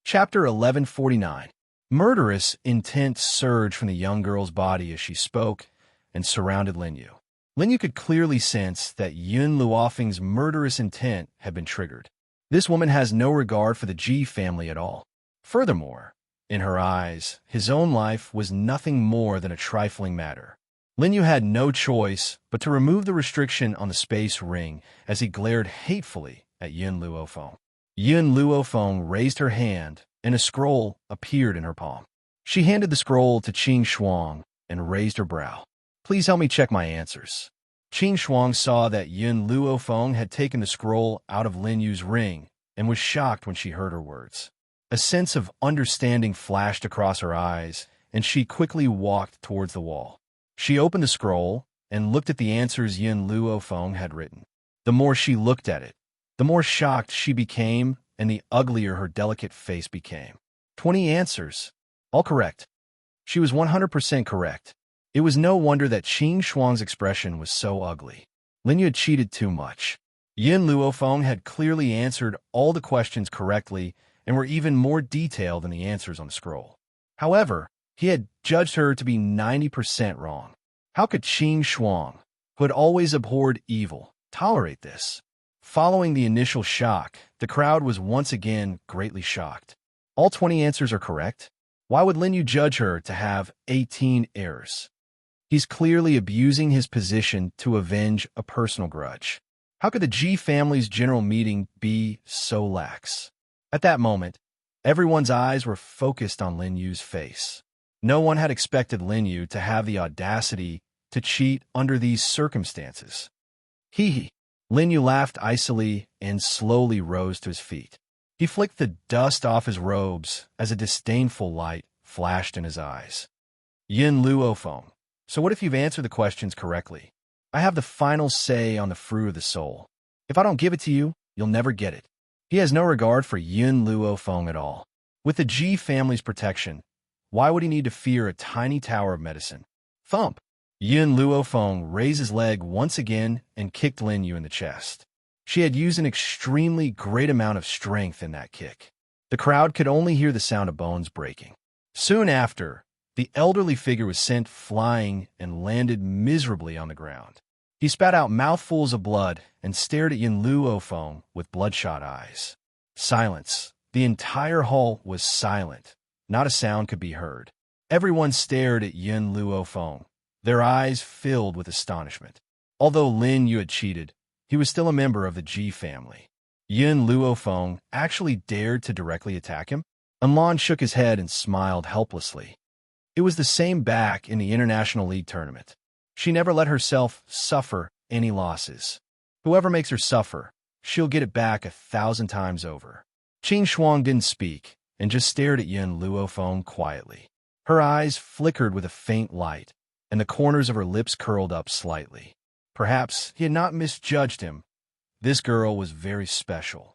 Chapter 1149. Murderous intent surged from the young girl's body as she spoke and surrounded Lin Yu. Lin Yu could clearly sense that Yun Luofeng's murderous intent had been triggered. This woman has no regard for the Ji family at all. Furthermore, in her eyes, his own life was nothing more than a trifling matter. Lin Yu had no choice but to remove the restriction on the space ring as he glared hatefully at Yun Luofeng. Yun Luofeng raised her hand, and a scroll appeared in her palm. She handed the scroll to Qing Shuang and raised her brow. Please help me check my answers. Qing Shuang saw that Yun Luofeng had taken the scroll out of Lin Yu's ring and was shocked when she heard her words. A sense of understanding flashed across her eyes, and she quickly walked towards the wall. She opened the scroll and looked at the answers Yun Luofeng had written. The more she looked at it, the more shocked she became, and the uglier her delicate face became. 20 answers. All correct. She was 100% correct. It was no wonder that Qing Shuang's expression was so ugly. Lin Yu had cheated too much. Yun Luofeng had clearly answered all the questions correctly and were even more detailed than the answers on the scroll. However, he had judged her to be 90% wrong. How could Qing Shuang, who had always abhorred evil, tolerate this? Following the initial shock, the crowd was once again greatly shocked. All 20 answers are correct? Why would Lin Yu judge her to have 18 errors? He's clearly abusing his position to avenge a personal grudge. How could the Ji family's general meeting be so lax? At that moment, everyone's eyes were focused on Lin Yu's face. No one had expected Lin Yu to have the audacity to cheat under these circumstances. Hee. Lin Yu laughed icily and slowly rose to his feet. He flicked the dust off his robes as a disdainful light flashed in his eyes. Yun Luofeng, so what if you've answered the questions correctly? I have the final say on the fruit of the soul. If I don't give it to you, you'll never get it. He has no regard for Yun Luofeng at all. With the Ji family's protection, why would he need to fear a tiny tower of medicine? Thump! Yun Luofeng raised his leg once again and kicked Lin Yu in the chest. She had used an extremely great amount of strength in that kick. The crowd could only hear the sound of bones breaking. Soon after, the elderly figure was sent flying and landed miserably on the ground. He spat out mouthfuls of blood and stared at Yun Luofeng with bloodshot eyes. Silence. The entire hall was silent. Not a sound could be heard. Everyone stared at Yun Luofeng, their eyes filled with astonishment. Although Lin Yu had cheated, he was still a member of the Ji family. Yun Luofeng actually dared to directly attack him? Lan shook his head and smiled helplessly. It was the same back in the International League tournament. She never let herself suffer any losses. Whoever makes her suffer, she'll get it back 1,000 times over. Qing Shuang didn't speak and just stared at Yun Luofeng quietly. Her eyes flickered with a faint light, and the corners of her lips curled up slightly. Perhaps he had not misjudged him. This girl was very special.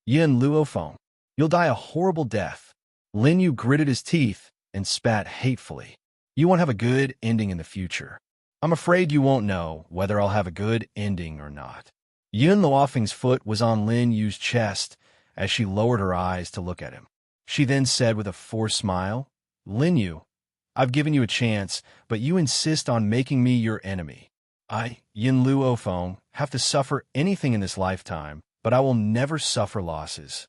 Yun Luofeng, you'll die a horrible death. Lin Yu gritted his teeth and spat hatefully. You won't have a good ending in the future. I'm afraid you won't know whether I'll have a good ending or not. Yun Luofeng's foot was on Lin Yu's chest as she lowered her eyes to look at him. She then said with a forced smile, Lin Yu, I've given you a chance, but you insist on making me your enemy. I, Yin Luo Feng, have to suffer anything in this lifetime, but I will never suffer losses.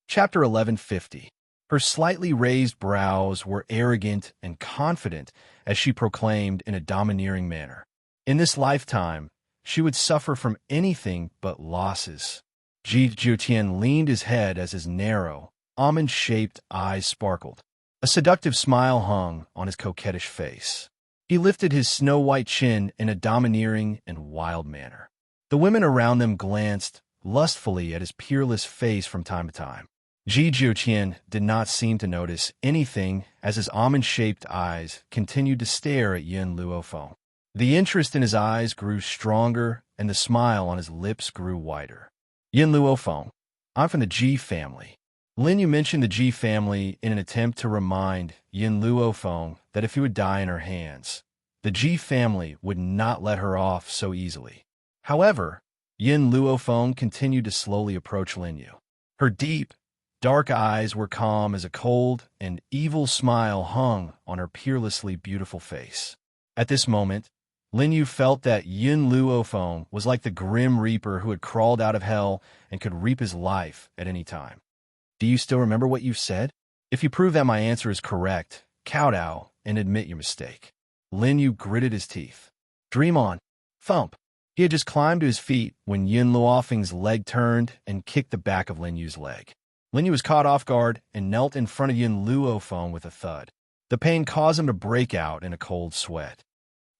Chapter 1150. Her slightly raised brows were arrogant and confident as she proclaimed in a domineering manner. In this lifetime, she would suffer from anything but losses. Ji Jiutian leaned his head as his narrow, almond-shaped eyes sparkled. A seductive smile hung on his coquettish face. He lifted his snow-white chin in a domineering and wild manner. The women around them glanced lustfully at his peerless face from time to time. Ji Jiutian did not seem to notice anything as his almond-shaped eyes continued to stare at Yin Luo Feng. The interest in his eyes grew stronger, and the smile on his lips grew wider. Yin Luo Feng, I'm from the Ji family. Lin Yu mentioned the Ji family in an attempt to remind Yin Luo Feng that if he would die in her hands, the Ji family would not let her off so easily. However, Yin Luo Feng continued to slowly approach Lin Yu. Her deep, dark eyes were calm as a cold and evil smile hung on her peerlessly beautiful face. At this moment, Lin Yu felt that Yin Luo Feng was like the grim reaper who had crawled out of hell and could reap his life at any time. Do you still remember what you've said? If you prove that my answer is correct, kowtow and admit your mistake. Lin Yu gritted his teeth. Dream on. Thump. He had just climbed to his feet when Yin Luofeng's leg turned and kicked the back of Lin Yu's leg. Lin Yu was caught off guard and knelt in front of Yin Luo Feng with a thud. The pain caused him to break out in a cold sweat.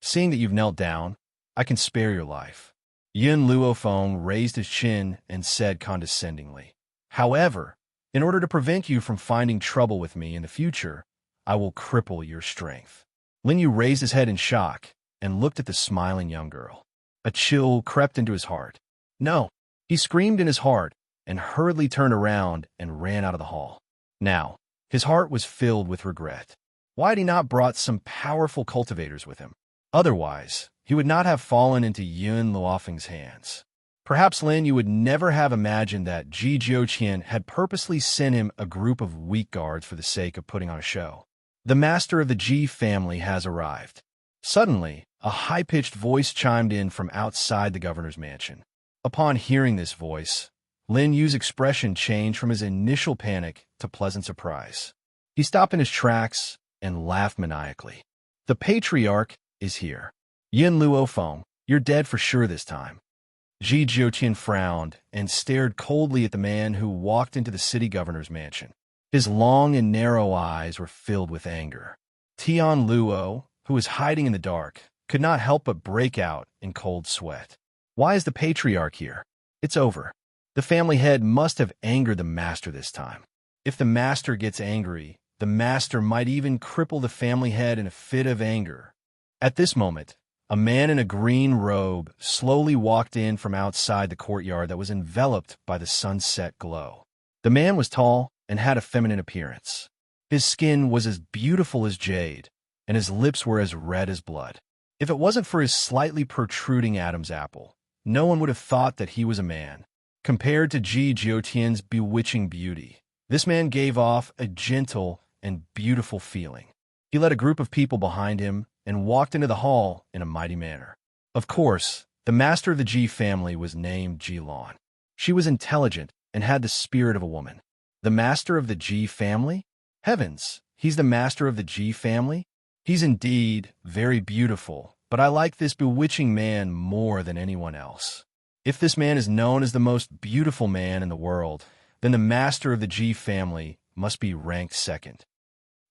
Seeing that you've knelt down, I can spare your life. Yin Luo Feng raised his chin and said condescendingly. However, in order to prevent you from finding trouble with me in the future, I will cripple your strength. Lin Yu raised his head in shock and looked at the smiling young girl. A chill crept into his heart. No, he screamed in his heart and hurriedly turned around and ran out of the hall. Now, his heart was filled with regret. Why had he not brought some powerful cultivators with him? Otherwise, he would not have fallen into Yin Luofeng's hands. Perhaps Lin Yu would never have imagined that Ji Jiutian had purposely sent him a group of weak guards for the sake of putting on a show. The master of the Ji family has arrived. Suddenly, a high-pitched voice chimed in from outside the governor's mansion. Upon hearing this voice, Lin Yu's expression changed from his initial panic to pleasant surprise. He stopped in his tracks and laughed maniacally. The patriarch is here. Yin Luo Feng, you're dead for sure this time. Ji Jiutian frowned and stared coldly at the man who walked into the city governor's mansion. His long and narrow eyes were filled with anger. Tian Luo, who was hiding in the dark, could not help but break out in cold sweat. Why is the patriarch here? It's over. The family head must have angered the master this time. If the master gets angry, the master might even cripple the family head in a fit of anger. At this moment, a man in a green robe slowly walked in from outside the courtyard that was enveloped by the sunset glow. The man was tall and had a feminine appearance. His skin was as beautiful as jade, and his lips were as red as blood. If it wasn't for his slightly protruding Adam's apple, no one would have thought that he was a man. Compared to Ji Jiutian's bewitching beauty, this man gave off a gentle and beautiful feeling. He led a group of people behind him and walked into the hall in a mighty manner. Of course, the master of the Ji family was named Ji Lan. She was intelligent and had the spirit of a woman. The master of the Ji family? Heavens, he's the master of the Ji family? He's indeed very beautiful, but I like this bewitching man more than anyone else. If this man is known as the most beautiful man in the world, then the master of the Ji family must be ranked second.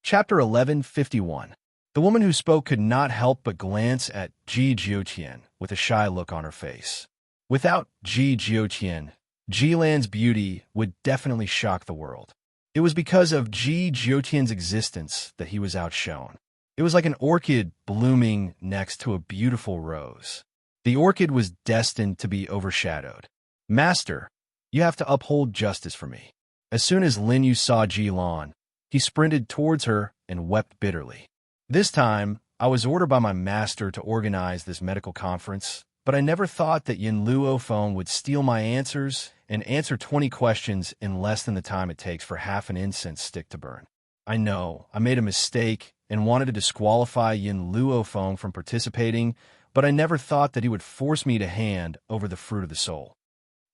Chapter 1151. The woman who spoke could not help but glance at Ji Jiutian with a shy look on her face. Without Ji Jiutian, Ji Lan's beauty would definitely shock the world. It was because of Ji Jiutian's existence that he was outshone. It was like an orchid blooming next to a beautiful rose. The orchid was destined to be overshadowed. Master, you have to uphold justice for me. As soon as Lin Yu saw Ji Lan, he sprinted towards her and wept bitterly. This time, I was ordered by my master to organize this medical conference, but I never thought that Yin Luo Feng would steal my answers and answer 20 questions in less than the time it takes for half an incense stick to burn. I know, I made a mistake and wanted to disqualify Yin Luo Feng from participating, but I never thought that he would force me to hand over the fruit of the soul.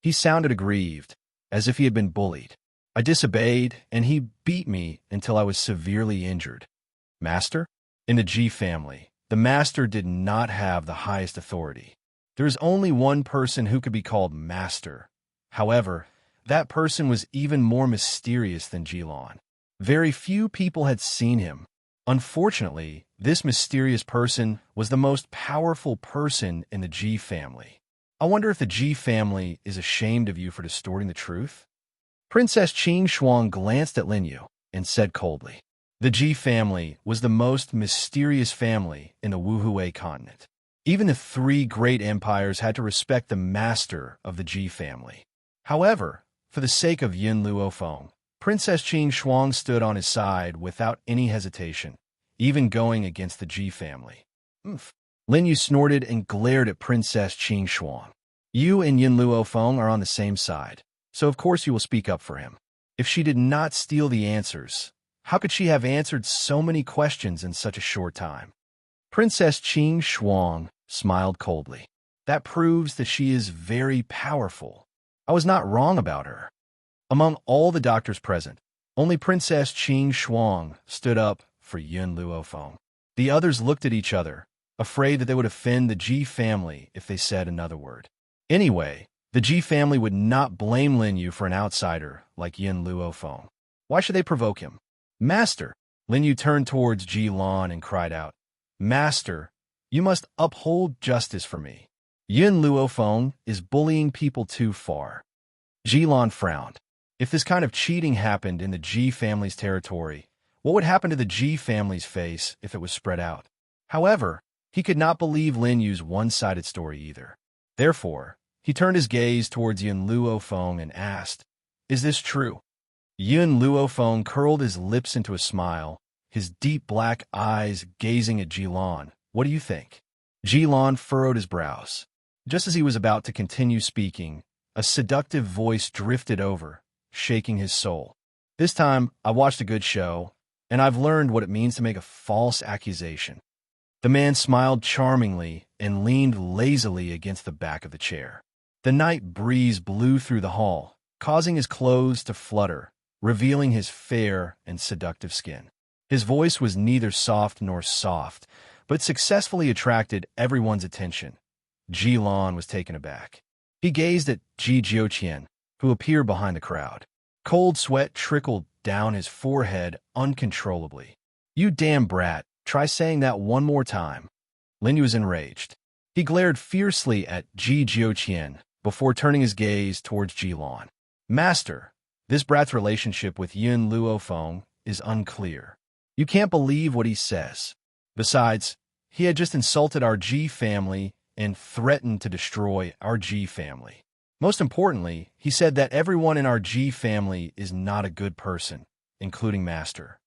He sounded aggrieved, as if he had been bullied. I disobeyed, and he beat me until I was severely injured. Master? In the G family, the master did not have the highest authority. There is only one person who could be called master. However, that person was even more mysterious than Jilon. Very few people had seen him. Unfortunately, this mysterious person was the most powerful person in the G family. I wonder if the G family is ashamed of you for distorting the truth? Princess Qing Shuang glanced at Lin Yu and said coldly, "The Ji family was the most mysterious family in the Wuhui continent. Even the three great empires had to respect the master of the Ji family. However, for the sake of Yin Luofeng, Princess Qing Shuang stood on his side without any hesitation, even going against the Ji family." Lin Yu snorted and glared at Princess Qing Shuang. "You and Yin Luofeng are on the same side, so of course you will speak up for him. If she did not steal the answers, how could she have answered so many questions in such a short time?" Princess Qing Shuang smiled coldly. "That proves that she is very powerful. I was not wrong about her." Among all the doctors present, only Princess Qing Shuang stood up for Yun Luofeng. The others looked at each other, afraid that they would offend the Ji family if they said another word. Anyway, the Ji family would not blame Lin Yu for an outsider like Yin Luofeng. Why should they provoke him? "Master!" Lin Yu turned towards Ji Lan and cried out, "Master, you must uphold justice for me. Yin Luofeng is bullying people too far." Ji Lan frowned. If this kind of cheating happened in the Ji family's territory, what would happen to the Ji family's face if it was spread out? However, he could not believe Lin Yu's one-sided story either. Therefore, he turned his gaze towards Yin Luofeng and asked, "Is this true?" Yin Luofeng curled his lips into a smile, his deep black eyes gazing at Jilan. "What do you think?" Jilan furrowed his brows. Just as he was about to continue speaking, a seductive voice drifted over, shaking his soul. "This time, I watched a good show, and I've learned what it means to make a false accusation." The man smiled charmingly and leaned lazily against the back of the chair. The night breeze blew through the hall, causing his clothes to flutter, revealing his fair and seductive skin. His voice was neither soft nor soft, but successfully attracted everyone's attention. Ji Lan was taken aback. He gazed at Ji Jiuqian, who appeared behind the crowd. Cold sweat trickled down his forehead uncontrollably. "You damn brat, try saying that one more time." Lin Yu was enraged. He glared fiercely at Ji Jiuqian before turning his gaze towards Ji Lan. "Master, this brat's relationship with Yin Luofeng is unclear. You can't believe what he says. Besides, he had just insulted our Ji family and threatened to destroy our Ji family. Most importantly, he said that everyone in our Ji family is not a good person, including Master."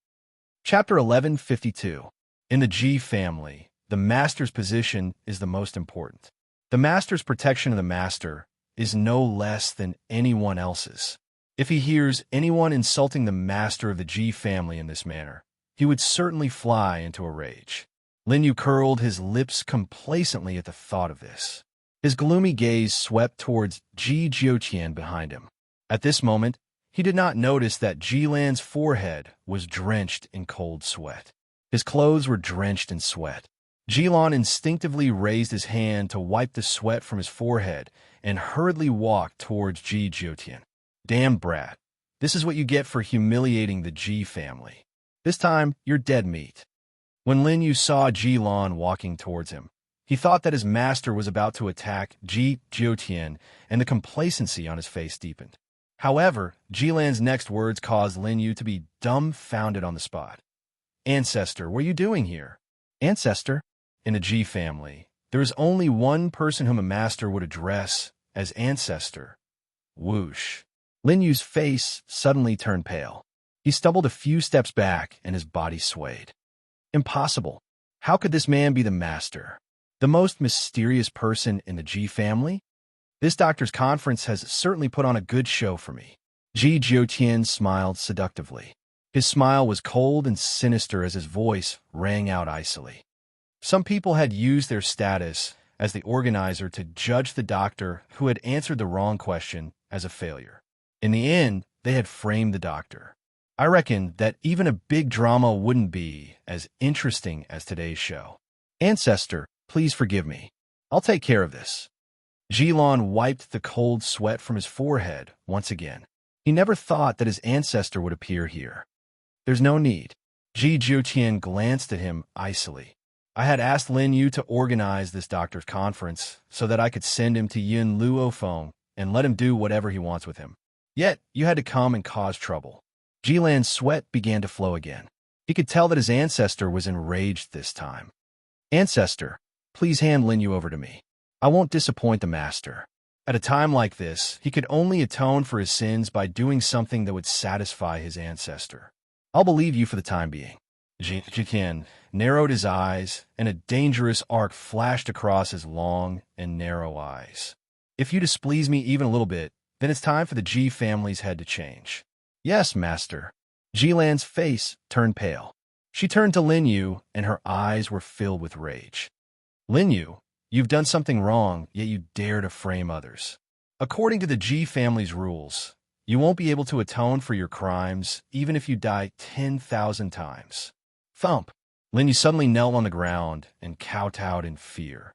Chapter 1152. In the Ji family, the Master's position is the most important. The Master's protection of the Master is no less than anyone else's. If he hears anyone insulting the Master of the Ji family in this manner, he would certainly fly into a rage. Lin Yu curled his lips complacently at the thought of this. His gloomy gaze swept towards Ji Jiuqian behind him. At this moment, he did not notice that Ji Lan's forehead was drenched in cold sweat. His clothes were drenched in sweat. Ji Lan instinctively raised his hand to wipe the sweat from his forehead and hurriedly walked towards Ji Jiuqian. "Damn brat, this is what you get for humiliating the Ji family. This time, you're dead meat." When Lin Yu saw Ji Lan walking towards him, he thought that his master was about to attack Ji Jiuqian, and the complacency on his face deepened. However, Ji Lan's next words caused Lin Yu to be dumbfounded on the spot. "Ancestor, what are you doing here?" "Ancestor?" In the Ji family, there is only one person whom a master would address as ancestor. Whoosh. Lin Yu's face suddenly turned pale. He stumbled a few steps back and his body swayed. Impossible. How could this man be the master? The most mysterious person in the Ji family? This doctor's conference has certainly put on a good show for me. Ji Jiuqian smiled seductively. His smile was cold and sinister as his voice rang out icily. Some people had used their status as the organizer to judge the doctor who had answered the wrong question as a failure. In the end, they had framed the doctor. I reckon that even a big drama wouldn't be as interesting as today's show. Ancestor, please forgive me. I'll take care of this. Jilin wiped the cold sweat from his forehead once again. He never thought that his ancestor would appear here. There's no need. Ji Jiutian glanced at him icily. I had asked Lin Yu to organize this doctor's conference so that I could send him to Yin Luofeng and let him do whatever he wants with him. Yet, you had to come and cause trouble. Jilan's sweat began to flow again. He could tell that his ancestor was enraged this time. Ancestor, please hand Lin Yu over to me. I won't disappoint the master. At a time like this, he could only atone for his sins by doing something that would satisfy his ancestor. I'll believe you for the time being. Jiqian narrowed his eyes, and a dangerous arc flashed across his long and narrow eyes. If you displease me even a little bit, then it's time for the Ji family's head to change. Yes, master. Jilan's face turned pale. She turned to Lin Yu, and her eyes were filled with rage. Lin Yu, you've done something wrong, yet you dare to frame others. According to the Ji family's rules, you won't be able to atone for your crimes even if you die 10,000 times. Thump! Lin Yu suddenly knelt on the ground and kowtowed in fear.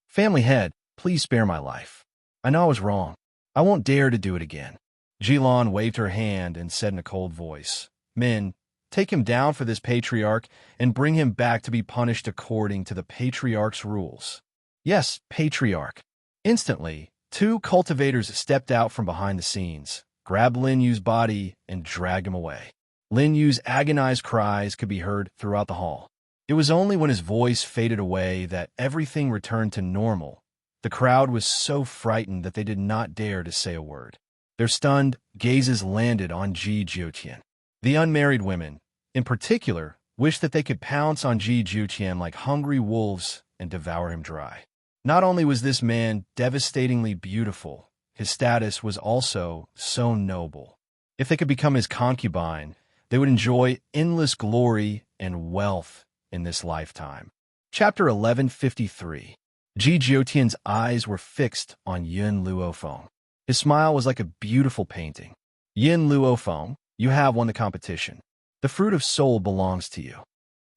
Family head, please spare my life. I know I was wrong. I won't dare to do it again. Jilin waved her hand and said in a cold voice, Men, take him down for this patriarch and bring him back to be punished according to the patriarch's rules. Yes, patriarch. Instantly, 2 cultivators stepped out from behind the scenes, grabbed Lin Yu's body, and dragged him away. Lin Yu's agonized cries could be heard throughout the hall. It was only when his voice faded away that everything returned to normal. The crowd was so frightened that they did not dare to say a word. Their stunned gazes landed on Ji Jiutian. The unmarried women, in particular, wished that they could pounce on Ji Jiutian like hungry wolves and devour him dry. Not only was this man devastatingly beautiful, his status was also so noble. If they could become his concubine, they would enjoy endless glory and wealth in this lifetime. Chapter 1153. Ji Jiutian's eyes were fixed on Yin Luofeng. His smile was like a beautiful painting. Yin Luofeng, you have won the competition. The fruit of soul belongs to you.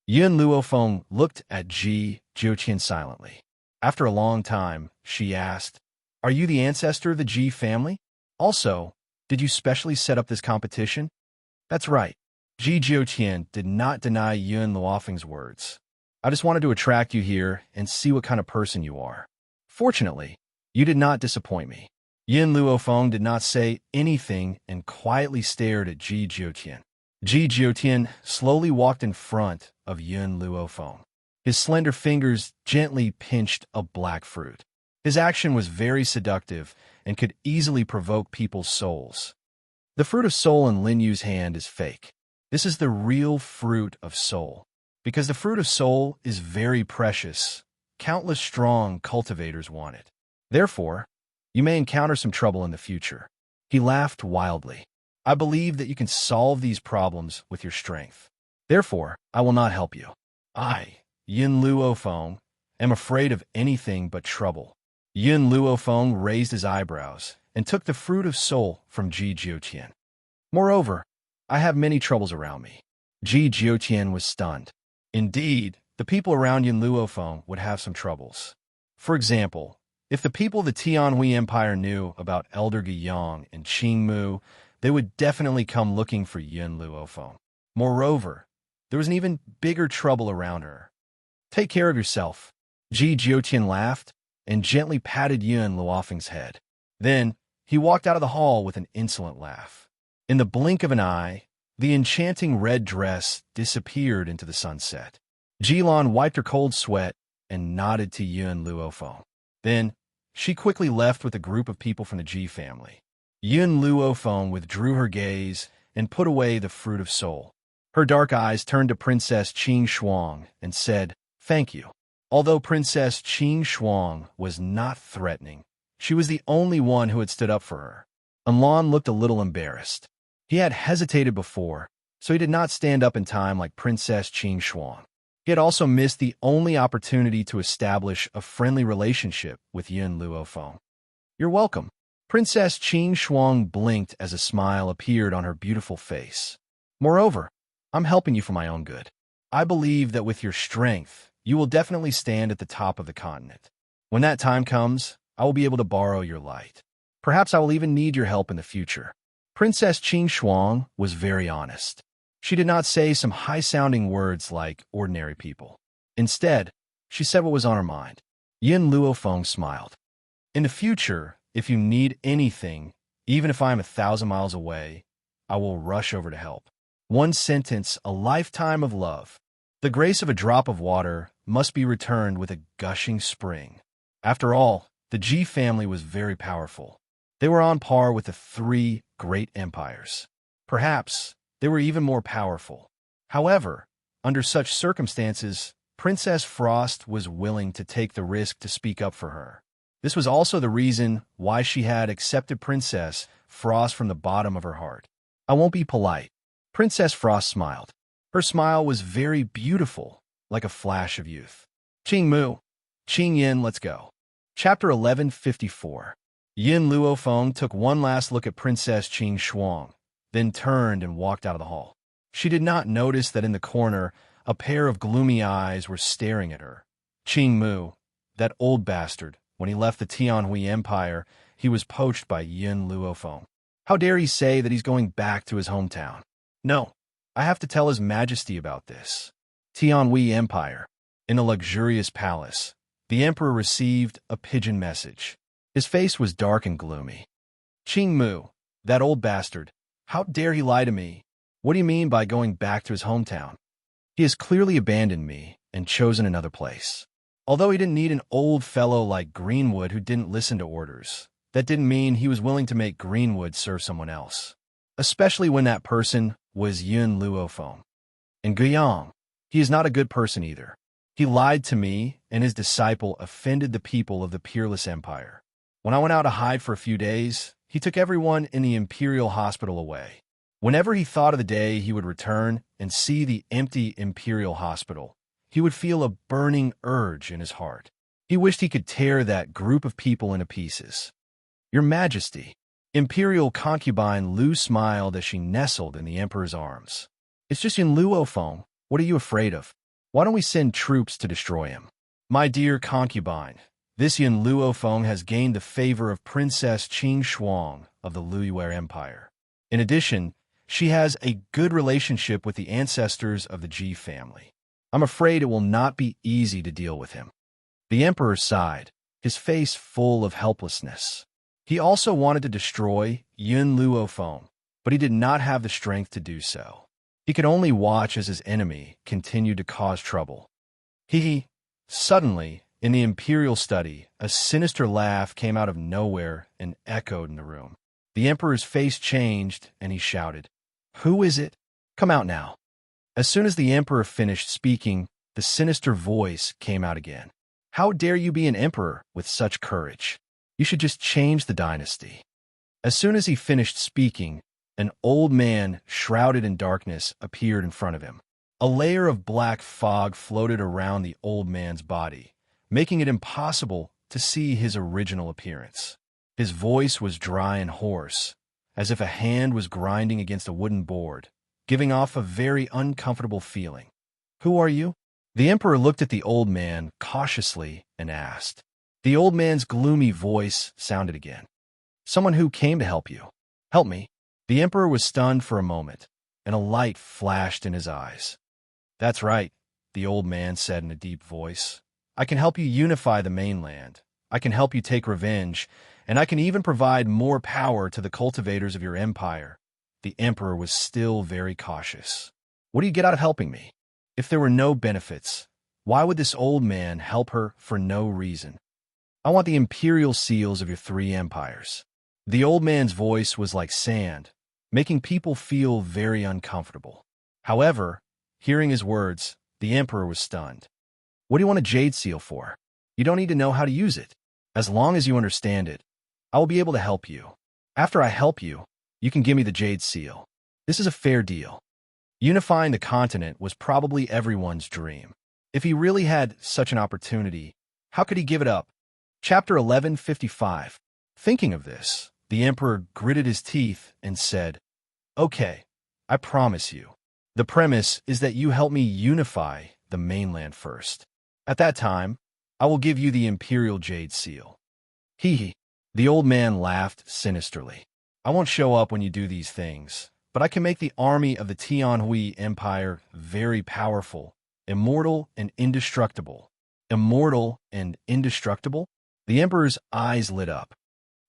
Yin Luofeng looked at Ji Jiutian silently. After a long time, she asked, Are you the ancestor of the Ji family? Also, did you specially set up this competition? That's right. Ji Jiutian did not deny Yin Luofeng's words. I just wanted to attract you here and see what kind of person you are. Fortunately, you did not disappoint me. Yin Luofeng did not say anything and quietly stared at Ji Jiutian. Ji Jiutian slowly walked in front of Yin Luofeng. His slender fingers gently pinched a black fruit. His action was very seductive and could easily provoke people's souls. The fruit of soul in Lin Yu's hand is fake. This is the real fruit of soul. Because the fruit of soul is very precious, countless strong cultivators want it. Therefore, you may encounter some trouble in the future. He laughed wildly. I believe that you can solve these problems with your strength. Therefore, I will not help you. I, Yin Luofeng, am afraid of anything but trouble. Yin Luofeng raised his eyebrows and took the fruit of soul from Ji Jiutian. Moreover, I have many troubles around me. Ji Jiutian was stunned. Indeed, the people around Yin Luofeng would have some troubles. For example, if the people of the Tianhui Empire knew about Elder Guiyang and Qingmu, they would definitely come looking for Yin Luofeng. Moreover, there was an even bigger trouble around her. Take care of yourself. Ji Jiutian laughed and gently patted Yin Luofeng's head. Then, he walked out of the hall with an insolent laugh. In the blink of an eye, the enchanting red dress disappeared into the sunset. Jilin wiped her cold sweat and nodded to Yin Luofeng. Then, she quickly left with a group of people from the Ji family. Yin Luofeng withdrew her gaze and put away the fruit of soul. Her dark eyes turned to Princess Qing Shuang and said, Thank you. Although Princess Qing Shuang was not threatening, she was the only one who had stood up for her. Anlan looked a little embarrassed. He had hesitated before, so he did not stand up in time like Princess Qing Shuang. He had also missed the only opportunity to establish a friendly relationship with Yun Luofeng. "You're welcome." Princess Qing Shuang blinked as a smile appeared on her beautiful face. "Moreover, I'm helping you for my own good. I believe that with your strength, you will definitely stand at the top of the continent. When that time comes, I will be able to borrow your light. Perhaps I will even need your help in the future." Princess Qing Shuang was very honest. She did not say some high-sounding words like ordinary people. Instead, she said what was on her mind. Yin Luofeng smiled. "In the future, if you need anything, even if I am 1,000 miles away, I will rush over to help. One sentence, a lifetime of love. The grace of a drop of water must be returned with a gushing spring." After all, the Ji family was very powerful. They were on par with the three great empires. Perhaps they were even more powerful. However, under such circumstances, Princess Frost was willing to take the risk to speak up for her. This was also the reason why she had accepted Princess Frost from the bottom of her heart. "I won't be polite." Princess Frost smiled. Her smile was very beautiful, like a flash of youth. "Qing Mu, Qing Yin, let's go." Chapter 1154. Yin Luofeng took one last look at Princess Qing Shuang, then turned and walked out of the hall. She did not notice that in the corner, a pair of gloomy eyes were staring at her. Qing Mu, that old bastard, when he left the Tianhui Empire, he was poached by Yin Luofeng. How dare he say that he's going back to his hometown? No, I have to tell His Majesty about this. Tianhui Empire. In a luxurious palace, the emperor received a pigeon message. His face was dark and gloomy. "Qing Mu, that old bastard, how dare he lie to me? What do you mean by going back to his hometown? He has clearly abandoned me and chosen another place. Although he didn't need an old fellow like Greenwood who didn't listen to orders, that didn't mean he was willing to make Greenwood serve someone else, especially when that person was Yun Luofeng. And Guiyang, he is not a good person either. He lied to me, and his disciple offended the people of the Peerless Empire. When I went out to hide for a few days, he took everyone in the Imperial Hospital away. Whenever he thought of the day he would return and see the empty Imperial Hospital, he would feel a burning urge in his heart. He wished he could tear that group of people into pieces. Your Majesty." Imperial concubine Lu smiled as she nestled in the emperor's arms. "It's just Yin Luofeng. What are you afraid of? Why don't we send troops to destroy him?" "My dear concubine, this Yin Luofeng has gained the favor of Princess Qing Shuang of the Luyuer Empire. In addition, she has a good relationship with the ancestors of the Ji family. I'm afraid it will not be easy to deal with him." The emperor sighed, his face full of helplessness. He also wanted to destroy Yun Luofeng, but he did not have the strength to do so. He could only watch as his enemy continued to cause trouble. Suddenly, in the imperial study, a sinister laugh came out of nowhere and echoed in the room. The emperor's face changed, and he shouted, "Who is it? Come out now." As soon as the emperor finished speaking, the sinister voice came out again. "How dare you be an emperor with such courage? You should just change the dynasty." As soon as he finished speaking, an old man, shrouded in darkness, appeared in front of him. A layer of black fog floated around the old man's body, making it impossible to see his original appearance. His voice was dry and hoarse, as if a hand was grinding against a wooden board, giving off a very uncomfortable feeling. "Who are you?" The emperor looked at the old man cautiously and asked. The old man's gloomy voice sounded again. "Someone who came to help you. Help me." The emperor was stunned for a moment, and a light flashed in his eyes. "That's right," the old man said in a deep voice. "I can help you unify the mainland. I can help you take revenge, and I can even provide more power to the cultivators of your empire." The emperor was still very cautious. "What do you get out of helping me? If there were no benefits, why would this old man help her for no reason? I want the imperial seals of your three empires." The old man's voice was like sand, making people feel very uncomfortable. However, hearing his words, the emperor was stunned. "What do you want a jade seal for? You don't need to know how to use it. As long as you understand it, I will be able to help you. After I help you, you can give me the jade seal. This is a fair deal." Unifying the continent was probably everyone's dream. If he really had such an opportunity, how could he give it up? Chapter 1155. Thinking of this, the emperor gritted his teeth and said, "Okay, I promise you. The premise is that you help me unify the mainland first. At that time, I will give you the imperial jade seal." Hee. The old man laughed sinisterly. "I won't show up when you do these things, but I can make the army of the Tianhui Empire very powerful, immortal and indestructible." Immortal and indestructible? The emperor's eyes lit up.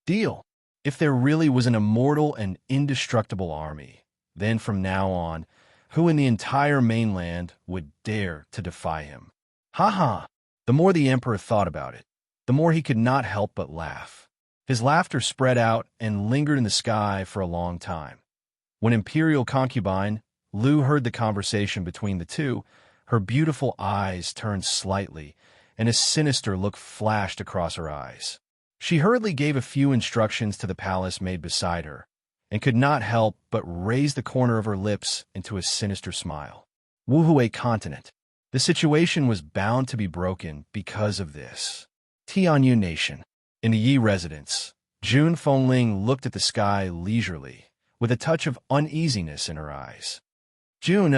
Deal. If there really was an immortal and indestructible army, then from now on, who in the entire mainland would dare to defy him? Ha ha! The more the emperor thought about it, the more he could not help but laugh. His laughter spread out and lingered in the sky for a long time. When imperial concubine Lu heard the conversation between the two, her beautiful eyes turned slightly, and a sinister look flashed across her eyes. She hurriedly gave a few instructions to the palace maid beside her, and could not help but raise the corner of her lips into a sinister smile. Wuhui continent. The situation was bound to be broken because of this. Tianyu Nation. In the Yi residence, Jun Fengling looked at the sky leisurely, with a touch of uneasiness in her eyes. "Jun,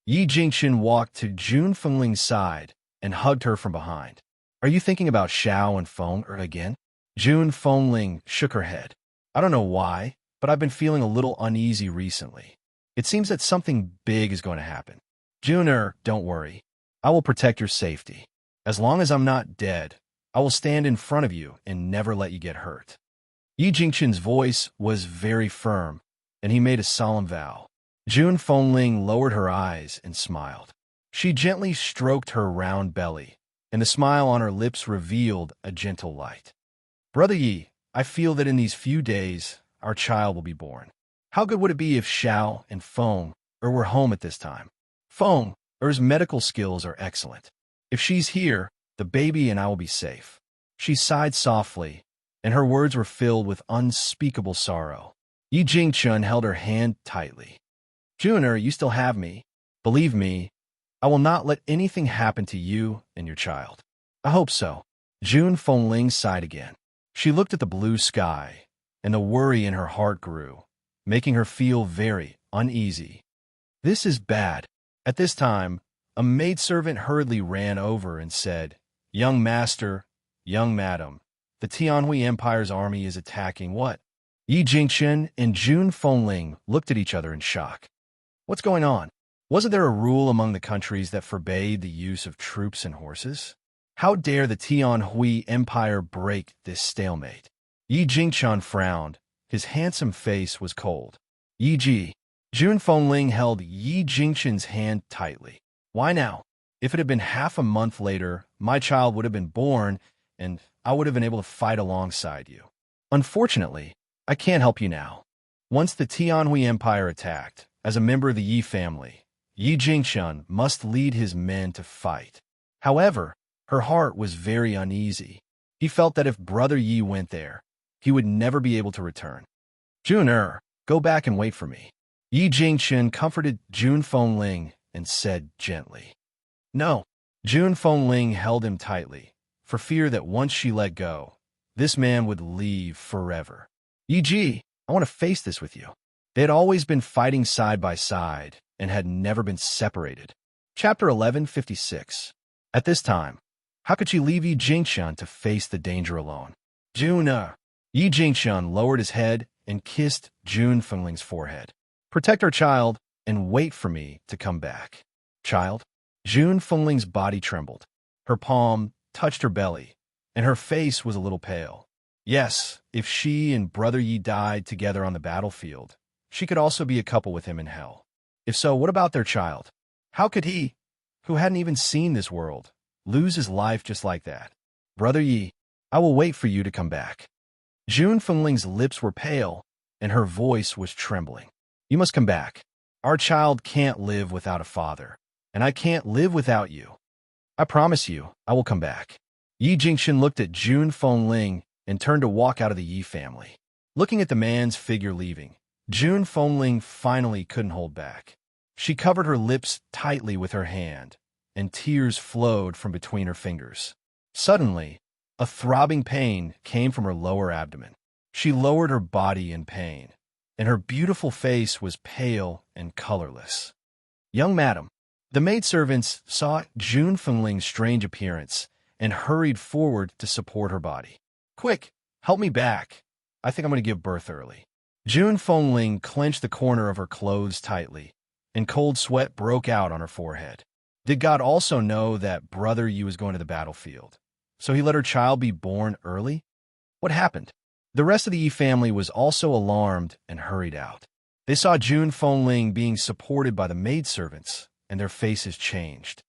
Yi Jingqian walked to Jun Fengling's side and hugged her from behind. "Are you thinking about Xiao and Feng again?" Jun Fengling shook her head. "I don't know why, but I've been feeling a little uneasy recently. It seems that something big is going to happen. Jun, don't worry. I will protect your safety. As long as I'm not dead, I will stand in front of you and never let you get hurt." Yi Jingqian's voice was very firm, and he made a solemn vow. Jun Fengling lowered her eyes and smiled. She gently stroked her round belly, and the smile on her lips revealed a gentle light. "Brother Yi, I feel that in these few days, our child will be born. How good would it be if Xiao and Feng were home at this time? Feng's medical skills are excellent. If she's here, the baby and I will be safe." She sighed softly, and her words were filled with unspeakable sorrow. Yi Jingqian held her hand tightly. "Jun, you still have me. Believe me, I will not let anything happen to you and your child." "I hope so." Jun Fengling sighed again. She looked at the blue sky, and the worry in her heart grew, making her feel very uneasy. "This is bad." At this time, a maidservant hurriedly ran over and said, "Young master, young madam, the Tianhui Empire's army is attacking what?" Yi Jingqian and Jun Fengling looked at each other in shock. "What's going on? Wasn't there a rule among the countries that forbade the use of troops and horses? How dare the Tianhui Empire break this stalemate?" Yi Jingqian frowned. His handsome face was cold. Jun Fengling held Yi Jingqian's hand tightly. "Why now? If it had been half a month later, my child would have been born, and I would have been able to fight alongside you. Unfortunately, I can't help you now." Once the Tianhui Empire attacked, as a member of the Yi family, Yi Jingqian must lead his men to fight. However, her heart was very uneasy. He felt that if Brother Yi went there, he would never be able to return. "Jun, go back and wait for me." Yi Jingqian comforted Jun Fengling and said gently. "No." Jun Fengling held him tightly, for fear that once she let go, this man would leave forever. "Yi, I want to face this with you." They had always been fighting side by side and had never been separated. Chapter 1156. At this time, how could she leave Yi Jingqian to face the danger alone? "Jun, Yi Jingqian lowered his head and kissed Jun Fengling's forehead. "Protect our child and wait for me to come back." "Child?" Jun Fengling's body trembled. Her palm touched her belly, and her face was a little pale. Yes, if she and Brother Yi died together on the battlefield, she could also be a couple with him in hell. If so, what about their child? How could he, who hadn't even seen this world, lose his life just like that? "Brother Yi, I will wait for you to come back." Jun Fengling's lips were pale, and her voice was trembling. "You must come back. Our child can't live without a father, and I can't live without you. I promise you, I will come back." Yi Jingqian looked at Jun Fengling and turned to walk out of the Yi family. Looking at the man's figure leaving, Jun Fengling finally couldn't hold back. She covered her lips tightly with her hand, and tears flowed from between her fingers. Suddenly, a throbbing pain came from her lower abdomen. She lowered her body in pain, and her beautiful face was pale and colorless. "Young madam." The maidservants saw Jun Fengling's strange appearance and hurried forward to support her body. "Quick, help me back. I think I'm going to give birth early." Jun Fengling clenched the corner of her clothes tightly, and cold sweat broke out on her forehead. Did God also know that Brother Yu was going to the battlefield, so he let her child be born early? What happened? The rest of the Yi family was also alarmed and hurried out. They saw Jun Fengling being supported by the maidservants, and their faces changed.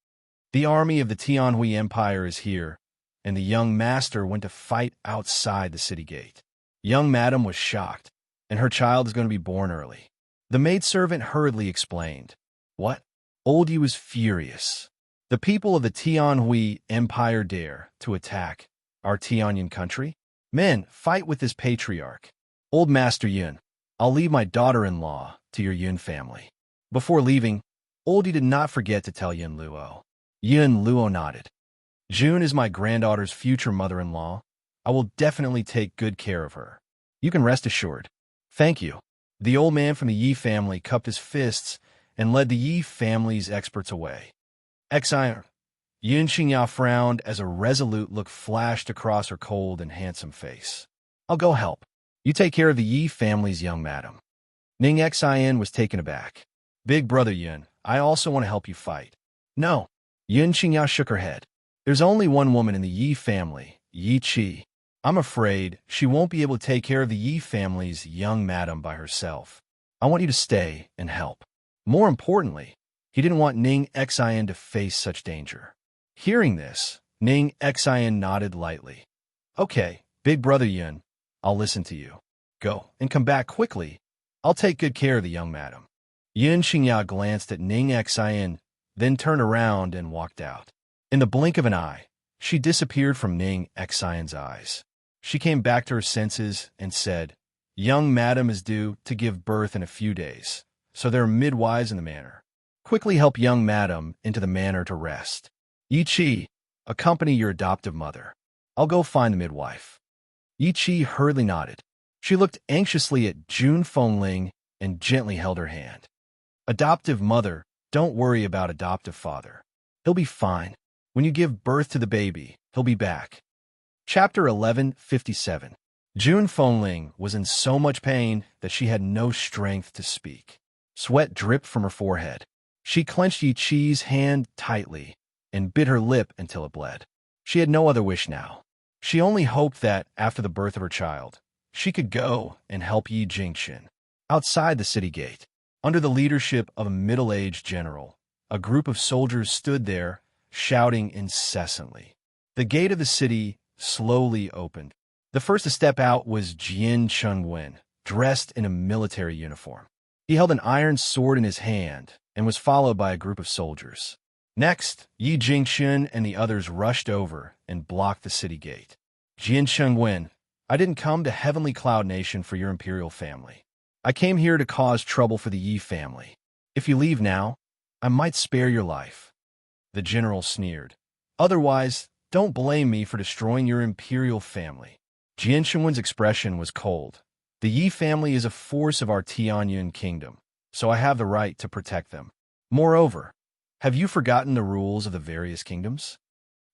"The army of the Tianhui Empire is here, and the young master went to fight outside the city gate." Young madam was shocked, and her child is going to be born early. The maidservant hurriedly explained. "What?" Old Yu was furious. "The people of the Tianhui Empire dare to attack our Tianyan country? Men, fight with this patriarch." "Old Master Yun, I'll leave my daughter-in-law to your Yun family." Before leaving, Old Yu did not forget to tell Yun Luo. Yun Luo nodded. "June is my granddaughter's future mother-in-law. I will definitely take good care of her. You can rest assured." "Thank you." The old man from the Yi family cupped his fists and led the Yi family's experts away. Xianxia. Xianxia frowned as a resolute look flashed across her cold and handsome face. "I'll go help. You take care of the Yi family's young madam." Ning Xian was taken aback. "Big brother Yun, I also want to help you fight." "No." Xianxia shook her head. "There's only one woman in the Yi family, Yi Qi. I'm afraid she won't be able to take care of the Yi family's young madam by herself. I want you to stay and help." More importantly, he didn't want Ning Xian to face such danger. Hearing this, Ning Xian nodded lightly. "Okay, big brother Yun, I'll listen to you. Go and come back quickly. I'll take good care of the young madam." Xianxia glanced at Ning Xian, then turned around and walked out. In the blink of an eye, she disappeared from Ning Xian's eyes. She came back to her senses and said, "Young madam is due to give birth in a few days, so there are midwives in the manor. Quickly help young madam into the manor to rest. Yi Qi, accompany your adoptive mother. I'll go find the midwife." Yi Qi hurriedly nodded. She looked anxiously at Jun Fengling and gently held her hand. "Adoptive mother, don't worry about adoptive father. He'll be fine. When you give birth to the baby, he'll be back." Chapter 1157. Jun Fengling was in so much pain that she had no strength to speak. Sweat dripped from her forehead. She clenched Yi Qi's hand tightly and bit her lip until it bled. She had no other wish now. She only hoped that, after the birth of her child, she could go and help Yi Jingxin. Outside the city gate, under the leadership of a middle-aged general, a group of soldiers stood there, shouting incessantly. The gate of the city slowly opened. The first to step out was Jian Chengwen, dressed in a military uniform. He held an iron sword in his hand and was followed by a group of soldiers. Next, Yi Jingxin and the others rushed over and blocked the city gate. "Jian Chengwen, I didn't come to Heavenly Cloud Nation for your imperial family. I came here to cause trouble for the Yi family. If you leave now, I might spare your life." The general sneered. "Otherwise, don't blame me for destroying your imperial family." Jian Chengwen's expression was cold. "The Yi family is a force of our Tianyun kingdom, so I have the right to protect them. Moreover, have you forgotten the rules of the various kingdoms?"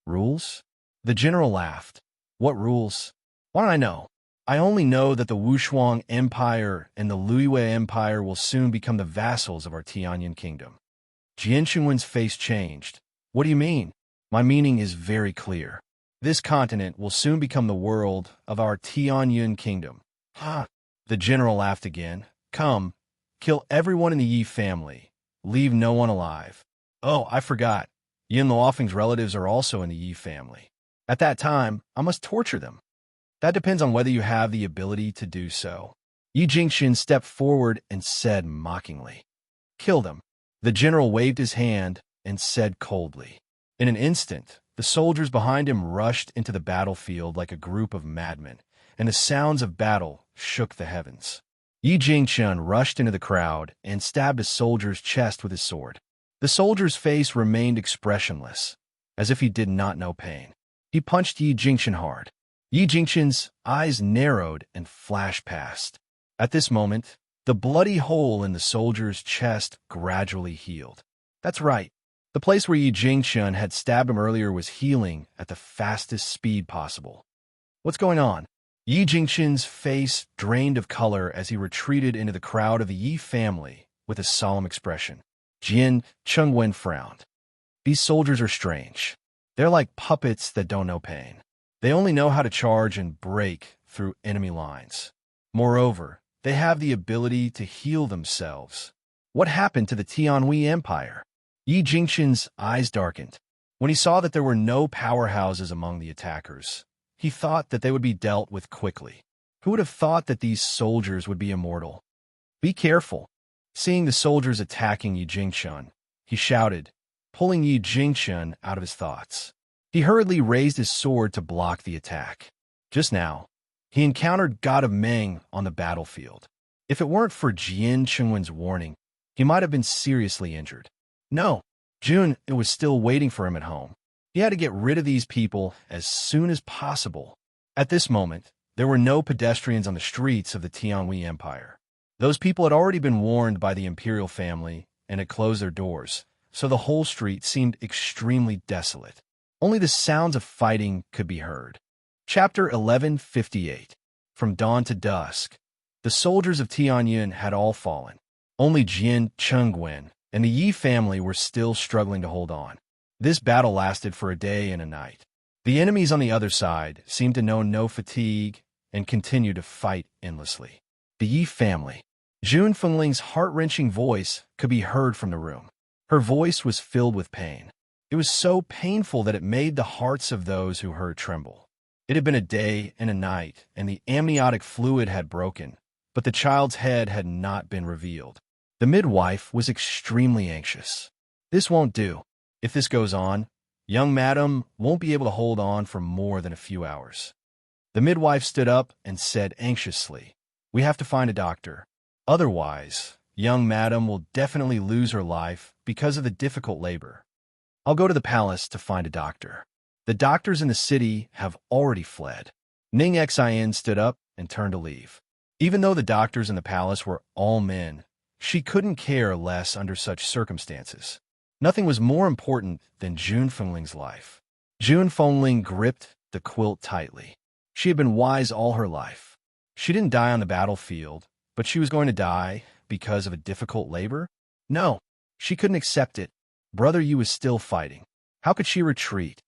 "Rules?" The general laughed. "What rules? Why don't I know? I only know that the Wushuang Empire and the Luiwei Empire will soon become the vassals of our Tianyun kingdom." Jian Chengwen's face changed. "What do you mean?" "My meaning is very clear. This continent will soon become the world of our Tianyun kingdom." "Ha!" The general laughed again. "Come, kill everyone in the Yi family. Leave no one alive." "Oh, I forgot. Yin Luofeng's relatives are also in the Yi family. At that time, I must torture them." "That depends on whether you have the ability to do so." Yi Jingxin stepped forward and said mockingly, "Kill them." The general waved his hand and said coldly. In an instant, the soldiers behind him rushed into the battlefield like a group of madmen, and the sounds of battle shook the heavens. Yi Jingxin rushed into the crowd and stabbed a soldier's chest with his sword. The soldier's face remained expressionless, as if he did not know pain. He punched Yi Jingchen hard. Yi Jingchen's eyes narrowed and flashed past. At this moment, the bloody hole in the soldier's chest gradually healed. That's right. The place where Yi Jingchen had stabbed him earlier was healing at the fastest speed possible. What's going on? Yi Jingchen's face drained of color as he retreated into the crowd of the Yi family with a solemn expression. Jian Chengwen frowned. These soldiers are strange. They're like puppets that don't know pain. They only know how to charge and break through enemy lines. Moreover, they have the ability to heal themselves. What happened to the Tianhui Empire? Yi Jingchen's eyes darkened. When he saw that there were no powerhouses among the attackers, he thought that they would be dealt with quickly. Who would have thought that these soldiers would be immortal? Be careful. Seeing the soldiers attacking Yi Jingchen, he shouted, pulling Yi Jingchen out of his thoughts. He hurriedly raised his sword to block the attack. Just now, he encountered God of Meng on the battlefield. If it weren't for Jian Chengwen's warning, he might have been seriously injured. No, Jun was still waiting for him at home. He had to get rid of these people as soon as possible. At this moment, there were no pedestrians on the streets of the Tianhui Empire. Those people had already been warned by the imperial family and had closed their doors, so the whole street seemed extremely desolate. Only the sounds of fighting could be heard. Chapter 1158. From dawn to dusk, the soldiers of Tianyun had all fallen. Only Jian Chengwen and the Yi family were still struggling to hold on. This battle lasted for a day and a night. The enemies on the other side seemed to know no fatigue and continued to fight endlessly. The Yi family. Jun Fengling's heart-wrenching voice could be heard from the room. Her voice was filled with pain. It was so painful that it made the hearts of those who heard tremble. It had been a day and a night, and the amniotic fluid had broken, but the child's head had not been revealed. The midwife was extremely anxious. This won't do. If this goes on, young madam won't be able to hold on for more than a few hours. The midwife stood up and said anxiously, "We have to find a doctor. Otherwise, young madam will definitely lose her life because of the difficult labor. I'll go to the palace to find a doctor. The doctors in the city have already fled." Ning Xian stood up and turned to leave. Even though the doctors in the palace were all men, she couldn't care less under such circumstances. Nothing was more important than Jun Fengling's life. Jun Fengling gripped the quilt tightly. She had been wise all her life. She didn't die on the battlefield, but she was going to die because of a difficult labor? No, she couldn't accept it. Brother Yu was still fighting. How could she retreat?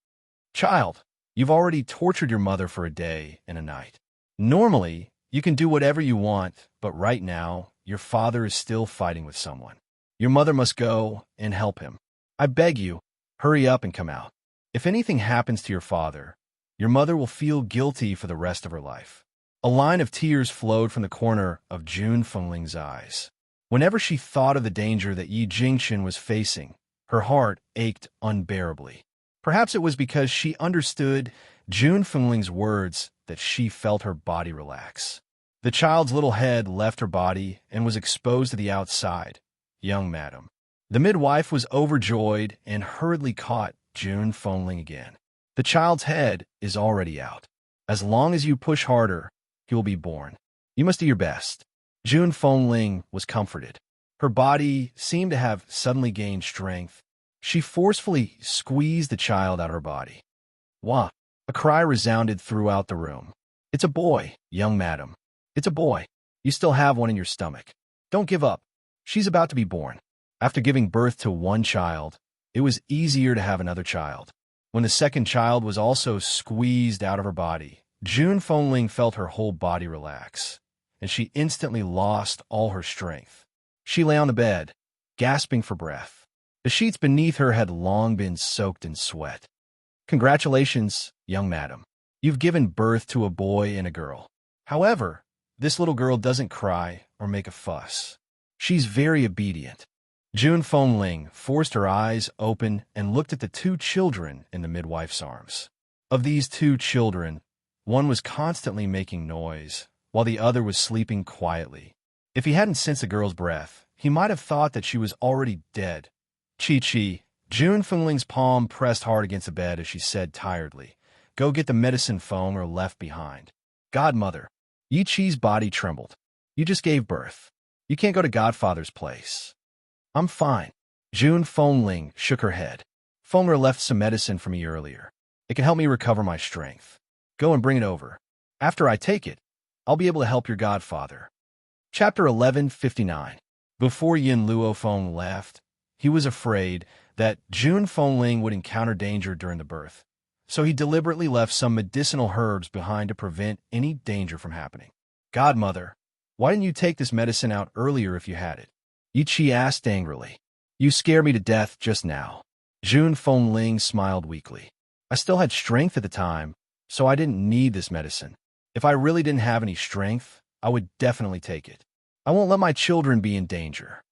Child, you've already tortured your mother for a day and a night. Normally, you can do whatever you want, but right now, your father is still fighting with someone. Your mother must go and help him. I beg you, hurry up and come out. If anything happens to your father, your mother will feel guilty for the rest of her life. A line of tears flowed from the corner of Jun Fengling's eyes. Whenever she thought of the danger that Yi Jingchen was facing, her heart ached unbearably. Perhaps it was because she understood Jun Fengling's words that she felt her body relax. The child's little head left her body and was exposed to the outside. Young madam. The midwife was overjoyed and hurriedly caught Jun Fengling again. The child's head is already out. As long as you push harder, he will be born. You must do your best. Jun Fengling was comforted. Her body seemed to have suddenly gained strength. She forcefully squeezed the child out of her body. Wah! A cry resounded throughout the room. It's a boy, young madam. It's a boy. You still have one in your stomach. Don't give up. She's about to be born. After giving birth to one child, it was easier to have another child. When the second child was also squeezed out of her body, Jun Fengling felt her whole body relax, and she instantly lost all her strength. She lay on the bed, gasping for breath. The sheets beneath her had long been soaked in sweat. Congratulations, young madam. You've given birth to a boy and a girl. However, this little girl doesn't cry or make a fuss. She's very obedient. Jun Fengling forced her eyes open and looked at the two children in the midwife's arms. Of these two children, one was constantly making noise, while the other was sleeping quietly. If he hadn't sensed the girl's breath, he might have thought that she was already dead. Chi. June Fengling's palm pressed hard against the bed as she said tiredly, "Go get the medicine Feng or left behind." Godmother. Yi Chi's body trembled. "You just gave birth. You can't go to Godfather's place." "I'm fine." June Fengling shook her head. "Fenger left some medicine for me earlier. It can help me recover my strength. Go and bring it over. After I take it, I'll be able to help your godfather." Chapter 1159. Before Yin Luofeng left, he was afraid that June Fengling would encounter danger during the birth, so he deliberately left some medicinal herbs behind to prevent any danger from happening. "Godmother, why didn't you take this medicine out earlier if you had it?" Yi Chi asked angrily. "You scared me to death just now." June Fengling smiled weakly. "I still had strength at the time, so I didn't need this medicine. If I really didn't have any strength, I would definitely take it. I won't let my children be in danger."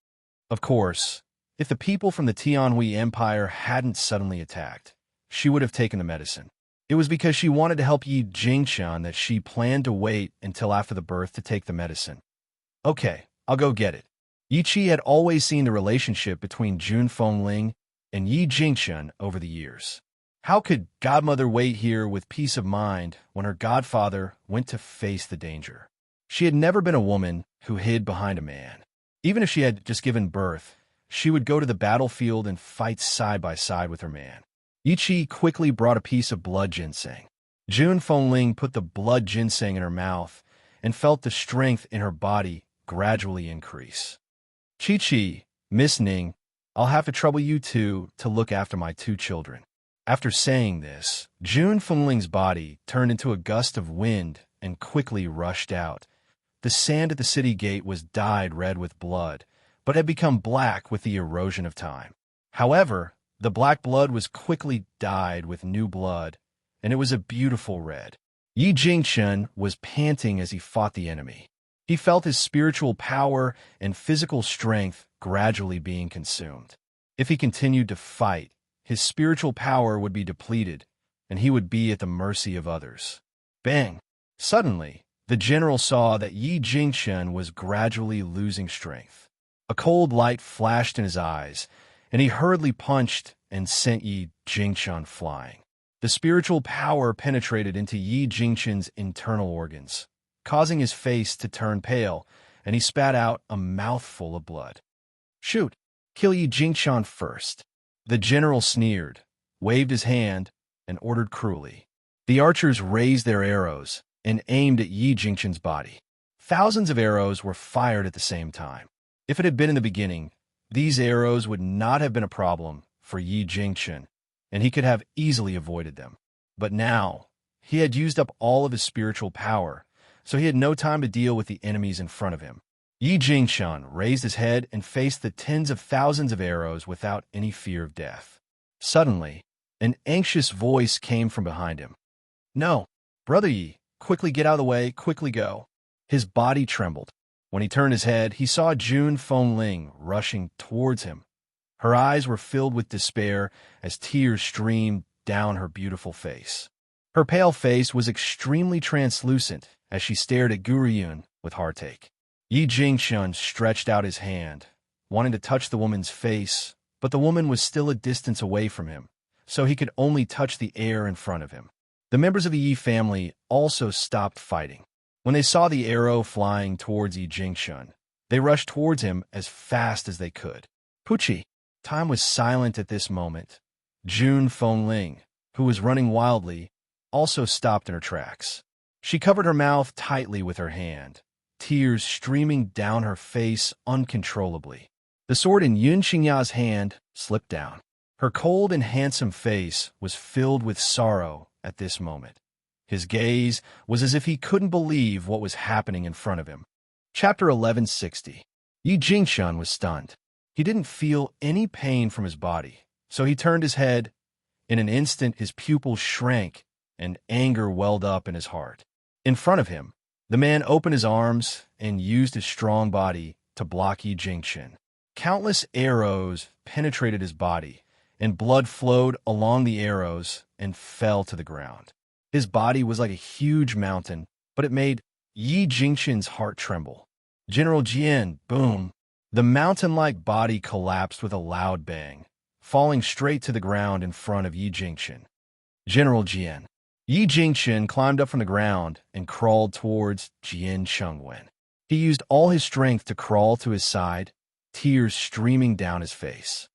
Of course, if the people from the Tianhui Empire hadn't suddenly attacked, she would have taken the medicine. It was because she wanted to help Yi Jingxian that she planned to wait until after the birth to take the medicine. "Okay, I'll go get it." Yi Chi had always seen the relationship between June Fengling and Yi Jingxian over the years. How could Godmother wait here with peace of mind when her godfather went to face the danger? She had never been a woman who hid behind a man. Even if she had just given birth, she would go to the battlefield and fight side by side with her man. Yi Chi quickly brought a piece of blood ginseng. June Fengling put the blood ginseng in her mouth and felt the strength in her body gradually increase. "Chi, Miss Ning, I'll have to trouble you two to look after my two children." After saying this, June Fengling's body turned into a gust of wind and quickly rushed out. The sand at the city gate was dyed red with blood, but had become black with the erosion of time. However, the black blood was quickly dyed with new blood, and it was a beautiful red. Yi Jingxian was panting as he fought the enemy. He felt his spiritual power and physical strength gradually being consumed. If he continued to fight, his spiritual power would be depleted, and he would be at the mercy of others. Bang! Suddenly, the general saw that Yi Jingxian was gradually losing strength. A cold light flashed in his eyes, and he hurriedly punched and sent Yi Jingxian flying. The spiritual power penetrated into Yi Jingxian's internal organs, causing his face to turn pale, and he spat out a mouthful of blood. "Shoot! Kill Yi Jingxian first." The general sneered, waved his hand, and ordered cruelly. The archers raised their arrows and aimed at Yi Jingxian's body. Thousands of arrows were fired at the same time. If it had been in the beginning, these arrows would not have been a problem for Yi Jingxian, and he could have easily avoided them. But now, he had used up all of his spiritual power, so he had no time to deal with the enemies in front of him. Yi Jingxian raised his head and faced the tens of thousands of arrows without any fear of death. Suddenly, an anxious voice came from behind him. "No, Brother Yi, quickly get out of the way, quickly go." His body trembled. When he turned his head, he saw June Fengling rushing towards him. Her eyes were filled with despair as tears streamed down her beautiful face. Her pale face was extremely translucent as she stared at Guryun with heartache. Yi Jingxian stretched out his hand, wanting to touch the woman's face, but the woman was still a distance away from him, so he could only touch the air in front of him. The members of the Yi family also stopped fighting. When they saw the arrow flying towards Yi Jingxian, they rushed towards him as fast as they could. "Puchi." Time was silent at this moment. June Fengling, who was running wildly, also stopped in her tracks. She covered her mouth tightly with her hand, tears streaming down her face uncontrollably. The sword in Yun Xingya's hand slipped down. Her cold and handsome face was filled with sorrow at this moment. His gaze was as if he couldn't believe what was happening in front of him. Chapter 1160. Yi Jingxian was stunned. He didn't feel any pain from his body, so he turned his head. In an instant, his pupils shrank, and anger welled up in his heart. In front of him, the man opened his arms and used his strong body to block Yi Jingxian. Countless arrows penetrated his body, and blood flowed along the arrows and fell to the ground. His body was like a huge mountain, but it made Yi Jingxian's heart tremble. "General Jian, boom!" The mountain-like body collapsed with a loud bang, falling straight to the ground in front of Yi Jingchen. General Jian. Yi Jingchen climbed up from the ground and crawled towards Jian Chengwen. He used all his strength to crawl to his side, tears streaming down his face.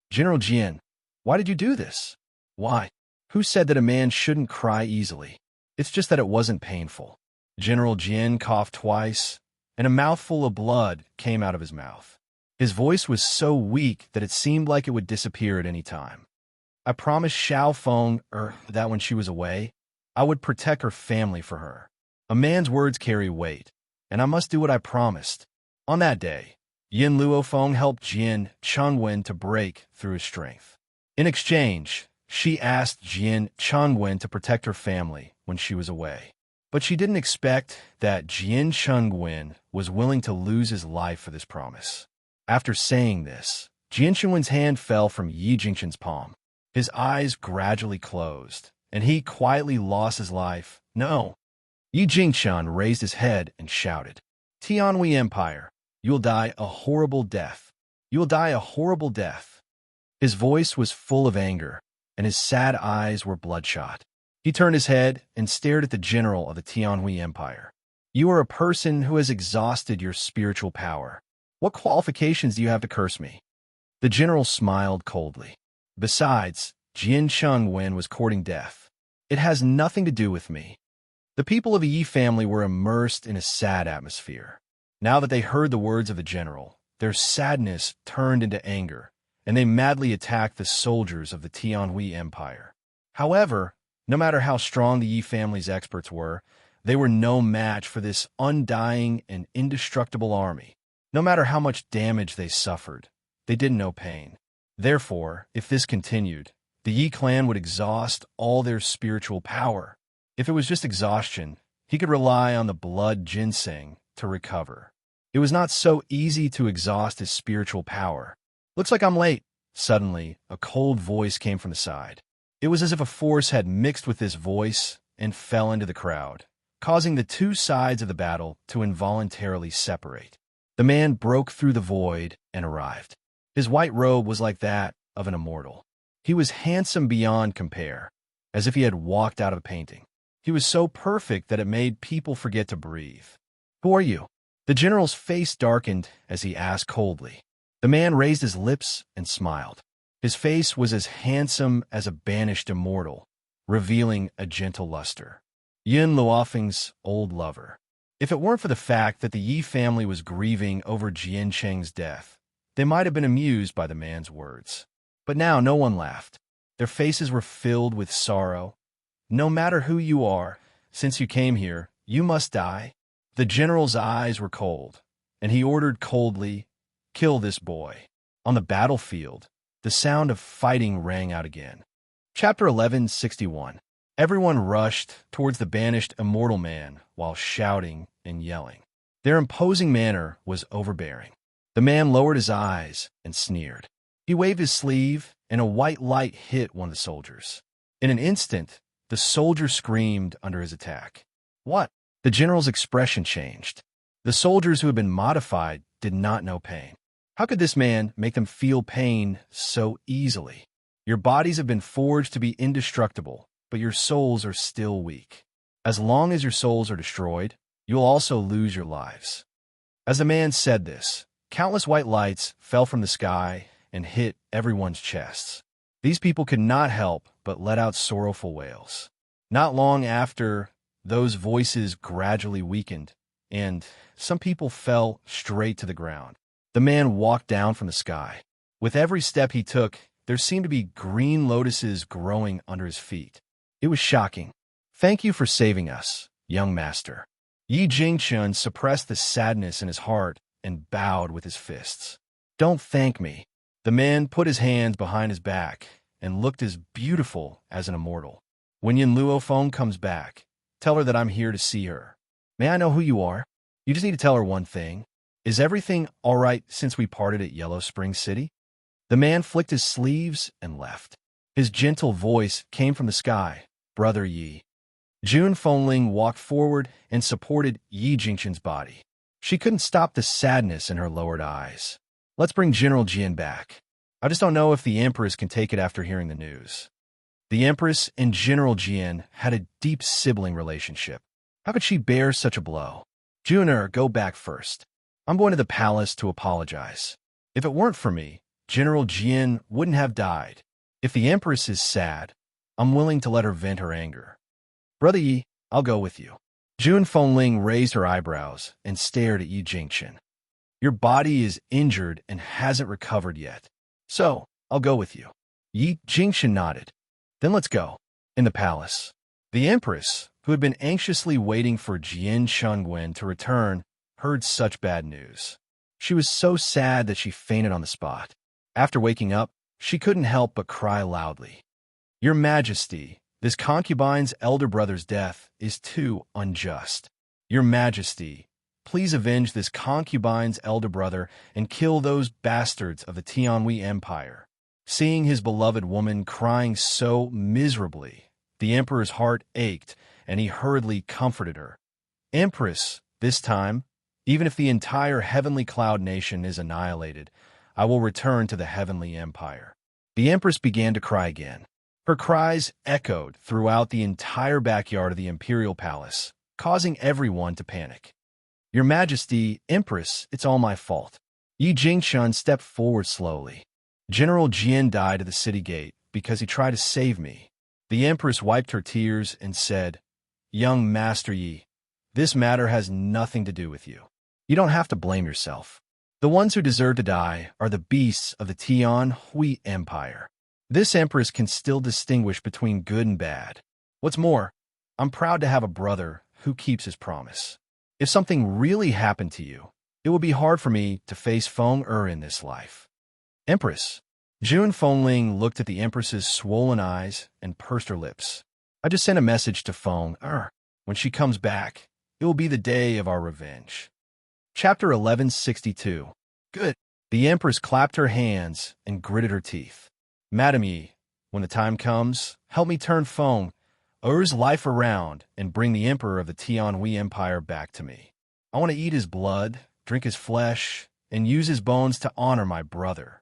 General Jian, why did you do this? Why? Who said that a man shouldn't cry easily? It's just that it wasn't painful. General Jian coughed twice, and a mouthful of blood came out of his mouth. His voice was so weak that it seemed like it would disappear at any time. I promised Xiao Feng that when she was away, I would protect her family for her. A man's words carry weight, and I must do what I promised. On that day, Yin Luofeng helped Jian Chengwen to break through his strength. In exchange, she asked Jian Chengwen to protect her family when she was away. But she didn't expect that Jian Chengwen was willing to lose his life for this promise. After saying this, Jian Chengwen's hand fell from Yi Jingchen's palm. His eyes gradually closed, and he quietly lost his life. No! Yi Jingchen raised his head and shouted, Tianhui Empire, you will die a horrible death. You will die a horrible death. His voice was full of anger, and his sad eyes were bloodshot. He turned his head and stared at the general of the Tianhui Empire. You are a person who has exhausted your spiritual power. What qualifications do you have to curse me? The general smiled coldly. Besides, Jian Chengwen was courting death. It has nothing to do with me. The people of the Yi family were immersed in a sad atmosphere. Now that they heard the words of the general, their sadness turned into anger, and they madly attacked the soldiers of the Tianhui Empire. However, no matter how strong the Yi family's experts were, they were no match for this undying and indestructible army. No matter how much damage they suffered, they didn't know pain. Therefore, if this continued, the Yi clan would exhaust all their spiritual power. If it was just exhaustion, he could rely on the blood ginseng to recover. It was not so easy to exhaust his spiritual power. Looks like I'm late. Suddenly, a cold voice came from the side. It was as if a force had mixed with this voice and fell into the crowd, causing the two sides of the battle to involuntarily separate. The man broke through the void and arrived. His white robe was like that of an immortal. He was handsome beyond compare, as if he had walked out of a painting. He was so perfect that it made people forget to breathe. Who are you? The general's face darkened as he asked coldly. The man raised his lips and smiled. His face was as handsome as a banished immortal, revealing a gentle luster. Yin Luofeng's old lover. If it weren't for the fact that the Yi family was grieving over Jian Cheng's death, they might have been amused by the man's words. But now no one laughed. Their faces were filled with sorrow. No matter who you are, since you came here, you must die. The general's eyes were cold, and he ordered coldly, kill this boy. On the battlefield, the sound of fighting rang out again. Chapter 1161. Everyone rushed towards the banished immortal man while shouting and yelling. Their imposing manner was overbearing. The man lowered his eyes and sneered. He waved his sleeve, and a white light hit one of the soldiers. In an instant, the soldier screamed under his attack. What? The general's expression changed. The soldiers who had been modified did not know pain. How could this man make them feel pain so easily? Your bodies have been forged to be indestructible, but your souls are still weak. As long as your souls are destroyed, you'll also lose your lives. As the man said this, countless white lights fell from the sky and hit everyone's chests. These people could not help but let out sorrowful wails. Not long after, those voices gradually weakened, and some people fell straight to the ground. The man walked down from the sky. With every step he took, there seemed to be green lotuses growing under his feet. It was shocking. Thank you for saving us, young master. Yi Jingchen suppressed the sadness in his heart and bowed with his fists. Don't thank me. The man put his hands behind his back and looked as beautiful as an immortal. When Yin Luofeng comes back, tell her that I'm here to see her. May I know who you are? You just need to tell her one thing. Is everything all right since we parted at Yellow Spring City? The man flicked his sleeves and left. His gentle voice came from the sky. Brother Yi. Jun Fengling walked forward and supported Yi Jingchen's body. She couldn't stop the sadness in her lowered eyes. Let's bring General Jian back. I just don't know if the Empress can take it after hearing the news. The Empress and General Jian had a deep sibling relationship. How could she bear such a blow? Junior, go back first. I'm going to the palace to apologize. If it weren't for me, General Jian wouldn't have died. If the Empress is sad, I'm willing to let her vent her anger. Brother Yi, I'll go with you. Jun Fengling raised her eyebrows and stared at Yi Jingchen. Your body is injured and hasn't recovered yet. So, I'll go with you. Yi Jingchen nodded. Then let's go. In the palace. The Empress, who had been anxiously waiting for Jian Shengwen to return, heard such bad news. She was so sad that she fainted on the spot. After waking up, she couldn't help but cry loudly. Your Majesty, this concubine's elder brother's death is too unjust. Your Majesty, please avenge this concubine's elder brother and kill those bastards of the Tianhui Empire. Seeing his beloved woman crying so miserably, the Emperor's heart ached, and he hurriedly comforted her. Empress, this time, even if the entire heavenly cloud nation is annihilated, I will return to the heavenly empire. The Empress began to cry again. Her cries echoed throughout the entire backyard of the imperial palace, causing everyone to panic. Your Majesty, Empress, it's all my fault. Yi Jingchen stepped forward slowly. General Jian died at the city gate because he tried to save me. The Empress wiped her tears and said, Young Master Yi, this matter has nothing to do with you. You don't have to blame yourself. The ones who deserve to die are the beasts of the Tianhui Empire. This Empress can still distinguish between good and bad. What's more, I'm proud to have a brother who keeps his promise. If something really happened to you, it would be hard for me to face Feng in this life. Empress. Jun Fengling looked at the Empress's swollen eyes and pursed her lips. I just sent a message to Feng. When she comes back, it will be the day of our revenge. Chapter 1162. Good. The Empress clapped her hands and gritted her teeth. Madam Yi, when the time comes, help me turn Feng's life around and bring the Emperor of the Tianhui Empire back to me. I want to eat his blood, drink his flesh, and use his bones to honor my brother.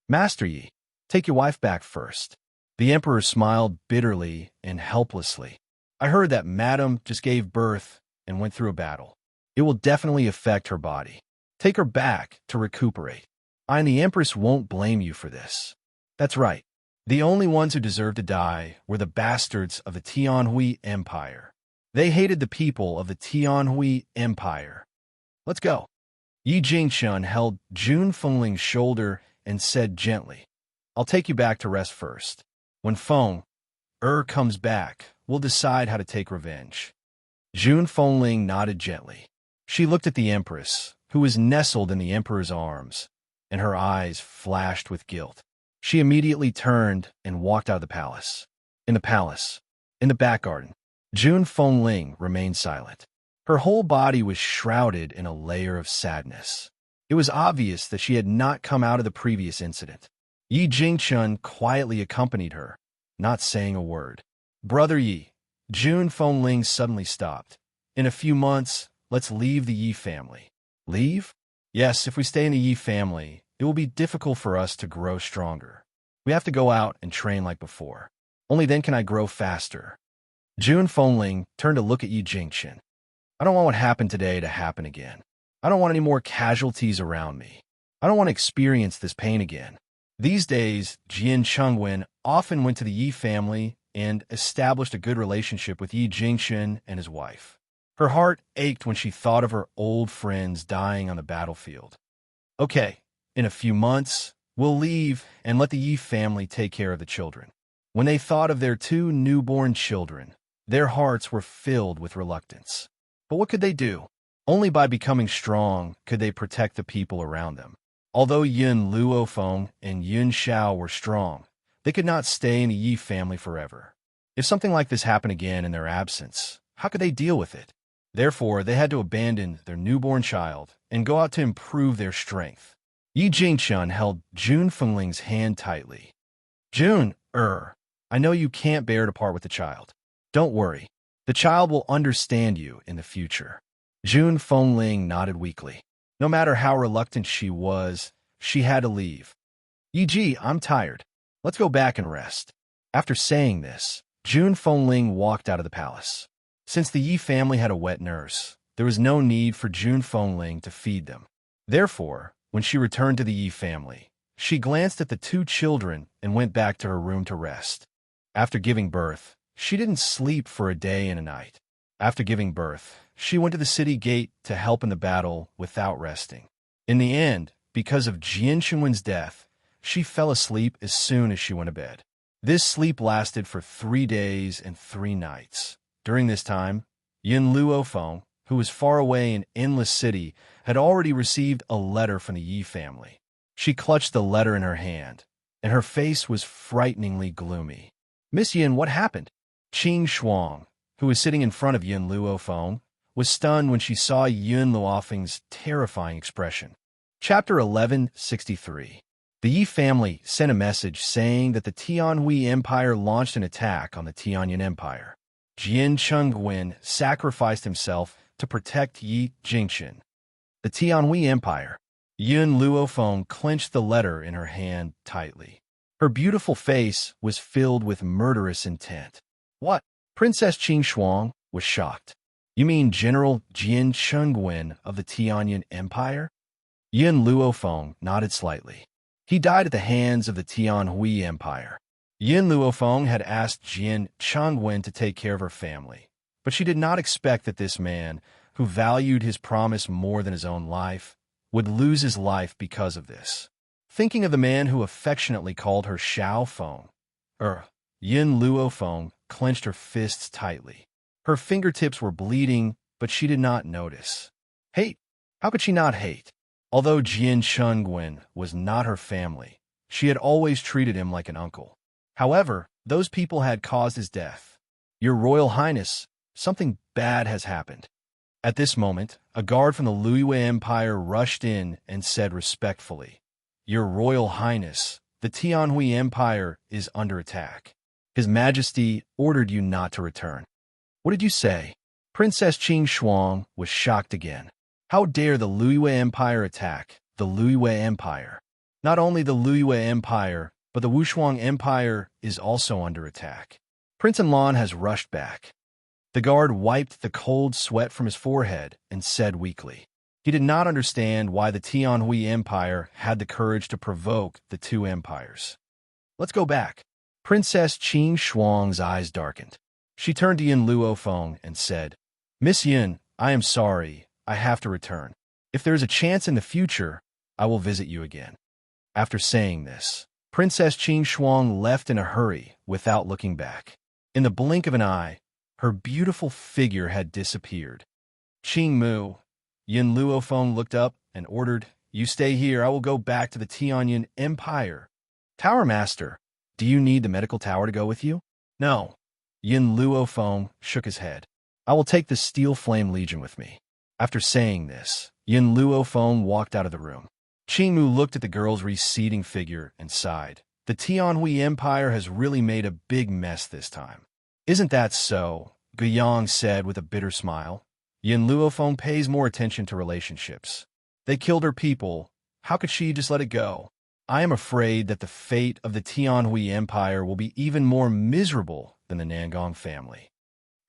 Master Yi, take your wife back first. The Emperor smiled bitterly and helplessly. I heard that Madam just gave birth and went through a battle. It will definitely affect her body. Take her back to recuperate. I and the Empress won't blame you for this. That's right. The only ones who deserved to die were the bastards of the Tianhui Empire. They hated the people of the Tianhui Empire. Let's go. Yi Jingchen held Jun Fengling's shoulder and said gently, I'll take you back to rest first. When Feng comes back, we'll decide how to take revenge. Jun Fengling nodded gently. She looked at the Empress, who was nestled in the Emperor's arms, and her eyes flashed with guilt. She immediately turned and walked out of the palace. In the back garden, Jun Fengling remained silent. Her whole body was shrouded in a layer of sadness. It was obvious that she had not come out of the previous incident. Yi Jingchen quietly accompanied her, not saying a word. Brother Yi, Jun Fengling suddenly stopped. In a few months, let's leave the Yi family. Leave? Yes, if we stay in the Yi family, it will be difficult for us to grow stronger. We have to go out and train like before. Only then can I grow faster. Jun Fengling turned to look at Yi Jingchen. I don't want what happened today to happen again. I don't want any more casualties around me. I don't want to experience this pain again. These days, Jian Chengwen often went to the Yi family and established a good relationship with Yi Jingchen and his wife. Her heart ached when she thought of her old friends dying on the battlefield. Okay, in a few months, we'll leave and let the Yi family take care of the children. When they thought of their 2 newborn children, their hearts were filled with reluctance. But what could they do? Only by becoming strong could they protect the people around them. Although Yun Luofeng and Yun Xiao were strong, they could not stay in the Yi family forever. If something like this happened again in their absence, how could they deal with it? Therefore, they had to abandon their newborn child and go out to improve their strength. Yi Jingchen held Jun Fengling's hand tightly. Jun, I know you can't bear to part with the child. Don't worry. The child will understand you in the future. Jun Fengling nodded weakly. No matter how reluctant she was, she had to leave. E.g., I'm tired. Let's go back and rest. After saying this, Jun Fengling walked out of the palace. Since the Yi family had a wet nurse, there was no need for Jun Fengling to feed them. Therefore, when she returned to the Yi family, she glanced at the two children and went back to her room to rest. After giving birth, she didn't sleep for a day and a night. After giving birth, she went to the city gate to help in the battle without resting. In the end, because of Jian Xinwen's death, she fell asleep as soon as she went to bed. This sleep lasted for 3 days and 3 nights. During this time, Yin Luofeng, who was far away in Endless City, had already received a letter from the Yi family. She clutched the letter in her hand, and her face was frighteningly gloomy. "Miss Yin, what happened?" Qing Shuang, who was sitting in front of Yin Luofeng, was stunned when she saw Yin Luofeng's terrifying expression. Chapter 1163. The Yi family sent a message saying that the Tianhui Empire launched an attack on the Tianyan Empire. Jian Chengwen sacrificed himself to protect Yi Jingxin. The Tianhui Empire. Yin Luofeng clenched the letter in her hand tightly. Her beautiful face was filled with murderous intent. "What?" Princess Qing Shuang was shocked. "You mean General Jian Chengwen of the Tianyan Empire?" Yin Luofeng nodded slightly. "He died at the hands of the Tianhui Empire." Yin Luofeng had asked Jian Chengwen to take care of her family, but she did not expect that this man, who valued his promise more than his own life, would lose his life because of this. Thinking of the man who affectionately called her Xiao Feng, Yin Luofeng clenched her fists tightly. Her fingertips were bleeding, but she did not notice. Hate? How could she not hate? Although Jian Chengwen was not her family, she had always treated him like an uncle. However, those people had caused his death. "Your Royal Highness, something bad has happened." At this moment, a guard from the Luiyue Empire rushed in and said respectfully, "Your Royal Highness, the Tianhui Empire is under attack. His Majesty ordered you not to return." "What did you say?" Princess Qing Shuang was shocked again. How dare the Luiyue Empire attack the Luiyue Empire? Not only the Luiyue Empire, but the Wushuang Empire is also under attack. Prince Enlon has rushed back. The guard wiped the cold sweat from his forehead and said weakly. He did not understand why the Tianhui Empire had the courage to provoke the two empires. "Let's go back." Princess Qing Shuang's eyes darkened. She turned to Yin Luofeng and said, "Miss Yin, I am sorry. I have to return. If there is a chance in the future, I will visit you again." After saying this, Princess Qing Shuang left in a hurry without looking back. In the blink of an eye, her beautiful figure had disappeared. "Qing Mu," Yin Luofeng looked up and ordered, "You stay here. I will go back to the Tianyan Empire." "Tower Master, do you need the medical tower to go with you?" "No." Yin Luofeng shook his head. "I will take the Steel Flame Legion with me." After saying this, Yin Luofeng walked out of the room. Qing Mu looked at the girl's receding figure and sighed. The Tianhui Empire has really made a big mess this time. "Isn't that so?" Guiyang said with a bitter smile. Yin Luofeng pays more attention to relationships. They killed her people. How could she just let it go? I am afraid that the fate of the Tianhui Empire will be even more miserable than the Nangong family.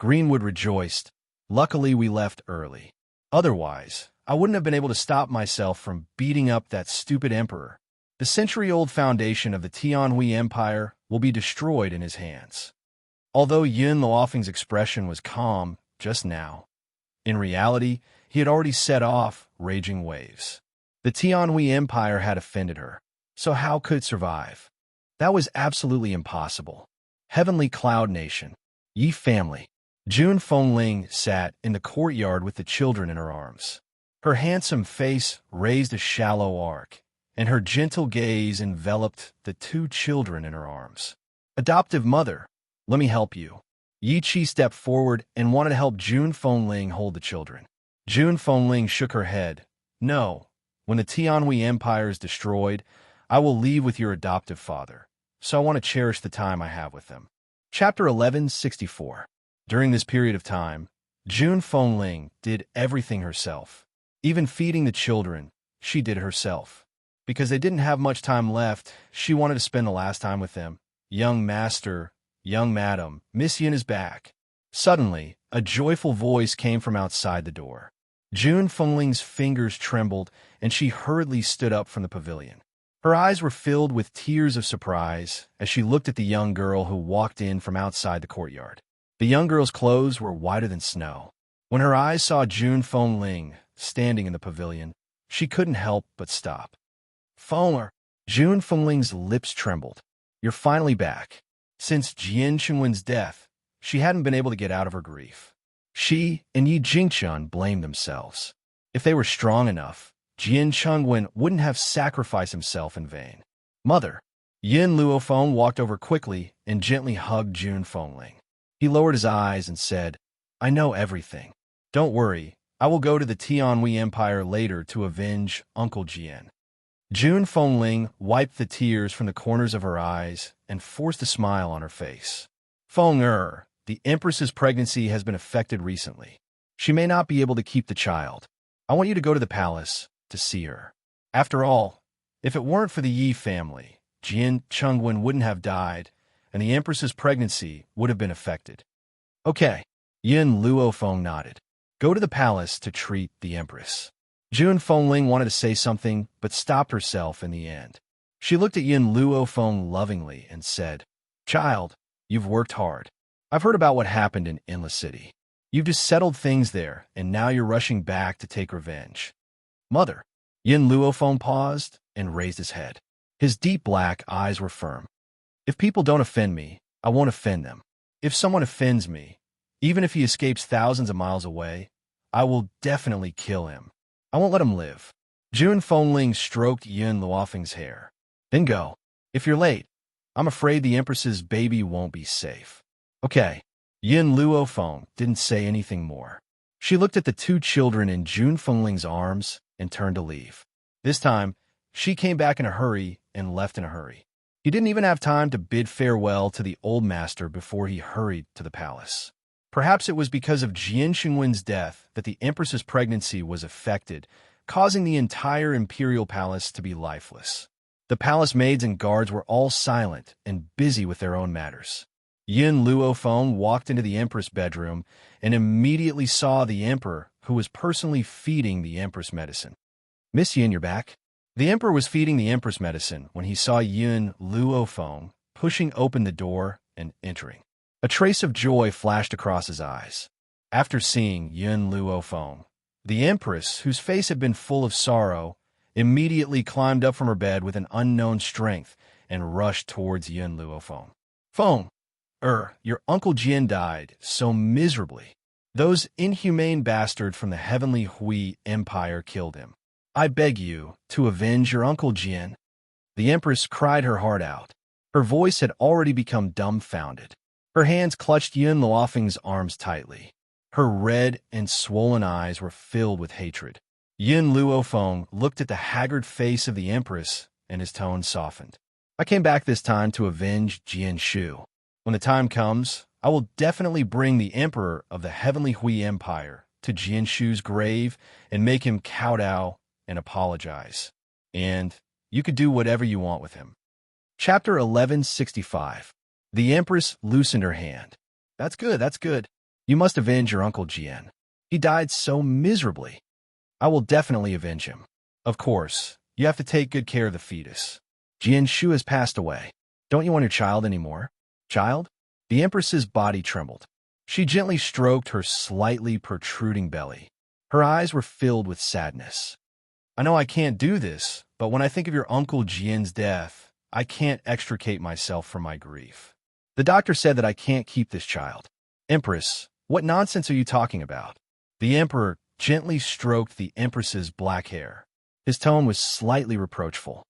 Greenwood rejoiced. "Luckily, we left early. Otherwise, I wouldn't have been able to stop myself from beating up that stupid emperor. The century-old foundation of the Tianhui Empire will be destroyed in his hands." Although Yin Luofeng's expression was calm just now, in reality, he had already set off raging waves. The Tianhui Empire had offended her, so how could it survive? That was absolutely impossible. Heavenly Cloud Nation, Yi family. Jun Fengling sat in the courtyard with the children in her arms. Her handsome face raised a shallow arc, and her gentle gaze enveloped the two children in her arms. "Adoptive mother, let me help you." Yi Qi stepped forward and wanted to help Jun Fengling hold the children. Jun Fengling shook her head. "No, when the Tianhui Empire is destroyed, I will leave with your adoptive father, so I want to cherish the time I have with them." Chapter 1164. During this period of time, Jun Fengling did everything herself. Even feeding the children, she did herself. because they didn't have much time left. She wanted to spend the last time with them. Young master, young madam, Miss Yin is back. Suddenly, a joyful voice came from outside the door. June Fengling's fingers trembled, and she hurriedly stood up from the pavilion. Her eyes were filled with tears of surprise as she looked at the young girl who walked in from outside the courtyard. The young girl's clothes were whiter than snow. When her eyes saw June Fengling standing in the pavilion, she couldn't help but stop. Fengler! June Fengling's lips trembled. You're finally back. Since Jian Chengwen's death, she hadn't been able to get out of her grief. She and Yi Jingchun blamed themselves. If they were strong enough, Jian Chengwen wouldn't have sacrificed himself in vain. Mother! Yin Luofeng walked over quickly and gently hugged June Fengling. He lowered his eyes and said, I know everything. Don't worry, I will go to the Tianhui Empire later to avenge Uncle Jian. June Fengling wiped the tears from the corners of her eyes and forced a smile on her face. Feng the Empress's pregnancy has been affected recently. She may not be able to keep the child. I want you to go to the palace to see her. After all, if it weren't for the Yi family, Jian Chengwen wouldn't have died, and the Empress's pregnancy would have been affected. Okay, Yin Luofeng nodded. Go to the palace to treat the Empress. June Fengling wanted to say something, but stopped herself in the end. She looked at Yin Luofeng lovingly and said, Child, you've worked hard. I've heard about what happened in Inla City. You've just settled things there, and now you're rushing back to take revenge. Mother! Yin Luofeng paused and raised his head. His deep black eyes were firm. If people don't offend me, I won't offend them. If someone offends me, even if he escapes thousands of miles away, I will definitely kill him. I won't let him live. June Fengling stroked Yin Luofeng's hair. Then go. If you're late, I'm afraid the Empress's baby won't be safe. Okay. Yin Luofeng didn't say anything more. She looked at the two children in June Fengling's arms and turned to leave. This time, she came back in a hurry and left in a hurry. He didn't even have time to bid farewell to the old master before he hurried to the palace. Perhaps it was because of Jian Chengwen's death that the Empress's pregnancy was affected, causing the entire imperial palace to be lifeless. The palace maids and guards were all silent and busy with their own matters. Yin Luofeng walked into the Empress' bedroom and immediately saw the Emperor, who was personally feeding the Empress medicine. Miss Yin, you're back? The Emperor was feeding the Empress medicine when he saw Yin Luofeng pushing open the door and entering. A trace of joy flashed across his eyes. After seeing Yin Luofeng, the Empress, whose face had been full of sorrow, immediately climbed up from her bed with an unknown strength and rushed towards Yin Luofeng. Feng! Your Uncle Jian died so miserably. Those inhumane bastards from the heavenly Hui Empire killed him. I beg you to avenge your Uncle Jian. The Empress cried her heart out. Her voice had already become dumbfounded. Her hands clutched Yin Luofeng's arms tightly. Her red and swollen eyes were filled with hatred. Yin Luofeng looked at the haggard face of the Empress, and his tone softened. I came back this time to avenge Jian Shu. When the time comes, I will definitely bring the Emperor of the Heavenly Hui Empire to Jian Shu's grave and make him kowtow and apologize. And you could do whatever you want with him. Chapter 1165. The Empress loosened her hand. That's good, that's good. You must avenge your Uncle Jian. He died so miserably. I will definitely avenge him. Of course, you have to take good care of the fetus. Jian Shu has passed away. Don't you want your child anymore? Child? The Empress's body trembled. She gently stroked her slightly protruding belly. Her eyes were filled with sadness. I know I can't do this, but when I think of your Uncle Jian's death, I can't extricate myself from my grief. The doctor said that I can't keep this child. Empress, what nonsense are you talking about? The Emperor gently stroked the Empress's black hair. His tone was slightly reproachful.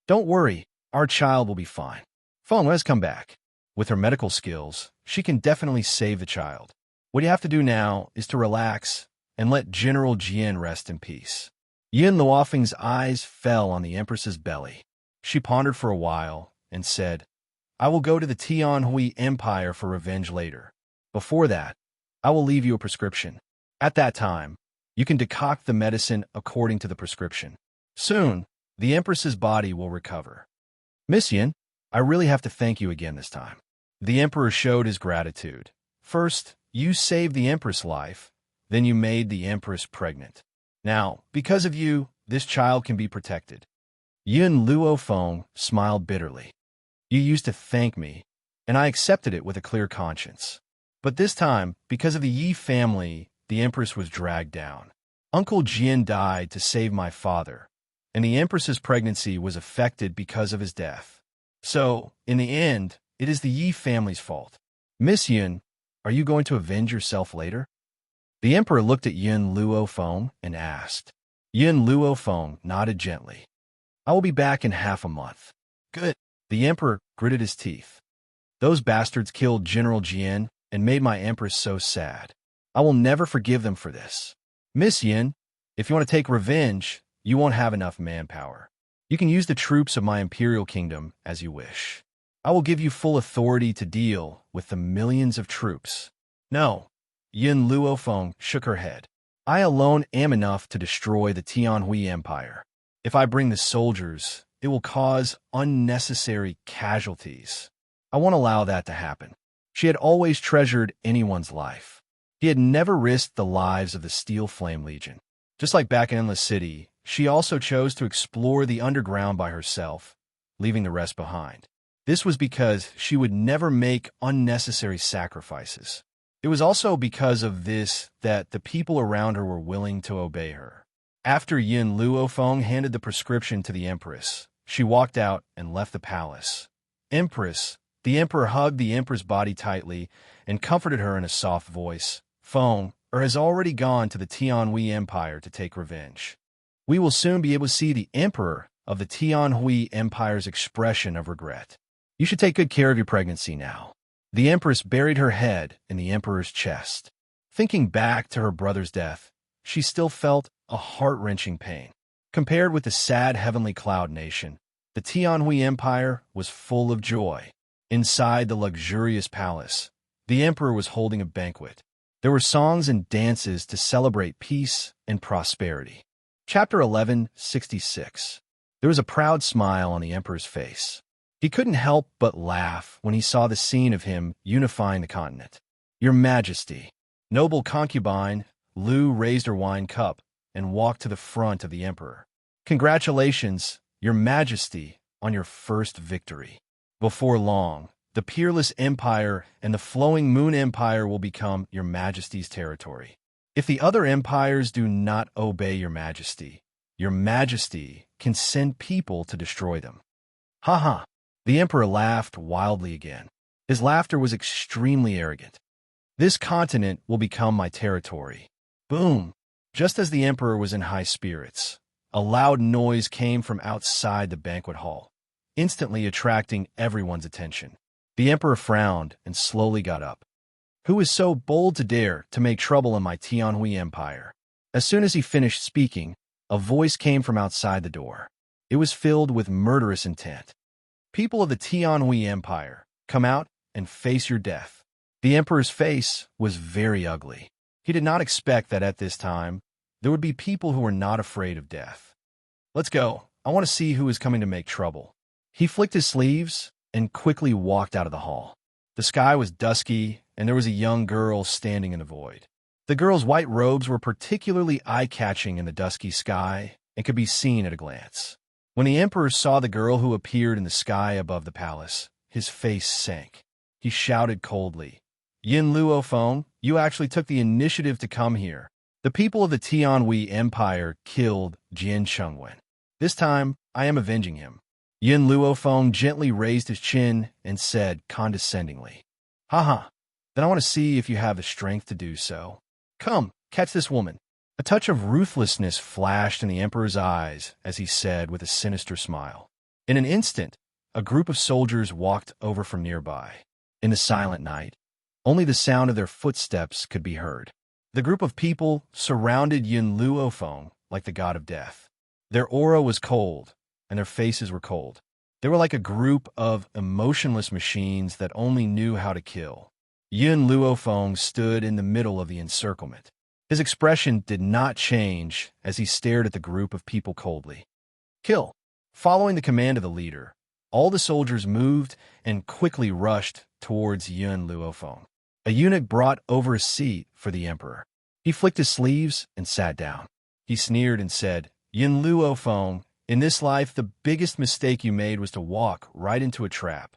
Don't worry, our child will be fine. Feng has come back. With her medical skills, she can definitely save the child. What you have to do now is to relax and let General Jian rest in peace. Yin Luofeng's eyes fell on the Empress's belly. She pondered for a while and said, I will go to the Tianhui Empire for revenge later. Before that, I will leave you a prescription. At that time, you can decoct the medicine according to the prescription. Soon, the Empress's body will recover. Miss Yin, I really have to thank you again this time. The Emperor showed his gratitude. First, you saved the Empress' life, then you made the Empress pregnant. Now, because of you, this child can be protected. Yun Luofeng smiled bitterly. You used to thank me, and I accepted it with a clear conscience. But this time, because of the Yi family, the Empress was dragged down. Uncle Jian died to save my father, and the Empress's pregnancy was affected because of his death. So, in the end, it is the Yi family's fault. Miss Yun, are you going to avenge yourself later? The Emperor looked at Yun Luofeng and asked. Yun Luofeng nodded gently. I will be back in half a month. Good. The Emperor gritted his teeth. Those bastards killed General Jian and made my Empress so sad. I will never forgive them for this. Miss Yin, if you want to take revenge, you won't have enough manpower. You can use the troops of my imperial kingdom as you wish. I will give you full authority to deal with the millions of troops. No. Yin Luofeng shook her head. I alone am enough to destroy the Tianhui Empire. If I bring the soldiers, it will cause unnecessary casualties. I won't allow that to happen. She had always treasured anyone's life. He had never risked the lives of the Steel Flame Legion. Just like back in Endless City, she also chose to explore the underground by herself, leaving the rest behind. This was because she would never make unnecessary sacrifices. It was also because of this that the people around her were willing to obey her. After Yin Luofeng handed the prescription to the Empress, she walked out and left the palace. Empress, the Emperor hugged the Empress' body tightly and comforted her in a soft voice. Feng has already gone to the Tianhui Empire to take revenge. We will soon be able to see the Emperor of the Tianhui Empire's expression of regret. You should take good care of your pregnancy now. The Empress buried her head in the Emperor's chest. Thinking back to her brother's death, she still felt a heart-wrenching pain. Compared with the sad heavenly cloud nation, the Tianhui Empire was full of joy. Inside the luxurious palace, the Emperor was holding a banquet. There were songs and dances to celebrate peace and prosperity. Chapter 1166. There was a proud smile on the Emperor's face. He couldn't help but laugh when he saw the scene of him unifying the continent. Your Majesty. Noble concubine, Lu raised her wine cup and walked to the front of the Emperor. Congratulations, Your Majesty, on your first victory. Before long, the Peerless Empire and the Flowing Moon Empire will become Your Majesty's territory. If the other empires do not obey Your Majesty can send people to destroy them. Ha ha! The Emperor laughed wildly again. His laughter was extremely arrogant. This continent will become my territory. Boom! Just as the Emperor was in high spirits, a loud noise came from outside the banquet hall, instantly attracting everyone's attention. The Emperor frowned and slowly got up. Who is so bold to dare to make trouble in my Tianhui Empire? As soon as he finished speaking, a voice came from outside the door. It was filled with murderous intent. People of the Tianhui Empire, come out and face your death. The Emperor's face was very ugly. He did not expect that at this time, there would be people who were not afraid of death. Let's go. I want to see who is coming to make trouble. He flicked his sleeves and quickly walked out of the hall. The sky was dusky, and there was a young girl standing in the void. The girl's white robes were particularly eye-catching in the dusky sky and could be seen at a glance. When the Emperor saw the girl who appeared in the sky above the palace, his face sank. He shouted coldly, Yin Luofeng, you actually took the initiative to come here. The people of the Tianhui Empire killed Jian Chengwen. This time, I am avenging him. Yin Luofeng gently raised his chin and said condescendingly, Haha, then I want to see if you have the strength to do so. Come, catch this woman. A touch of ruthlessness flashed in the Emperor's eyes as he said with a sinister smile. In an instant, a group of soldiers walked over from nearby. In the silent night, only the sound of their footsteps could be heard. The group of people surrounded Yin Luofeng like the god of death. Their aura was cold, and their faces were cold. They were like a group of emotionless machines that only knew how to kill. Yin Luofeng stood in the middle of the encirclement. His expression did not change as he stared at the group of people coldly. Kill! Following the command of the leader, all the soldiers moved and quickly rushed towards Yun Luofeng. A eunuch brought over a seat for the emperor. He flicked his sleeves and sat down. He sneered and said, "Yun Luofeng, in this life the biggest mistake you made was to walk right into a trap."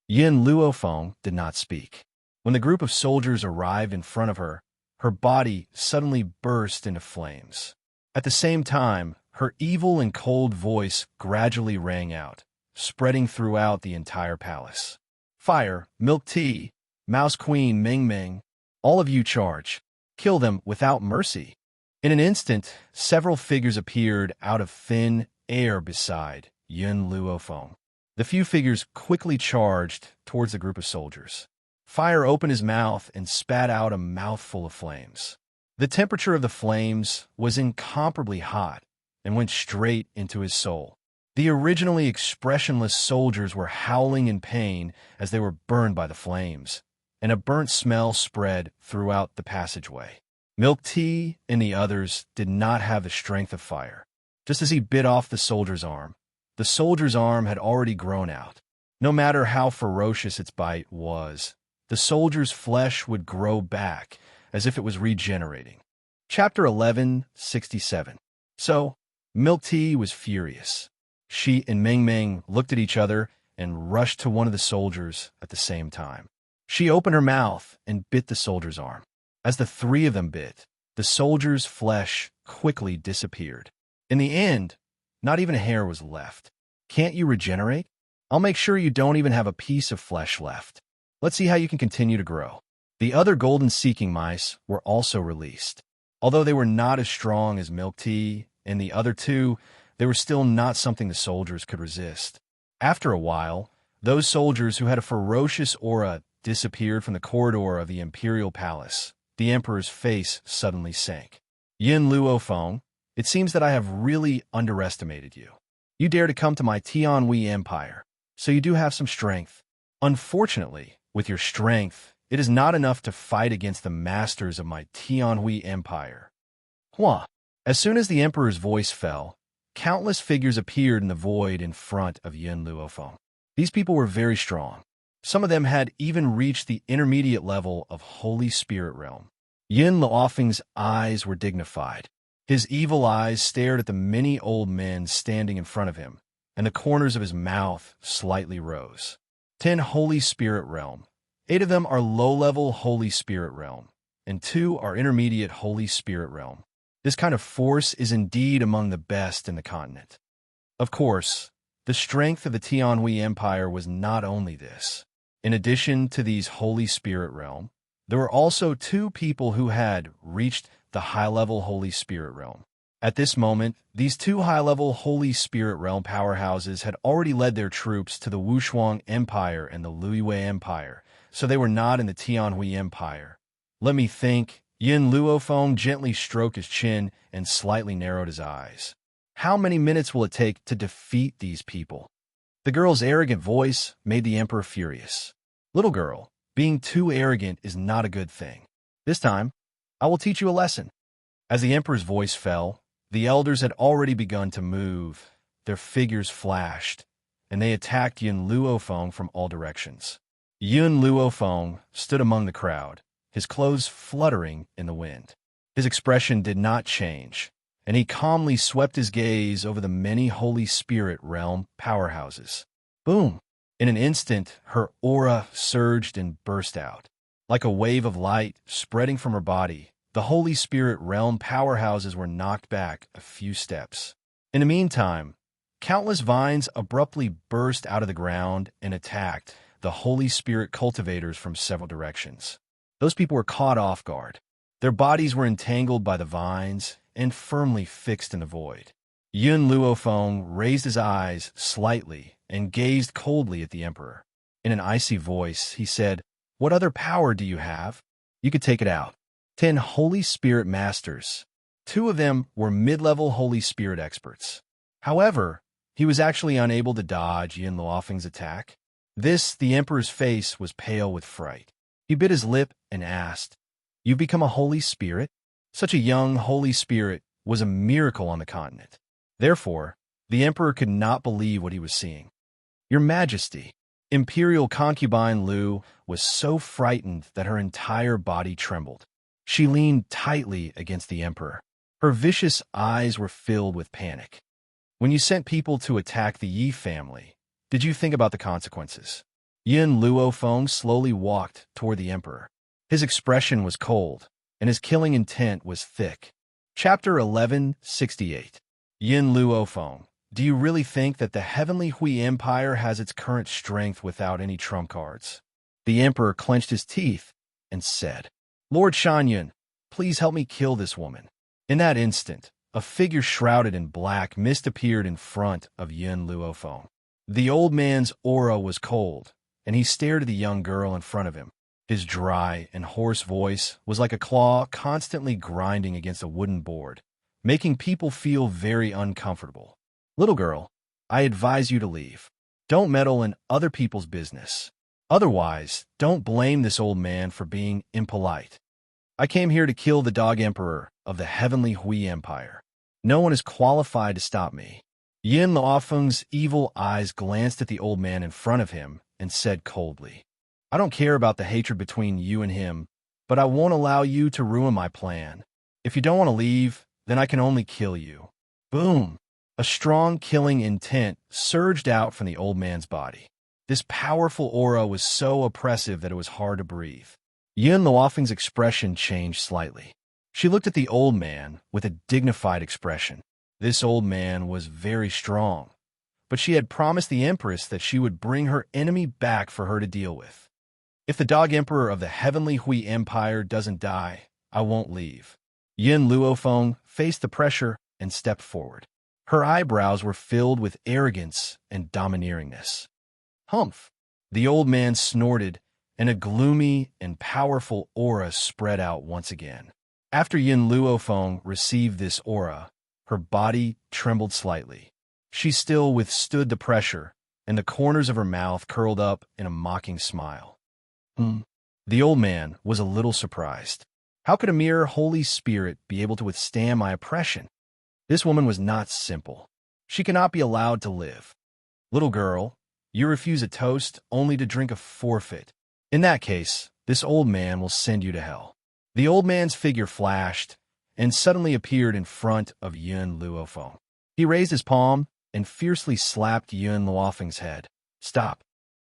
Yun Luofeng did not speak. When the group of soldiers arrived in front of her, her body suddenly burst into flames. At the same time, her evil and cold voice gradually rang out, spreading throughout the entire palace. "Fire, milk tea, Mouse Queen Ming Ming, all of you charge. Kill them without mercy." In an instant, several figures appeared out of thin air beside Yun Luofeng. The few figures quickly charged towards the group of soldiers. Fire opened his mouth and spat out a mouthful of flames. The temperature of the flames was incomparably hot and went straight into his soul. The originally expressionless soldiers were howling in pain as they were burned by the flames, and a burnt smell spread throughout the passageway. Milk Tea and the others did not have the strength of fire. Just as he bit off the soldier's arm had already grown out. No matter how ferocious its bite was, the soldier's flesh would grow back as if it was regenerating. Chapter 1167. So, Milk Tea was furious. She and Ming Ming looked at each other and rushed to one of the soldiers at the same time. She opened her mouth and bit the soldier's arm. As the three of them bit, the soldier's flesh quickly disappeared. In the end, not even a hair was left. Can't you regenerate? I'll make sure you don't even have a piece of flesh left. Let's see how you can continue to grow. The other golden seeking mice were also released. Although they were not as strong as Milk Tea and the other two, they were still not something the soldiers could resist. After a while, those soldiers who had a ferocious aura disappeared from the corridor of the imperial palace. The emperor's face suddenly sank. "Yun Luofeng, it seems that I have really underestimated you. You dare to come to my Tianhui Empire, so you do have some strength. Unfortunately, with your strength, it is not enough to fight against the masters of my Tianhui Empire." Hua! As soon as the emperor's voice fell, countless figures appeared in the void in front of Yun Luofeng. These people were very strong. Some of them had even reached the intermediate level of Holy Spirit realm. Yun Luofeng's eyes were dignified. His evil eyes stared at the many old men standing in front of him, and the corners of his mouth slightly rose. 10 Holy Spirit realm. 8 of them are low-level Holy Spirit realm, and 2 are intermediate Holy Spirit realm. This kind of force is indeed among the best in the continent. Of course, the strength of the Tianhui Empire was not only this. In addition to these Holy Spirit realm, there were also 2 people who had reached the high-level Holy Spirit realm. At this moment, these 2 high-level Holy Spirit realm powerhouses had already led their troops to the Wushuang Empire and the Luiyue Empire, so they were not in the Tianhui Empire. Let me think. Yun Luofeng gently stroked his chin and slightly narrowed his eyes. How many minutes will it take to defeat these people? The girl's arrogant voice made the emperor furious. Little girl, being too arrogant is not a good thing. This time, I will teach you a lesson. As the emperor's voice fell, the elders had already begun to move. Their figures flashed, and they attacked Yun Luofeng from all directions. Yun Luofeng stood among the crowd, his clothes fluttering in the wind. His expression did not change, and he calmly swept his gaze over the many Holy Spirit realm powerhouses. Boom! In an instant, her aura surged and burst out. Like a wave of light spreading from her body, the Holy Spirit realm powerhouses were knocked back a few steps. In the meantime, countless vines abruptly burst out of the ground and attacked the Holy Spirit cultivators from several directions. Those people were caught off guard. Their bodies were entangled by the vines and firmly fixed in the void. Yun Luofeng raised his eyes slightly and gazed coldly at the emperor. In an icy voice, he said, "What other power do you have? You could take it out." 10 Holy Spirit Masters. 2 of them were mid-level Holy Spirit experts. However, he was actually unable to dodge Yun Luofeng's attack. The emperor's face was pale with fright. He bit his lip and asked, "You've become a Holy Spirit?" Such a young Holy Spirit was a miracle on the continent. Therefore, The emperor could not believe what he was seeing. "Your Majesty." Imperial concubine Lu was so frightened that her entire body trembled. She leaned tightly against the emperor. Her vicious eyes were filled with panic. "When you sent people to attack the Yi family, did you think about the consequences?" Yin Luofeng slowly walked toward the emperor. His expression was cold, and his killing intent was thick. Chapter 1168. Yin Luofeng, do you really think that the heavenly Hui Empire has its current strength without any trump cards? The emperor clenched his teeth and said, "Lord Xianxia, please help me kill this woman." In that instant, a figure shrouded in black mist appeared in front of Yin Luofeng. The old man's aura was cold, and he stared at the young girl in front of him. His dry and hoarse voice was like a claw constantly grinding against a wooden board, making people feel very uncomfortable. "Little girl, I advise you to leave. Don't meddle in other people's business. Otherwise, don't blame this old man for being impolite. I came here to kill the dog emperor of the heavenly Hui Empire. No one is qualified to stop me." Yin Luofeng's evil eyes glanced at the old man in front of him and said coldly, "I don't care about the hatred between you and him, but I won't allow you to ruin my plan. If you don't want to leave, then I can only kill you." Boom! A strong killing intent surged out from the old man's body. This powerful aura was so oppressive that it was hard to breathe. Yin Luofeng's expression changed slightly. She looked at the old man with a dignified expression. This old man was very strong, but she had promised the empress that she would bring her enemy back for her to deal with. "If the dog emperor of the heavenly Hui Empire doesn't die, I won't leave." Yin Luofeng faced the pressure and stepped forward. Her eyebrows were filled with arrogance and domineeringness. "Humph!" The old man snorted, and a gloomy and powerful aura spread out once again. After Yin Luofeng received this aura, her body trembled slightly. She still withstood the pressure, and the corners of her mouth curled up in a mocking smile. The old man was a little surprised. How could a mere Holy Spirit be able to withstand my oppression? This woman was not simple. She cannot be allowed to live. "Little girl, you refuse a toast only to drink a forfeit. In that case, this old man will send you to hell." The old man's figure flashed and suddenly appeared in front of Yin Luofeng. He raised his palm and fiercely slapped Yin Luofeng's head. "Stop!"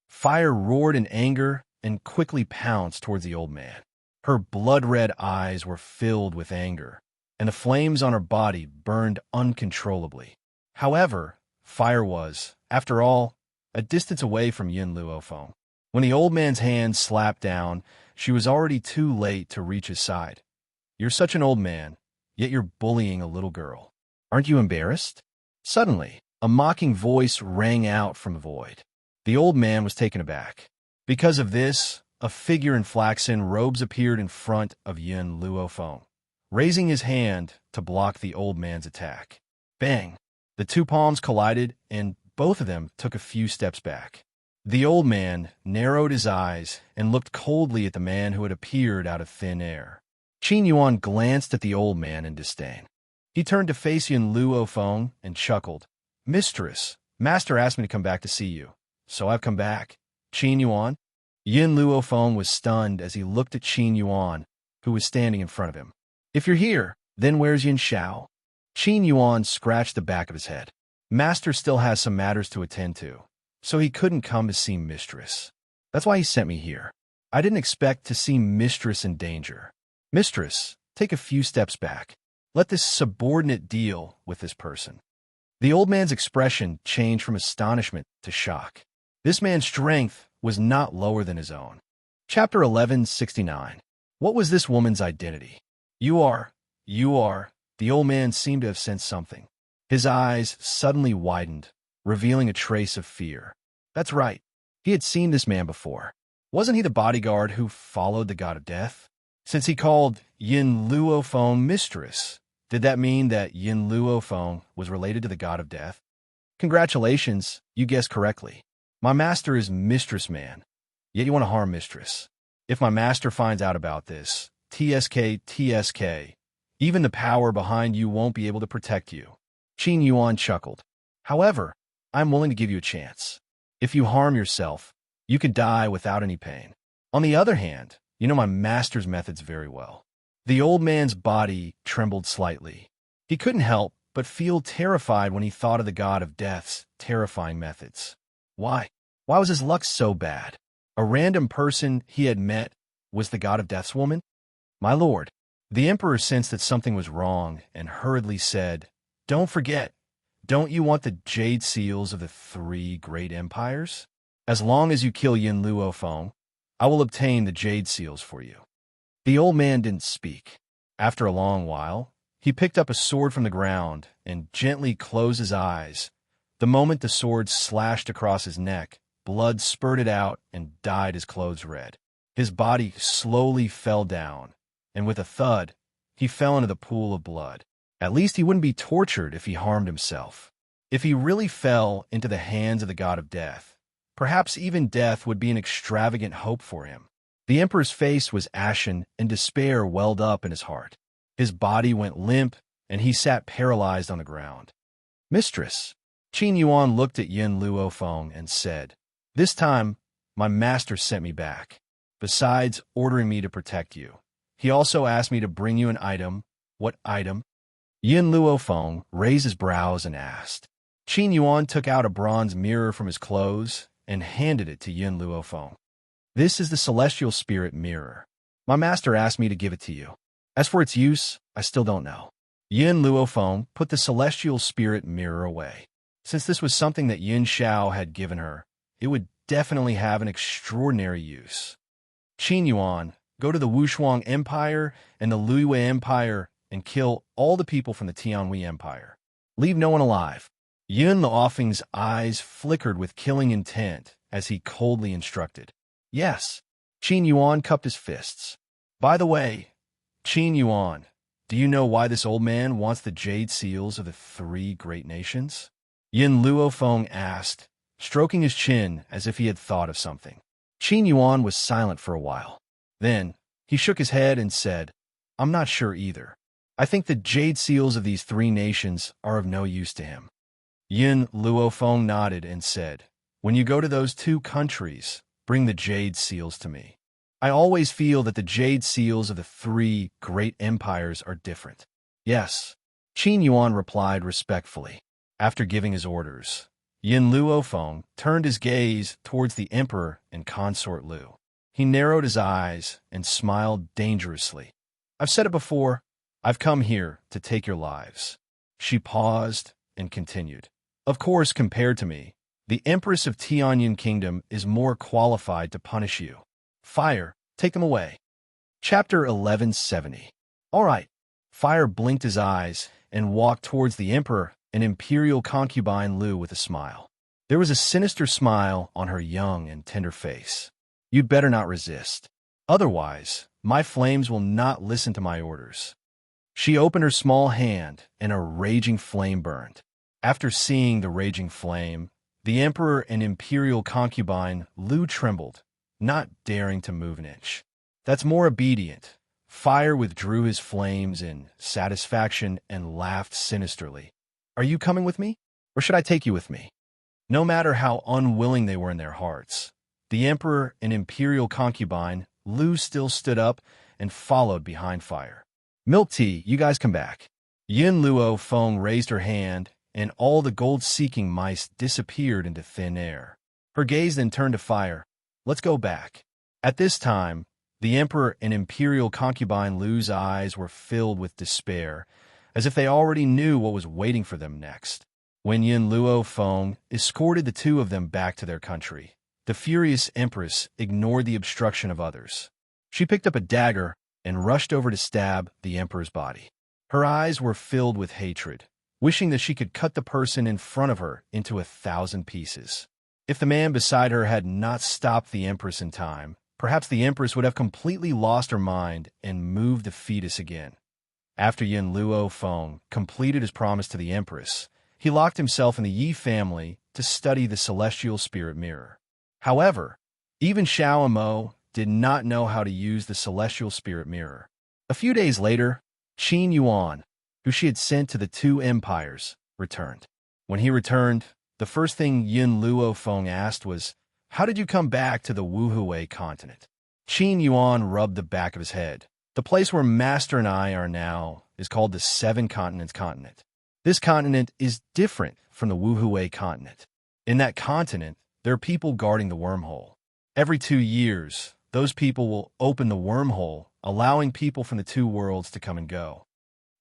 Fire roared in anger and quickly pounced towards the old man. Her blood-red eyes were filled with anger, and the flames on her body burned uncontrollably. However, fire was, after all, a distance away from Yin Luofeng. When the old man's hand slapped down, she was already too late to reach his side. "You're such an old man, yet you're bullying a little girl. Aren't you embarrassed?" Suddenly, a mocking voice rang out from the void. The old man was taken aback. Because of this, a figure in flaxen robes appeared in front of Yin Luofeng, raising his hand to block the old man's attack. Bang! The two palms collided, and both of them took a few steps back. The old man narrowed his eyes and looked coldly at the man who had appeared out of thin air. Qin Yuan glanced at the old man in disdain. He turned to face Yin Luofeng and chuckled. "Mistress, Master asked me to come back to see you, so I've come back." "Qin Yuan?" Yin Luofeng was stunned as he looked at Qin Yuan, who was standing in front of him. "If you're here, then where's Yin Xiao?" Qin Yuan scratched the back of his head. "Master still has some matters to attend to, so he couldn't come to see Mistress. That's why he sent me here. I didn't expect to see Mistress in danger. Mistress, take a few steps back. Let this subordinate deal with this person." The old man's expression changed from astonishment to shock. This man's strength was not lower than his own. Chapter 1169. What was this woman's identity? You are. The old man seemed to have sensed something. His eyes suddenly widened, revealing a trace of fear. That's right. He had seen this man before. Wasn't he the bodyguard who followed the god of death? Since he called Yin Luofeng mistress, did that mean that Yin Luofeng was related to the god of death? Congratulations, you guessed correctly. My master is Mistress Man, yet you want to harm Mistress. If my master finds out about this, TSK, even the power behind you won't be able to protect you. Qin Yuan chuckled. However, I'm willing to give you a chance. If you harm yourself, you could die without any pain. On the other hand, you know my master's methods very well." The old man's body trembled slightly. He couldn't help but feel terrified when he thought of the god of death's terrifying methods. Why? Why was his luck so bad? A random person he had met was the god of death's woman? "My lord." The emperor sensed that something was wrong and hurriedly said, "Don't forget, don't you want the jade seals of the three great empires? As long as you kill Yin Luofeng, I will obtain the jade seals for you." The old man didn't speak. After a long while, he picked up a sword from the ground and gently closed his eyes. The moment the sword slashed across his neck, blood spurted out and dyed his clothes red. His body slowly fell down, and with a thud, he fell into the pool of blood. At least he wouldn't be tortured if he harmed himself. If he really fell into the hands of the god of death, perhaps even death would be an extravagant hope for him. The emperor's face was ashen, and despair welled up in his heart. His body went limp, and he sat paralyzed on the ground. "Mistress." Qin Yuan looked at Yin Luofeng and said, "This time, my master sent me back. Besides ordering me to protect you, he also asked me to bring you an item." "What item?" Yin Luofeng raised his brows and asked. Qin Yuan took out a bronze mirror from his clothes and handed it to Yin Luofeng. "This is the celestial spirit mirror. My master asked me to give it to you. As for its use, I still don't know." Yin Luofeng put the celestial spirit mirror away. Since this was something that Yin Xiao had given her, it would definitely have an extraordinary use. "Qin Yuan, go to the Wushuang Empire and the Luiwei Empire and kill all the people from the Tianhui Empire. Leave no one alive." Yin Luofeng's eyes flickered with killing intent as he coldly instructed. "Yes." Qin Yuan cupped his fists. "By the way, Qin Yuan, do you know why this old man wants the jade seals of the three great nations?" Yin Luofeng asked, stroking his chin as if he had thought of something. Qin Yuan was silent for a while. Then, he shook his head and said, "I'm not sure either. I think the jade seals of these three nations are of no use to him." Yin Luofeng nodded and said, "When you go to those two countries, bring the jade seals to me. I always feel that the jade seals of the three great empires are different." "Yes," Qin Yuan replied respectfully. After giving his orders, Yin Luofeng turned his gaze towards the emperor and consort Lu. He narrowed his eyes and smiled dangerously. "I've said it before, I've come here to take your lives." She paused and continued. "Of course, compared to me, the Empress of Tianyin Kingdom is more qualified to punish you. Fire, take them away." Chapter 1170. "All right." Fire blinked his eyes and walked towards the emperor and imperial concubine Lu with a smile. There was a sinister smile on her young and tender face. "You'd better not resist. Otherwise, my flames will not listen to my orders." She opened her small hand, and a raging flame burned. After seeing the raging flame, the emperor and imperial concubine Lu trembled, not daring to move an inch. "That's more obedient." Fire withdrew his flames in satisfaction and laughed sinisterly. "Are you coming with me? Or should I take you with me?" No matter how unwilling they were in their hearts, the emperor and imperial concubine Lu still stood up and followed behind Fire. "Milk tea, you guys come back." Yin Luofeng raised her hand, and all the gold-seeking mice disappeared into thin air. Her gaze then turned to Fire. "Let's go back." At this time, the emperor and imperial concubine Lu's eyes were filled with despair, as if they already knew what was waiting for them next. When Yin Luofeng escorted the two of them back to their country, the furious empress ignored the obstruction of others. She picked up a dagger and rushed over to stab the emperor's body. Her eyes were filled with hatred, wishing that she could cut the person in front of her into 1,000 pieces. If the man beside her had not stopped the empress in time, perhaps the empress would have completely lost her mind and moved the fetus again. After Yin Luofeng completed his promise to the empress, he locked himself in the Yi family to study the celestial spirit mirror. However, even Xiao and Mo did not know how to use the celestial spirit mirror. A few days later, Qin Yuan, who she had sent to the two empires, returned. When he returned, the first thing Yin Luofeng asked was, "How did you come back to the Wuhui continent?" Qin Yuan rubbed the back of his head. "The place where Master and I are now is called the Seven Continents continent. This continent is different from the Wuhui continent. In that continent, there are people guarding the wormhole. Every 2 years, those people will open the wormhole, allowing people from the two worlds to come and go.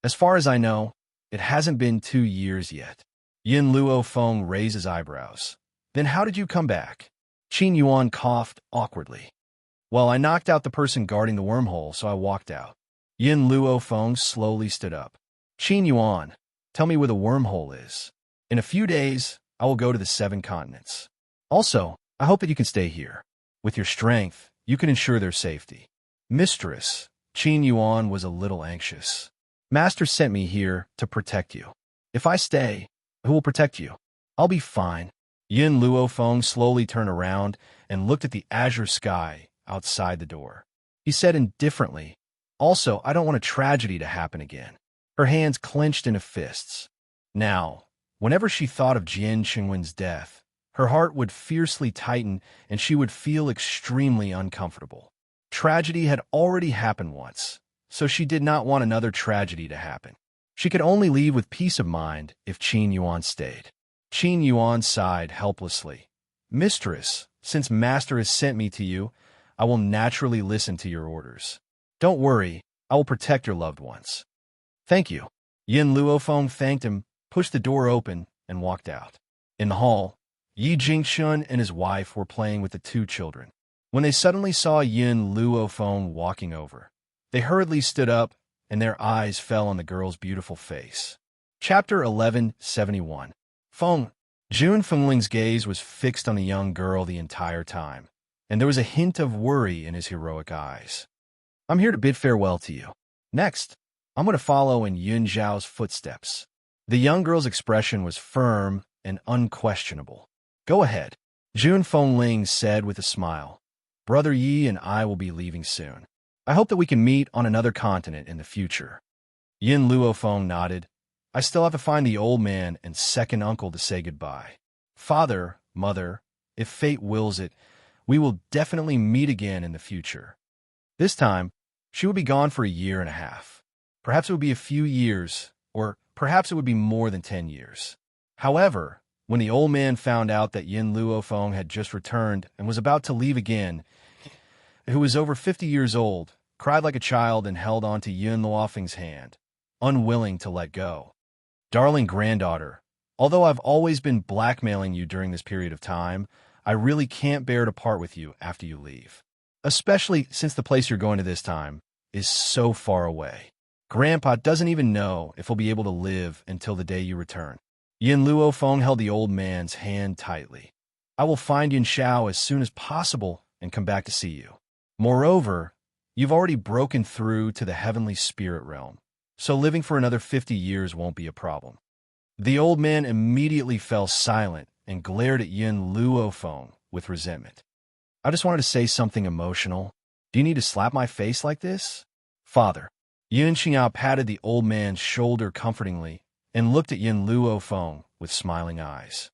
As far as I know, it hasn't been 2 years yet." Yin Luofeng raised his eyebrows. "Then how did you come back?" Qin Yuan coughed awkwardly. "Well, I knocked out the person guarding the wormhole, so I walked out." Yin Luofeng slowly stood up. "Qin Yuan, tell me where the wormhole is. In a few days, I will go to the 7 continents. Also, I hope that you can stay here. With your strength, you can ensure their safety." "Mistress," Qin Yuan was a little anxious. "Master sent me here to protect you. If I stay, who will protect you?" "I'll be fine." Yin Luofeng slowly turned around and looked at the azure sky outside the door. He said indifferently, "Also, I don't want a tragedy to happen again." Her hands clenched into fists. Now, whenever she thought of Jian Qingwen's death, her heart would fiercely tighten and she would feel extremely uncomfortable. Tragedy had already happened once, so she did not want another tragedy to happen. She could only leave with peace of mind if Qin Yuan stayed. Qin Yuan sighed helplessly. "Mistress, since Master has sent me to you, I will naturally listen to your orders. Don't worry, I will protect your loved ones." "Thank you." Yin Luofeng thanked him, pushed the door open, and walked out. In the hall, Yi Jingshun and his wife were playing with the 2 children. When they suddenly saw Yin Luofeng walking over, they hurriedly stood up, and their eyes fell on the girl's beautiful face. Chapter 1171. Feng. Jun Fengling's gaze was fixed on the young girl the entire time, and there was a hint of worry in his heroic eyes. "I'm here to bid farewell to you. Next, I'm going to follow in Yun Zhao's footsteps." The young girl's expression was firm and unquestionable. "Go ahead," Jun Fengling said with a smile. "Brother Yi and I will be leaving soon. I hope that we can meet on another continent in the future." Yin Luofeng nodded. "I still have to find the old man and second uncle to say goodbye. Father, mother, if fate wills it, we will definitely meet again in the future." This time, she would be gone for 1.5 years. Perhaps it would be a few years, or perhaps it would be more than 10 years. However, when the old man found out that Yin Luofeng had just returned and was about to leave again, who was over 50 years old, cried like a child and held on to Yin Luofeng's hand, unwilling to let go. "Darling granddaughter, although I've always been blackmailing you during this period of time, I really can't bear to part with you after you leave. Especially since the place you're going to this time is so far away. Grandpa doesn't even know if he'll be able to live until the day you return." Yin Luofeng held the old man's hand tightly. "I will find Yin Xiao as soon as possible and come back to see you. Moreover, you've already broken through to the heavenly spirit realm, so living for another 50 years won't be a problem." The old man immediately fell silent and glared at Yin Luofeng with resentment. "I just wanted to say something emotional. Do you need to slap my face like this?" "Father." Yin Xingya patted the old man's shoulder comfortingly and looked at Yin Luofeng with smiling eyes.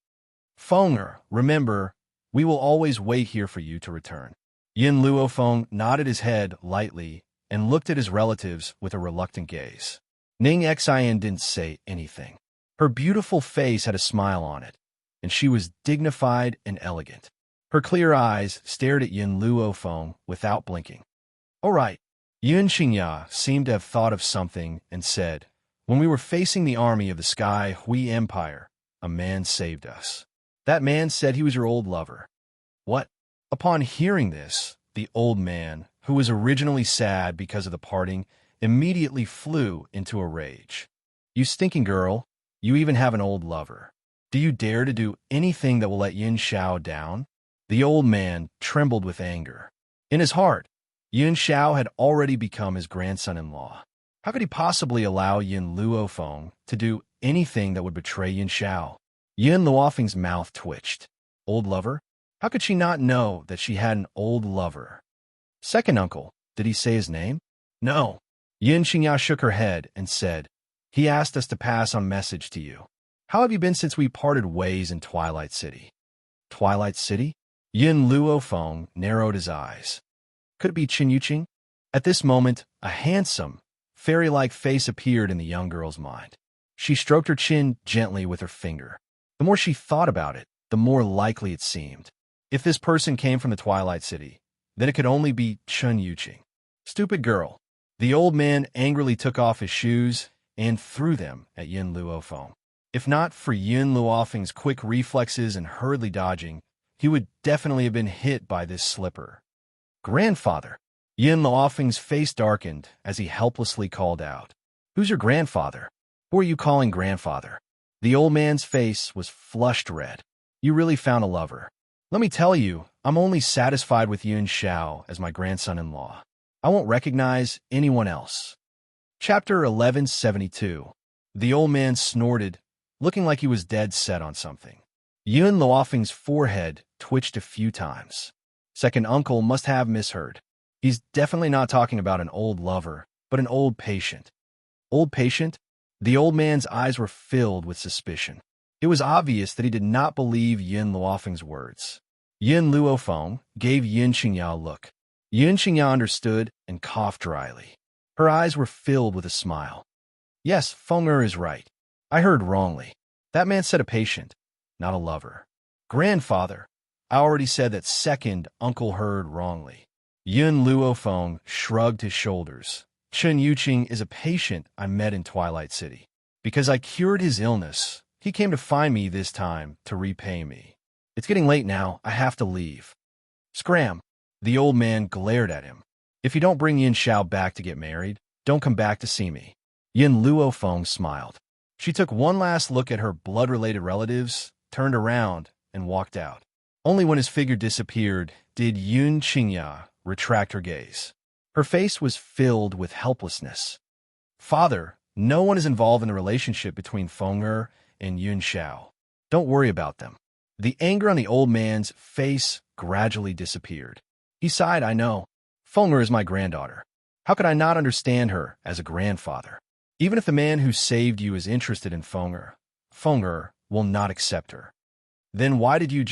"Fenger, remember, we will always wait here for you to return." Yin Luofeng nodded his head lightly and looked at his relatives with a reluctant gaze. Ning Xian didn't say anything. Her beautiful face had a smile on it, and she was dignified and elegant. Her clear eyes stared at Yin Luofeng without blinking. "All right." Yin Xingya seemed to have thought of something and said, "When we were facing the army of the Sky Hui Empire, a man saved us. That man said he was your old lover." "What?" Upon hearing this, the old man, who was originally sad because of the parting, immediately flew into a rage. "You stinking girl, you even have an old lover. Do you dare to do anything that will let Yin Xiao down?" The old man trembled with anger. In his heart, Yin Xiao had already become his grandson-in-law. How could he possibly allow Yin Luofeng to do anything that would betray Yin Xiao? Yin Luofeng's mouth twitched. Old lover? How could she not know that she had an old lover? Second uncle, did he say his name? No. Yin Xingya shook her head and said, "He asked us to pass on message to you." How have you been since we parted ways in Twilight City? Twilight City? Yin Luofeng narrowed his eyes. Could it be Qin Yuqing? At this moment, a handsome, fairy-like face appeared in the young girl's mind. She stroked her chin gently with her finger. The more she thought about it, the more likely it seemed. If this person came from the Twilight City, then it could only be Qin Yuqing. Stupid girl. The old man angrily took off his shoes and threw them at Yin Luofeng. If not for Yin Luofeng's quick reflexes and hurriedly dodging, he would definitely have been hit by this slipper. Grandfather! Yin Luofeng's face darkened as he helplessly called out. Who's your grandfather? Who are you calling grandfather? The old man's face was flushed red. You really found a lover. Let me tell you, I'm only satisfied with Yun Xiao as my grandson-in-law. I won't recognize anyone else. Chapter 1172. The old man snorted, looking like he was dead set on something. Yun Luofeng's forehead twitched a few times. Second uncle must have misheard. He's definitely not talking about an old lover, but an old patient. Old patient? The old man's eyes were filled with suspicion. It was obvious that he did not believe Yin Luofeng's words. Yin Luofeng gave Xianxia a look. Xianxia understood and coughed dryly. Her eyes were filled with a smile. Yes, Feng is right. I heard wrongly. That man said a patient, not a lover. Grandfather. I already said that second uncle heard wrongly. Yin Luofeng shrugged his shoulders. Qin Yuqing is a patient I met in Twilight City. Because I cured his illness, he came to find me this time to repay me. It's getting late now. I have to leave. Scram! The old man glared at him. If you don't bring Yin Xiao back to get married, don't come back to see me. Yin Luofeng smiled. She took one last look at her blood-related relatives, turned around, and walked out. Only when his figure disappeared did Yun Qingya retract her gaze. Her face was filled with helplessness. Father, no one is involved in the relationship between Feng and Yun Xiao. Don't worry about them. The anger on the old man's face gradually disappeared. He sighed, I know. Feng is my granddaughter. How could I not understand her as a grandfather? Even if the man who saved you is interested in Feng will not accept her. Then why did you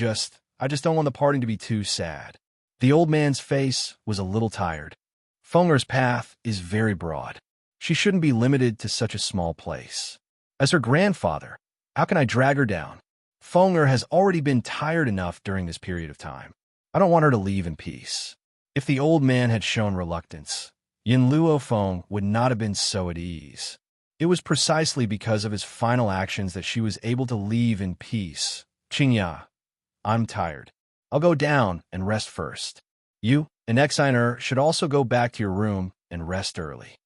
I just don't want the parting to be too sad. The old man's face was a little tired. Feng's path is very broad. She shouldn't be limited to such a small place. As her grandfather, how can I drag her down? Feng has already been tired enough during this period of time. I don't want her to leave in peace. If the old man had shown reluctance, Yin Luofeng would not have been so at ease. It was precisely because of his final actions that she was able to leave in peace. Qingya, I'm tired. I'll go down and rest first. You, an exiner, should also go back to your room and rest early.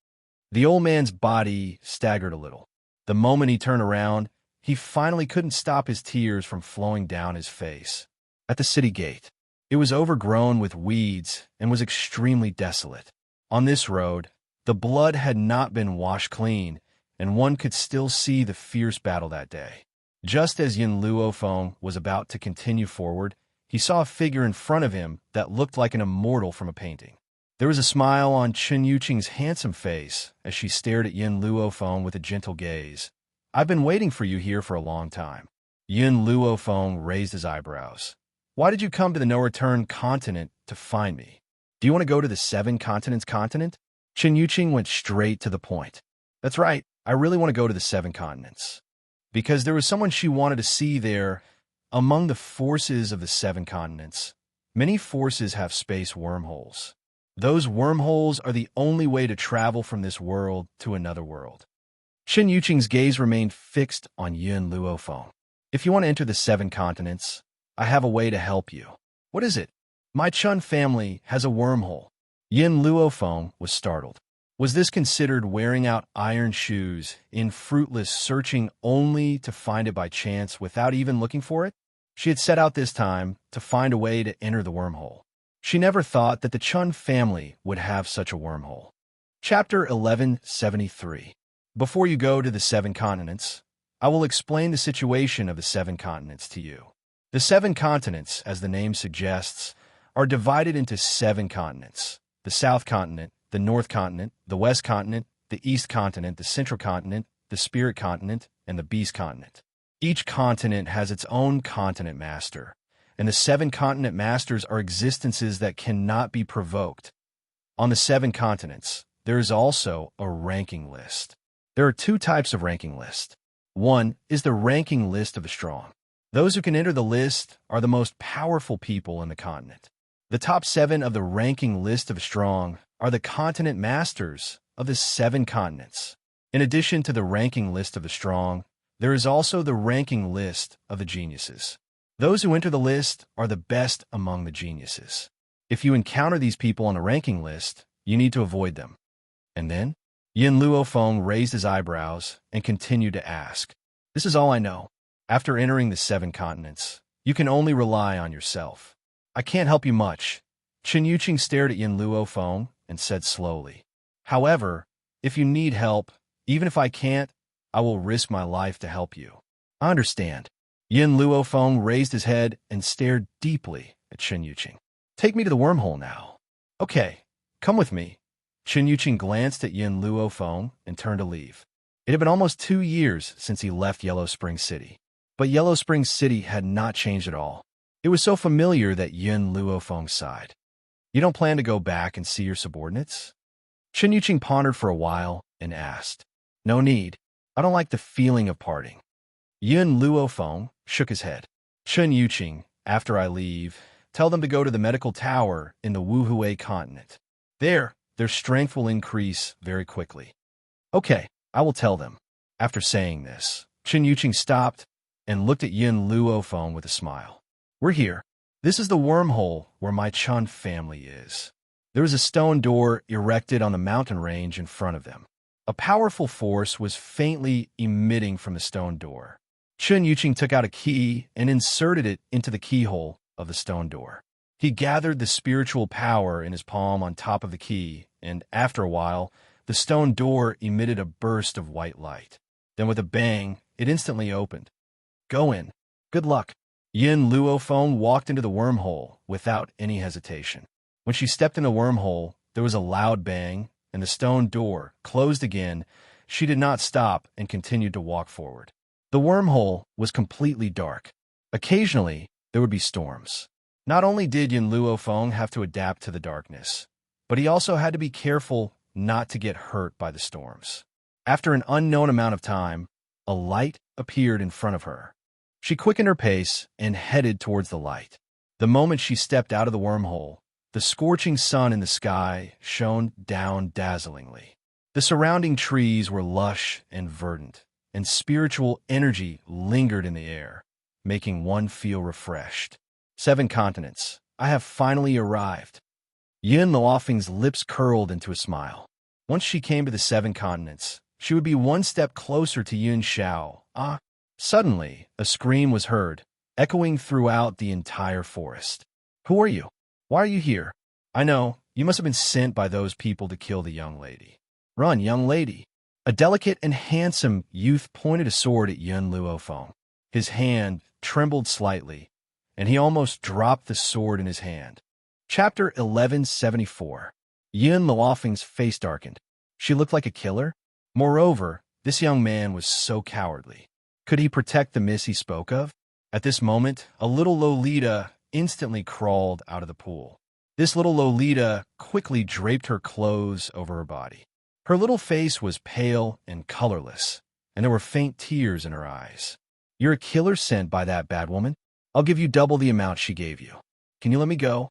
The old man's body staggered a little. The moment he turned around, he finally couldn't stop his tears from flowing down his face. At the city gate, it was overgrown with weeds and was extremely desolate. On this road, the blood had not been washed clean, and one could still see the fierce battle that day. Just as Yin Luofeng was about to continue forward, he saw a figure in front of him that looked like an immortal from a painting. There was a smile on Qin Yuqing's handsome face as she stared at Yin Luofeng with a gentle gaze. I've been waiting for you here for a long time. Yin Luofeng raised his eyebrows. Why did you come to the no-return continent to find me? Do you want to go to the Seven Continents continent? Qin Yuqing went straight to the point. That's right, I really want to go to the Seven Continents. Because there was someone she wanted to see there. Among the forces of the Seven Continents, many forces have space wormholes. Those wormholes are the only way to travel from this world to another world. Qin Yuqing's gaze remained fixed on Yin Luofeng. If you want to enter the Seven Continents, I have a way to help you. What is it? My Chun family has a wormhole. Yin Luofeng was startled. Was this considered wearing out iron shoes in fruitless searching only to find it by chance without even looking for it? She had set out this time to find a way to enter the wormhole. She never thought that the Chun family would have such a wormhole. Chapter 1173. Before you go to the Seven Continents, I will explain the situation of the Seven Continents to you. The Seven Continents, as the name suggests, are divided into 7 continents: the South Continent, the North Continent, the West Continent, the East Continent, the Central Continent, the Spirit Continent, and the Beast Continent. Each continent has its own continent master, and the 7 continent masters are existences that cannot be provoked. On the 7 continents, there is also a ranking list. There are 2 types of ranking list. One is the ranking list of the strong. Those who can enter the list are the most powerful people in the continent. The top 7 of the ranking list of strong are the continent masters of the 7 continents. In addition to the ranking list of the strong, there is also the ranking list of the geniuses. Those who enter the list are the best among the geniuses. If you encounter these people on the ranking list, you need to avoid them. And then, Yin Luofeng raised his eyebrows and continued to ask, "This is all I know. After entering the 7 continents, you can only rely on yourself. I can't help you much." Chen Yuqing stared at Yin Luofeng and said slowly, "However, if you need help, even if I can't, I will risk my life to help you." "I understand." Yin Luofeng raised his head and stared deeply at Chen Yuqing. "Take me to the wormhole now." "Okay, come with me." Chen Yuqing glanced at Yin Luofeng and turned to leave. It had been almost 2 years since he left Yellow Spring City. But Yellow Spring City had not changed at all. It was so familiar that Yin Luofeng sighed. "You don't plan to go back and see your subordinates?" Chen Yuqing pondered for a while and asked. "No need. I don't like the feeling of parting." Yin Luofeng shook his head. "Chen Yuqing, after I leave, tell them to go to the medical tower in the Wuhui continent. Their strength will increase very quickly." "Okay, I will tell them." After saying this, Chen Yuqing stopped and looked at Yin Luofeng with a smile. "We're here. This is the wormhole where my Chun family is." There was a stone door erected on the mountain range in front of them. A powerful force was faintly emitting from the stone door. Chen Yuqing took out a key and inserted it into the keyhole of the stone door. He gathered the spiritual power in his palm on top of the key, and after a while, the stone door emitted a burst of white light. Then with a bang, it instantly opened. "Go in. Good luck." Yin Luofeng walked into the wormhole without any hesitation. When she stepped in the wormhole, there was a loud bang, and the stone door closed again. She did not stop and continued to walk forward. The wormhole was completely dark. Occasionally, there would be storms. Not only did Yin Luofeng have to adapt to the darkness, but he also had to be careful not to get hurt by the storms. After an unknown amount of time, a light appeared in front of her. She quickened her pace and headed towards the light. The moment she stepped out of the wormhole, the scorching sun in the sky shone down dazzlingly. The surrounding trees were lush and verdant, and spiritual energy lingered in the air, making one feel refreshed. 7 continents. I have finally arrived. Yin Luofeng's lips curled into a smile. Once she came to the 7 continents, she would be one step closer to Xianxia. Suddenly, a scream was heard, echoing throughout the entire forest. "Who are you? Why are you here? I know, you must have been sent by those people to kill the young lady." "Run, young lady." A delicate and handsome youth pointed a sword at Yin Luofeng. His hand trembled slightly, and he almost dropped the sword in his hand. Chapter 1174. Yin Luofeng's face darkened. She looked like a killer? Moreover, this young man was so cowardly. Could he protect the miss he spoke of? At this moment, a little Lolita instantly crawled out of the pool. This little Lolita quickly draped her clothes over her body. Her little face was pale and colorless, and there were faint tears in her eyes. "You're a killer sent by that bad woman? I'll give you double the amount she gave you. Can you let me go?"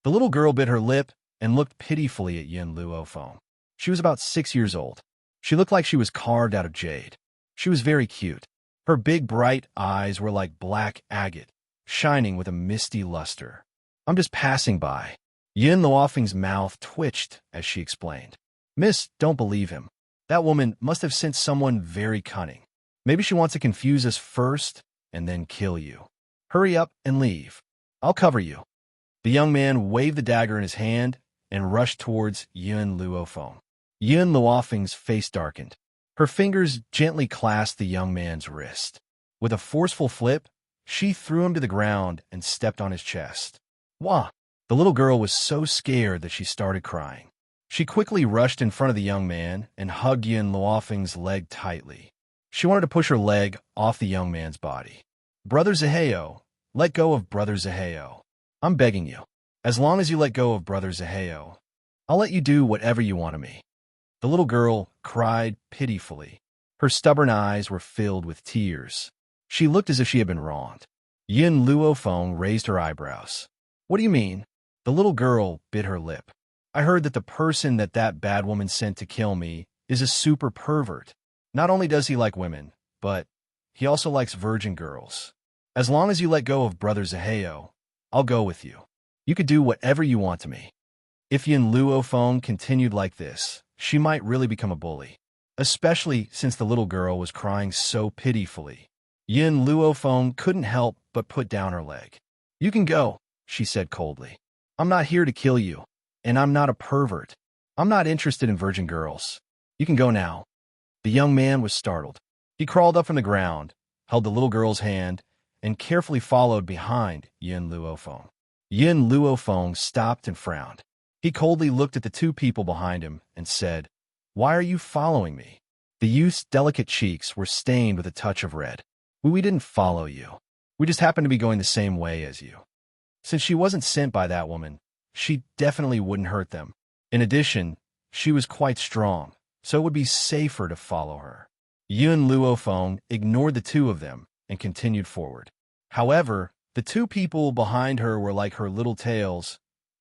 The little girl bit her lip and looked pitifully at Yin Luofeng. She was about 6 years old. She looked like she was carved out of jade. She was very cute. Her big, bright eyes were like black agate, shining with a misty luster. "I'm just passing by." Yin Luofeng's mouth twitched as she explained. "Miss, don't believe him. That woman must have sent someone very cunning. Maybe she wants to confuse us first and then kill you. Hurry up and leave. I'll cover you." The young man waved the dagger in his hand and rushed towards Yin Luofeng. Yin Luofeng's face darkened. Her fingers gently clasped the young man's wrist. With a forceful flip, she threw him to the ground and stepped on his chest. "Wah!" The little girl was so scared that she started crying. She quickly rushed in front of the young man and hugged Yin Luofeng's leg tightly. She wanted to push her leg off the young man's body. Brother Zaheo, let go of Brother Zaheo. I'm begging you. As long as you let go of Brother Zaheo, I'll let you do whatever you want to me. The little girl cried pitifully. Her stubborn eyes were filled with tears. She looked as if she had been wronged. Yin Luofeng raised her eyebrows. What do you mean? The little girl bit her lip. I heard that the person that bad woman sent to kill me is a super pervert. Not only does he like women, but he also likes virgin girls. As long as you let go of Brother Zaheo, I'll go with you. You could do whatever you want to me. If Yin Luofeng continued like this, she might really become a bully, especially since the little girl was crying so pitifully. Yin Luofeng couldn't help but put down her leg. You can go, she said coldly. I'm not here to kill you, and I'm not a pervert. I'm not interested in virgin girls. You can go now. The young man was startled. He crawled up from the ground, held the little girl's hand, and carefully followed behind Yin Luofeng. Yin Luofeng stopped and frowned. He coldly looked at the two people behind him and said, Why are you following me? The youth's delicate cheeks were stained with a touch of red. We didn't follow you. We just happened to be going the same way as you. Since she wasn't sent by that woman, she definitely wouldn't hurt them. In addition, she was quite strong, so it would be safer to follow her. Yin Luofeng ignored the two of them and continued forward. However, the two people behind her were like her little tails,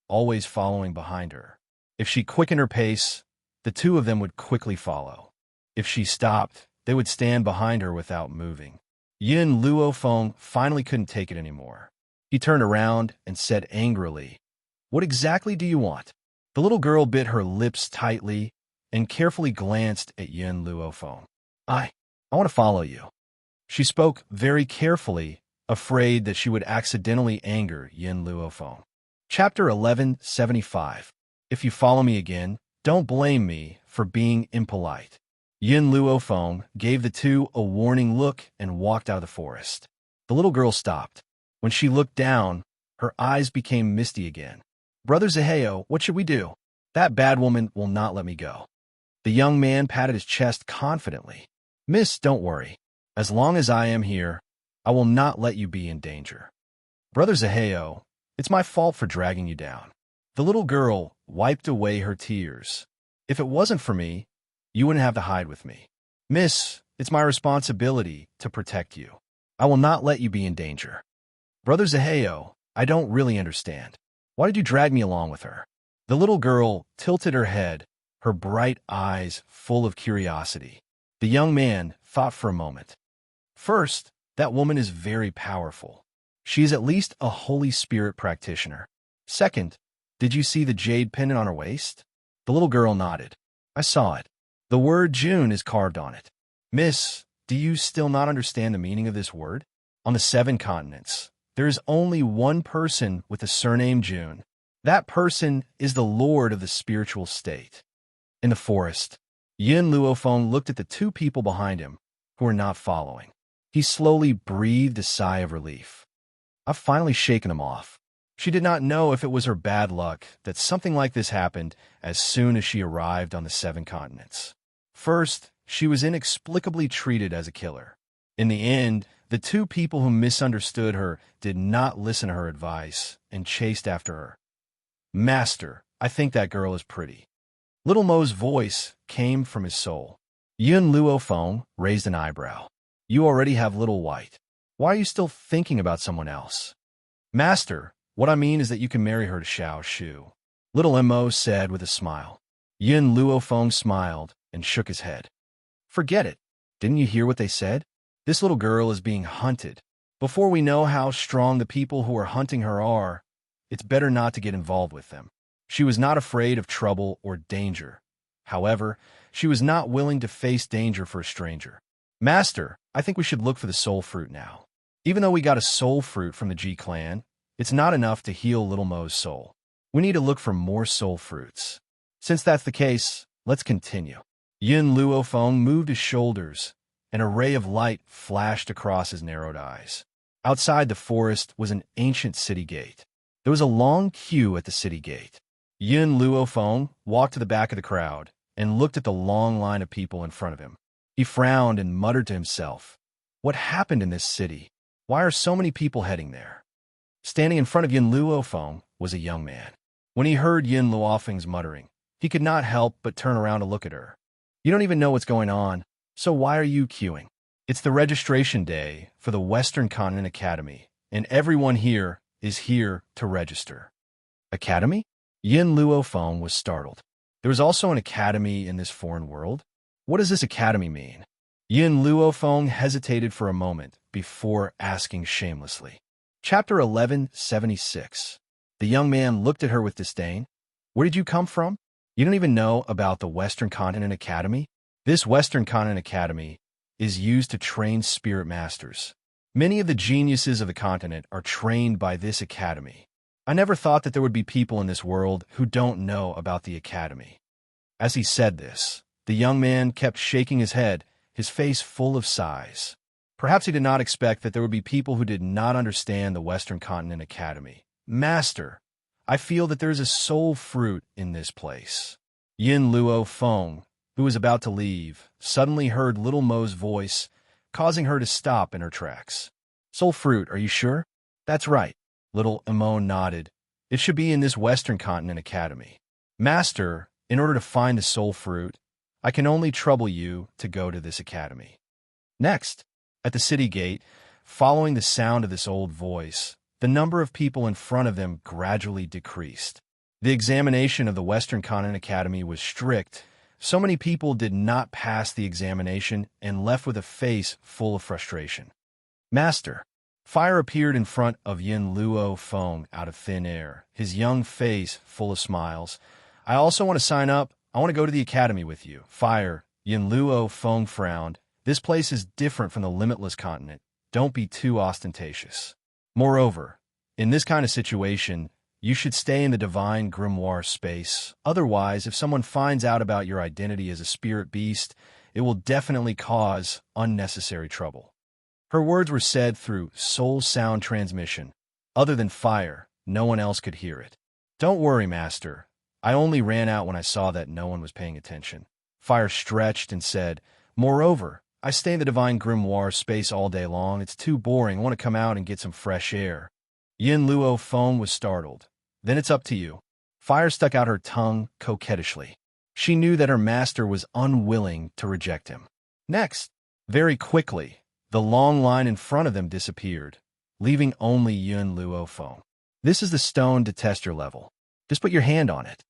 always following behind her. If she quickened her pace, the two of them would quickly follow. If she stopped, they would stand behind her without moving. Yin Luofeng finally couldn't take it anymore. He turned around and said angrily, What exactly do you want? The little girl bit her lips tightly and carefully glanced at Yin Luofeng. I want to follow you. She spoke very carefully, afraid that she would accidentally anger Yin Luofeng. Chapter 1175. If you follow me again, don't blame me for being impolite. Yin Luofeng gave the two a warning look and walked out of the forest. The little girl stopped. When she looked down, her eyes became misty again. Brother Zaheo, what should we do? That bad woman will not let me go. The young man patted his chest confidently. Miss, don't worry. As long as I am here, I will not let you be in danger. Brother Zaheo, it's my fault for dragging you down. The little girl wiped away her tears. If it wasn't for me, you wouldn't have to hide with me. Miss, it's my responsibility to protect you. I will not let you be in danger. Brother Zaheo, I don't really understand. Why did you drag me along with her? The little girl tilted her head, her bright eyes full of curiosity. The young man thought for a moment. First, that woman is very powerful. She is at least a Holy Spirit practitioner. Second, did you see the jade pendant on her waist? The little girl nodded. I saw it. The word June is carved on it. Miss, do you still not understand the meaning of this word? On the 7 continents, there is only one person with the surname June. That person is the Lord of the spiritual state. In the forest, Yin Luofeng looked at the two people behind him who were not following. He slowly breathed a sigh of relief. I've finally shaken them off. She did not know if it was her bad luck that something like this happened as soon as she arrived on the 7 continents. First, she was inexplicably treated as a killer. In the end, the two people who misunderstood her did not listen to her advice and chased after her. Master, I think that girl is pretty. Little Mo's voice came from his soul. Yin Luofeng raised an eyebrow. You already have Little White. Why are you still thinking about someone else? Master, what I mean is that you can marry her to Xiao Shu. Little Mo said with a smile. Yin Luofeng smiled and shook his head. Forget it. Didn't you hear what they said? This little girl is being hunted. Before we know how strong the people who are hunting her are, it's better not to get involved with them. She was not afraid of trouble or danger. However, she was not willing to face danger for a stranger. Master, I think we should look for the soul fruit now. Even though we got a soul fruit from the G clan, it's not enough to heal Little Mo's soul. We need to look for more soul fruits. Since that's the case, let's continue. Yin Luofeng moved his shoulders. An ray of light flashed across his narrowed eyes. Outside the forest was an ancient city gate. There was a long queue at the city gate. Yin Luofeng walked to the back of the crowd and looked at the long line of people in front of him. He frowned and muttered to himself, "What happened in this city? Why are so many people heading there?" Standing in front of Yin Luofeng was a young man. When he heard Yin Luofeng's muttering, he could not help but turn around to look at her. "You don't even know what's going on, so why are you queuing? It's the registration day for the Western Continent Academy, and everyone here is here to register." Academy? Yin Luofeng was startled. There was also an academy in this foreign world? What does this academy mean? Yin Luofeng hesitated for a moment before asking shamelessly. Chapter 1176. The young man looked at her with disdain. "Where did you come from? You don't even know about the Western Continent Academy? This Western Continent Academy is used to train spirit masters. Many of the geniuses of the continent are trained by this academy. I never thought that there would be people in this world who don't know about the academy." As he said this, the young man kept shaking his head, his face full of sighs. Perhaps he did not expect that there would be people who did not understand the Western Continent Academy. "Master, I feel that there is a soul fruit in this place." Yin Luofeng, who was about to leave, suddenly heard Little Mo's voice, causing her to stop in her tracks. "Soul fruit, are you sure?" "That's right." Little Mo nodded. "It should be in this Western Continent Academy." "Master, in order to find the soul fruit, I can only trouble you to go to this academy." Next, at the city gate, following the sound of this old voice, the number of people in front of them gradually decreased. The examination of the Western Continent Academy was strict. So many people did not pass the examination and left with a face full of frustration. "Master." Fire appeared in front of Yin Luofeng out of thin air, his young face full of smiles. "I also want to sign up. I want to go to the academy with you." Fire. Yin Luofeng frowned. "This place is different from the limitless continent. Don't be too ostentatious. Moreover, in this kind of situation, you should stay in the divine grimoire space. Otherwise, if someone finds out about your identity as a spirit beast, it will definitely cause unnecessary trouble." Her words were said through soul sound transmission. Other than Fire, no one else could hear it. "Don't worry, Master. I only ran out when I saw that no one was paying attention." Fire stretched and said, "Moreover, I stay in the divine grimoire space all day long. It's too boring. I want to come out and get some fresh air." Yin Luofeng was startled. "Then it's up to you." Fire stuck out her tongue coquettishly. She knew that her master was unwilling to reject him. Next, very quickly, the long line in front of them disappeared, leaving only Yin Luofeng. "This is the stone to test your level. Just put your hand on it,"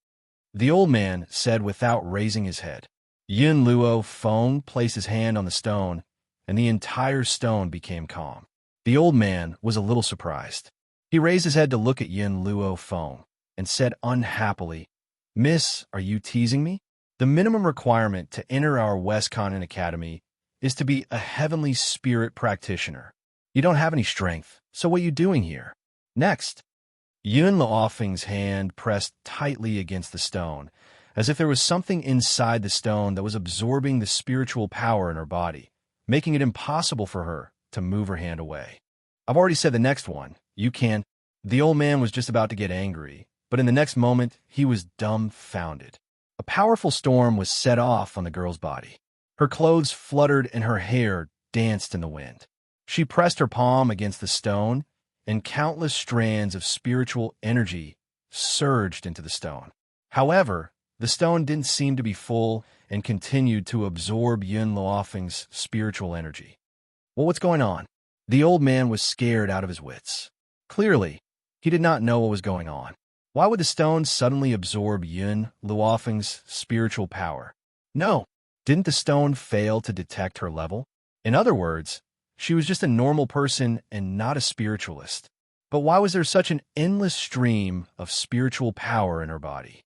the old man said without raising his head. Yin Luofeng placed his hand on the stone, and the entire stone became calm. The old man was a little surprised. He raised his head to look at Yin Luofeng and said unhappily, "Miss, are you teasing me? The minimum requirement to enter our West Continent Academy is to be a heavenly spirit practitioner. You don't have any strength, so what are you doing here?" Next, Yin Luofeng's hand pressed tightly against the stone, as if there was something inside the stone that was absorbing the spiritual power in her body, making it impossible for her to move her hand away. "I've already said the next one. You can't." The old man was just about to get angry, but in the next moment, he was dumbfounded. A powerful storm was set off on the girl's body. Her clothes fluttered and her hair danced in the wind. She pressed her palm against the stone, and countless strands of spiritual energy surged into the stone. However, the stone didn't seem to be full and continued to absorb Yin Luofeng's spiritual energy. "Well, what's going on?" The old man was scared out of his wits. Clearly, he did not know what was going on. Why would the stone suddenly absorb Yin Luofeng's spiritual power? No, didn't the stone fail to detect her level? In other words, she was just a normal person and not a spiritualist. But why was there such an endless stream of spiritual power in her body?